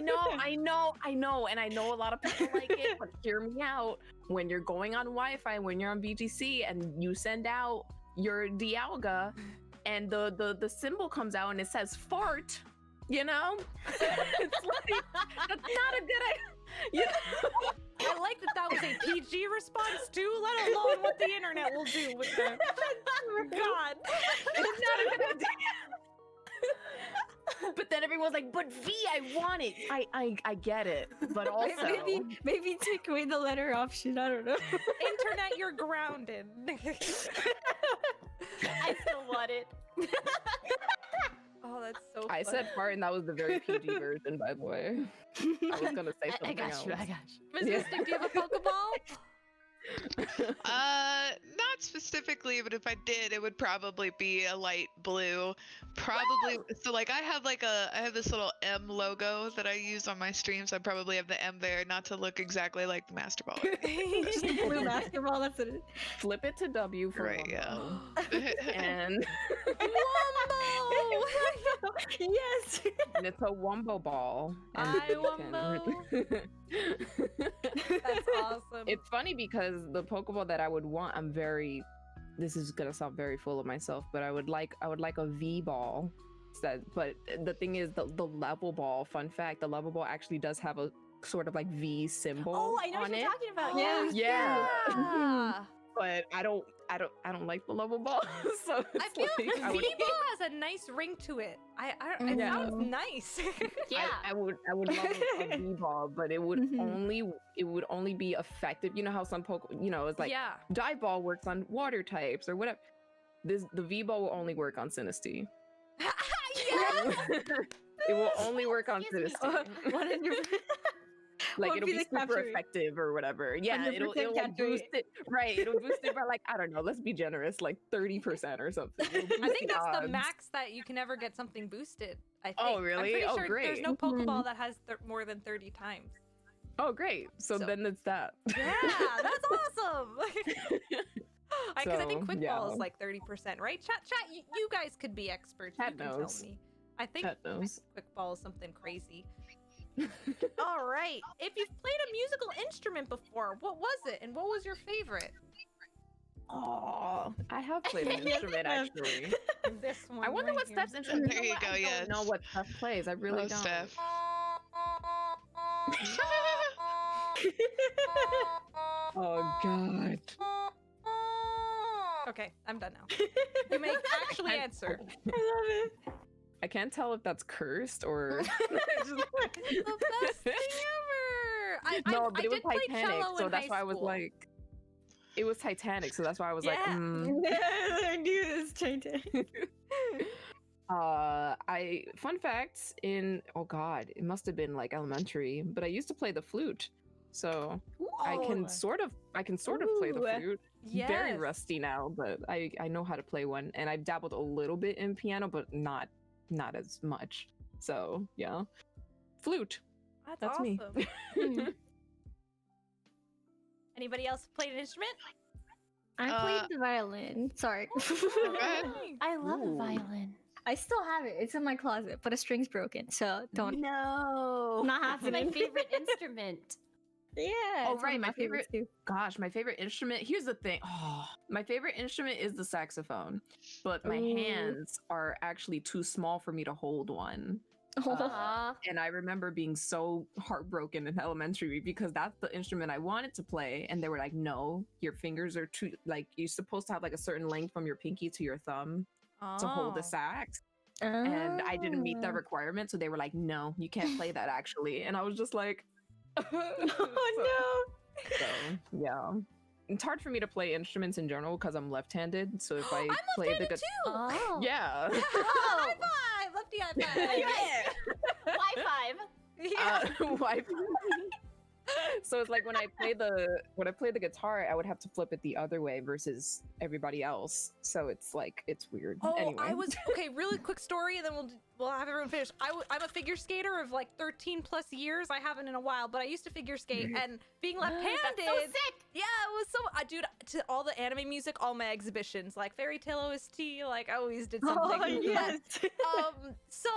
know, and I know a lot of people like it, but hear me out. When you're going on Wi-Fi, when you're on BGC, and you send out your Dialga, and the symbol comes out and it says fart, you know, it's like that's not a good idea. You know? I like that was a PG response too, let alone what the internet will do with them. God. It's not a good idea. But then everyone's like, "But V, I want it. I get it, but also." Maybe take away the letter option. I don't know. Internet, you're grounded. I still want it. Oh, that's so I funny. said fart, and that was the very PG version, by the way. I was gonna say something else. I got you. Miss Mystic, do you have a Pokeball? Not specifically, but if I did, it would probably be a light blue. Probably. So like I have this little M logo that I use on my streams. I probably have the M there, not to look exactly like the Master Ball. Just a blue Master Ball. That's it. Flip it to W for Right, yeah. Wombo. And Wombo! Yes. and it's a Wombo ball. And Hi, you Wombo. That's awesome. It's funny because the Pokeball that I would want, this is gonna sound very full of myself, but I would like a V ball. But the thing is, the level ball. Fun fact: the level ball actually does have a sort of like V symbol Oh, I know on what it. you're talking about. Yeah. Yeah. Yeah. But I don't like the level ball. So I it's feel like, like V-Ball has a nice ring to it. It Yeah. sounds nice. Yeah. I would love a V-ball, but it would only be effective. You know how some it's like yeah. dive ball works on water types or whatever. The V-ball will only work on Sinistea. Yes! It will only work on Excuse me. Sinistea. 100%. Like What it'll would be the super capture rate? effective or whatever. Yeah, 100% it'll like capture boost rate. it. Right, it'll boost it by like I don't know. Let's be generous, like 30% or something. It'll I boost think that's the odds. max that you can ever get something boosted. I think. Oh, I'm really? pretty Oh, sure there's great. no Mhm. Pokeball that has more than 30 times. Oh, great. So So- then it's that. Yeah, that's awesome. Because I think So, Quick yeah. Ball is like 30%, right? Chat, you guys could be experts. Chat You can knows. tell me. I think Chat knows. Quick Ball is something crazy. All right. If you've played a musical instrument before, what was it and what was your favorite? Oh, I have played an instrument actually. This one. I wonder right what here. Steph's instrument. There you go, I yes. don't know what Steph plays. I really Oh, don't. Steph. Oh god. Okay, I'm done now. You may actually answer. I love it. I can't tell if that's cursed or. It's the best thing ever. No, but I it was did play Titanic, cello so in that's high why I was school. like. It was Titanic, so that's why I was Yeah. like. I knew this Titanic. Fun fact oh god, it must have been like elementary, but I used to play the flute. So I can sort of play the Ooh. flute. Yes. Very rusty now, but I know how to play one, and I've dabbled a little bit in piano, but not as much. So yeah, flute. That's me. awesome. Anybody else played an instrument? I played the violin. Sorry. Go ahead. I love Ooh. a violin. I still have it. It's in my closet, but a string's broken, so don't. No. Not It's my happening. favorite instrument. Yeah. Oh, it's one right, of my favorites too. Gosh, my favorite instrument. Here's the thing. Oh, my favorite instrument is the saxophone, but my Ooh. hands are actually too small for me to hold one. Aw. And I remember being so heartbroken in elementary because that's the instrument I wanted to play. And they were like, no, your fingers are too, like, you're supposed to have like a certain length from your pinky to your thumb to hold the sax. And I didn't meet that requirement. So they were like, no, you can't play that actually. And I was just like, Oh so, yeah. It's hard for me to play instruments in general because I'm left-handed. So if I I'm play the left-handed guitar, too. Oh. yeah. High five, lefty high five. Yeah. Y5. Yeah. Wife. So it's like when I play the guitar, I would have to flip it the other way versus everybody else. So it's like it's weird. Oh, Anyway. I was okay. Really quick story, and then we'll have everyone finish. I'm a figure skater of like 13 plus years. I haven't in a while, but I used to figure skate, and being left-handed. That's so sick. Yeah, it was so. Dude, to all the anime music, all my exhibitions, like Fairy Tale OST, like I always did something. Oh, yes. So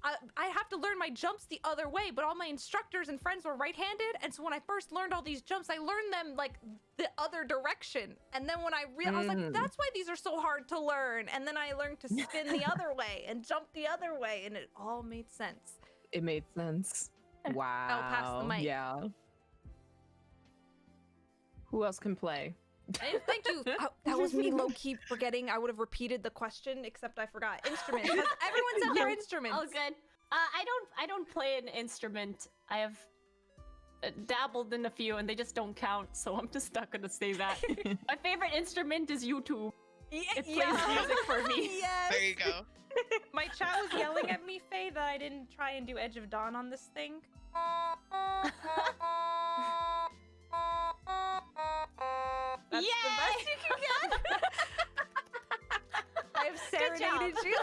I have to learn my jumps the other way, but all my instructors and friends were right-handed, and so when I first learned all these jumps, I learned them like the other direction. And then when I was like, that's why these are so hard to learn. And then I learned to spin the other way and jump the other way, and it all made sense. It made sense. Wow. I'll pass the mic. Yeah. Who else can play? Thank you. That was me low-key forgetting. I would have repeated the question, except I forgot. Instruments. Everyone said their instruments. Oh, good. I don't play an instrument. I have dabbled in a few, and they just don't count. So I'm just not gonna say that. My favorite instrument is YouTube. It plays music for me. Yes. There you go. My chat was yelling at me, Faye, that I didn't try and do Edge of Dawn on this thing. That's the best you can get. I have serenaded you.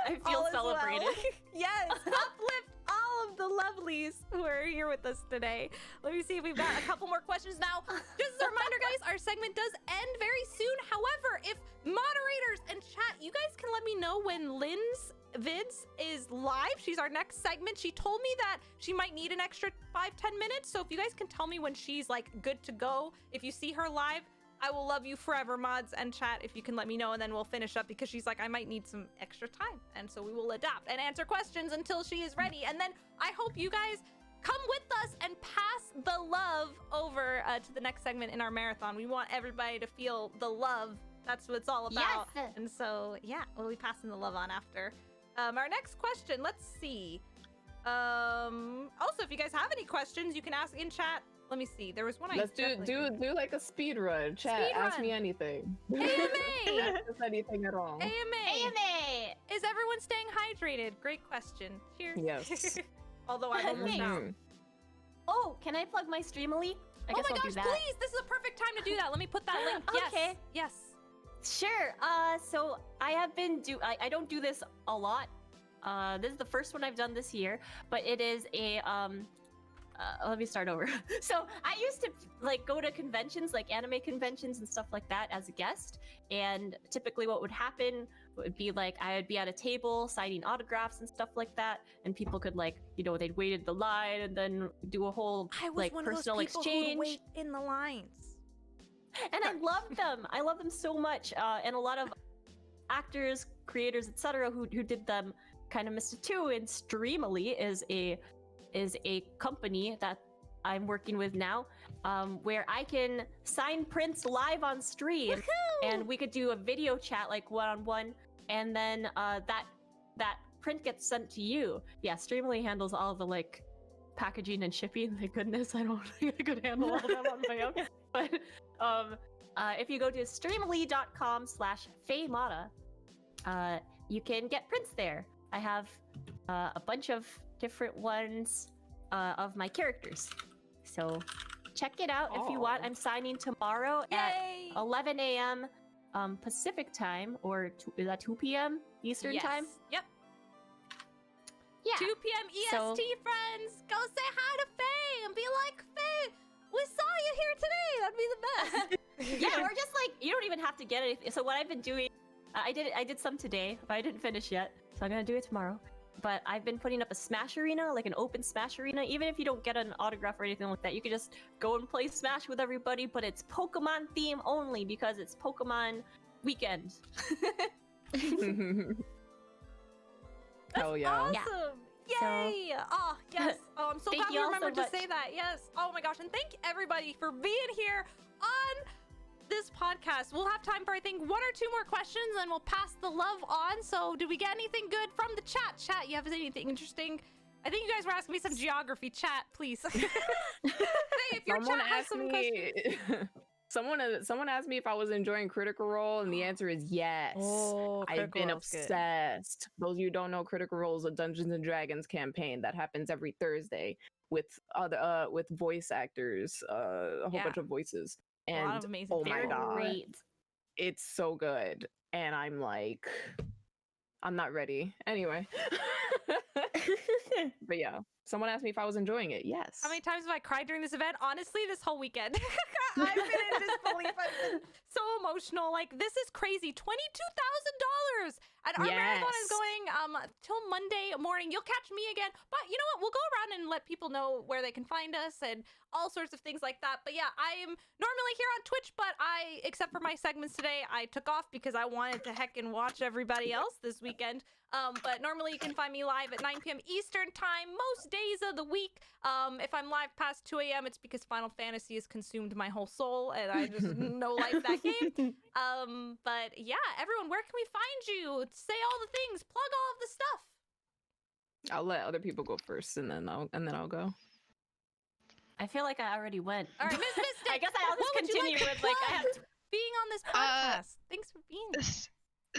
I All feel is well. celebrated. Yes, uplift all of the lovelies who are here with us today. Let me see if we've got a couple more questions now. Just as a reminder, guys, our segment does end very soon. However, if moderators and chat, you guys can let me know when Lynn's vids is live. She's our next segment. She told me that she might need an extra 5-10 minutes. So if you guys can tell me when she's like good to go, if you see her live, I will love you forever, mods and chat, if you can let me know, and then we'll finish up because she's like, I might need some extra time. And so we will adapt and answer questions until she is ready. And then I hope you guys come with us and pass the love over to the next segment in our marathon. We want everybody to feel the love. That's what it's all about. Yes. And so, yeah, we'll be passing the love on after. Our next question, let's see. Also, if you guys have any questions, you can ask in chat. Let me see. There was one. Let's do like a speed run. Chat, Speed ask run. me anything. AMA. Ask us anything at all. AMA. AMA. Is everyone staying hydrated? Great question. Cheers. Yes. Although I'm almost out. Mhm. Oh, can I plug my Streamily? I Oh guess my I'll gosh, do that. please! This is a perfect time to do that. Let me put that link. Okay. Yes. Sure. So I have been I don't do this a lot. This is the first one I've done this year, but it is a let me start over. So I used to like go to conventions, like anime conventions and stuff like that as a guest. And typically what would happen would be like I would be at a table signing autographs and stuff like that. And people could like, you know, they'd wait in the line and then do a whole I was like one personal of those people who exchange. would wait in the lines. And I love them. I love them so much. And a lot of actors, creators, etc., who did them kind of missed it too. And Streamily is a company that I'm working with now, where I can sign prints live on stream, and we could do a video chat like one-on-one, and then that print gets sent to you. Yeah, Streamily handles all the like packaging and shipping. Thank goodness, I don't think I could handle all of them on my own. But if you go to streamily.com/FayeMata, you can get prints there. I have a bunch of different ones of my characters. So check it out if you want. I'm signing tomorrow at 11 a.m. Pacific time, or is that 2 p.m. Eastern time? Yep. Yeah. 2 p.m. EST, friends. Go say hi to Faye and be like, Faye, we saw you here today. That'd be the best. Yeah, or just like, you don't even have to get anything. So what I've been doing, I did some today, but I didn't finish yet. So I'm gonna do it tomorrow. But I've been putting up a Smash arena, like an open Smash arena. Even if you don't get an autograph or anything like that, you can just go and play Smash with everybody. But it's Pokemon theme only because it's Pokemon weekend. Hell yeah. Awesome. Yay! Oh, yes. Oh, I'm so Thank glad you we all so remembered to much. say that. Yes. Oh my gosh. And thank everybody for being here on this podcast. We'll have time for, I think, 1 or 2 more questions, and we'll pass the love on. So did we get anything good from the chat? Chat, you have anything interesting? I think you guys were asking me some geography. Chat, please. Hey, if your Someone chat has asked some questions. me. Someone asked me if I was enjoying Critical Role, and the answer is yes. Oh, I've been obsessed. Those of you who don't know, Critical Role is a Dungeons and Dragons campaign that happens every Thursday with other with voice actors, a whole bunch of voices. And A lot of amazing oh my people. god, Great. it's so good. And I'm like, I'm not ready. Anyway. But yeah, someone asked me if I was enjoying it. Yes. How many times have I cried during this event? Honestly, this whole weekend. I've been in disbelief. I've been so emotional. Like, this is crazy. $22,000. And our marathon is going till Monday morning. You'll catch me again. But you know what? We'll go around and let people know where they can find us and all sorts of things like that. But yeah, I am normally here on Twitch, but except for my segments today, I took off because I wanted to heckin' watch everybody else this weekend. But normally you can find me live at 9 p.m. Eastern time most days of the week. If I'm live past 2 a.m., it's because Final Fantasy has consumed my whole soul, and I just no like that game. But yeah, everyone, where can we find you? Say all the things, plug all of the stuff. I'll let other people go first, and then I'll go. I feel like I already went. All right, MissMystic. I guess I'll just what would you continue like to with like I have plug being on this podcast. Thanks for being here.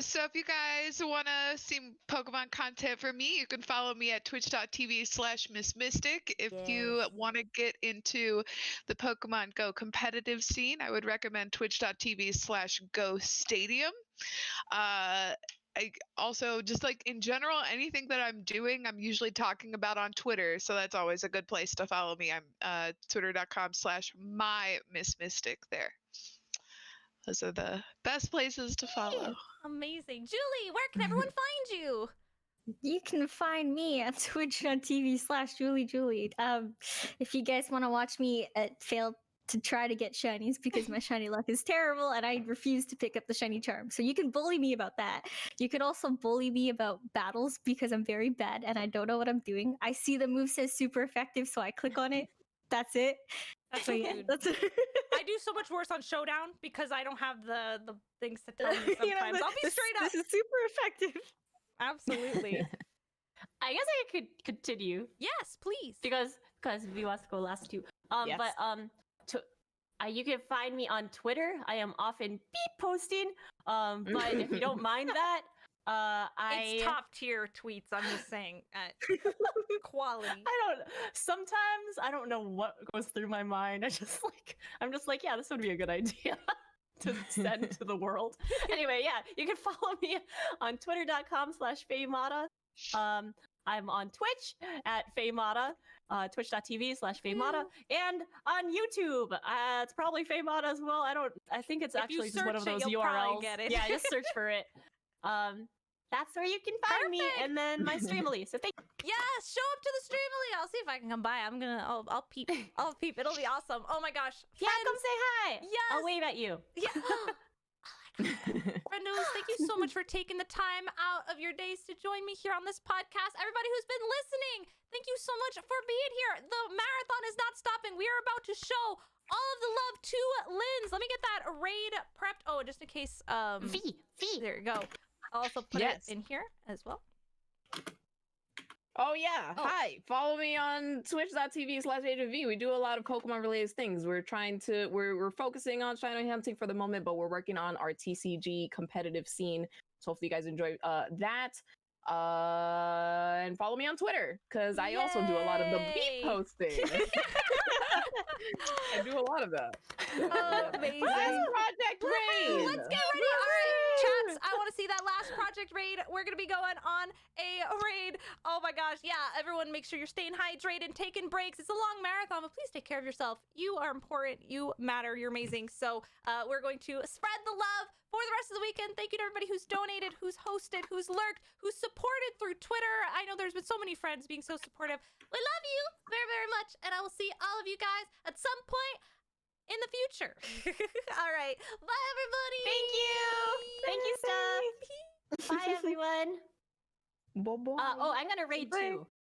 So if you guys want to see Pokemon content from me, you can follow me at twitch.tv/MissMystic. If you want to get into the Pokemon Go competitive scene, I would recommend twitch.tv/GoStadium. I also, just like in general, anything that I'm doing, I'm usually talking about on Twitter. So that's always a good place to follow me. I'm twitter.com/MyMissMystic there. Those are the best places to follow. Amazing. Julie, where can everyone find you? You can find me at twitch.tv/uLeeJulie. If you guys want to watch me fail to try to get shinies because my shiny luck is terrible and I refuse to pick up the shiny charm. So you can bully me about that. You could also bully me about battles because I'm very bad and I don't know what I'm doing. I see the move says super effective, so I click on it. That's it. That's So yeah, rude. that's it. I do so much worse on Showdown because I don't have the things to tell me sometimes. You know, I'll be straight up. This is super effective. Absolutely. I guess I could continue Yes, please. because we want to go last two. Yes. But you can find me on Twitter. I am often beep posting. But if you don't mind that, It's top tier tweets, I'm just saying. Quality. Sometimes I don't know what goes through my mind. I'm just like, yeah, this would be a good idea to send to the world. Anyway, yeah, you can follow me on twitter.com/FayeMata. I'm on Twitch at FayeMata, twitch.tv/FayeMata, and on YouTube. It's probably FayeMata as well. I think it's If you actually just one of search it, those you'll probably URLs. get it. Yeah, just search for it. that's where you can find me, and then my Streamily. So thank you. Yes, show up to the Streamily. I'll see if I can come by. I'll peep. I'll peep. It'll be awesome. Oh my gosh. Yeah, come say hi. Yes. I'll wave at you. Yeah. Friendos, thank you so much for taking the time out of your days to join me here on this podcast. Everybody who's been listening, thank you so much for being here. The marathon is not stopping. We are about to show all of the love to Linz. Let me get that raid prepped. Oh, just in case. V. There you go. I'll also put it in here as well. Oh yeah, Oh. hi. Follow me on twitch.tv/AjentVee. We do a lot of Pokemon related things. We're focusing on Shiny hunting for the moment, but we're working on our TCG competitive scene. So hopefully you guys enjoy that. And follow me on Twitter, because I also do a lot of the beat Yay. posting. I do a lot of that. Amazing. Last Project Raid! Let's get ready. All right, chats, I want to see that last project raid. We're going to be going on a raid. Oh my gosh. Yeah, everyone make sure you're staying hydrated, taking breaks. It's a long marathon, but please take care of yourself. You are important. You matter. You're amazing. So we're going to spread the love for the rest of the weekend. Thank you to everybody who's donated, who's hosted, who's lurked, who's supported through Twitter. I know there's been so many friends being so supportive. We love you very, very much. And I will see all of you guys at some point in the future. All right. Bye, everybody. Thank you. Thank you, Steph. Bye, everyone. Bye-bye. I'm gonna raid too.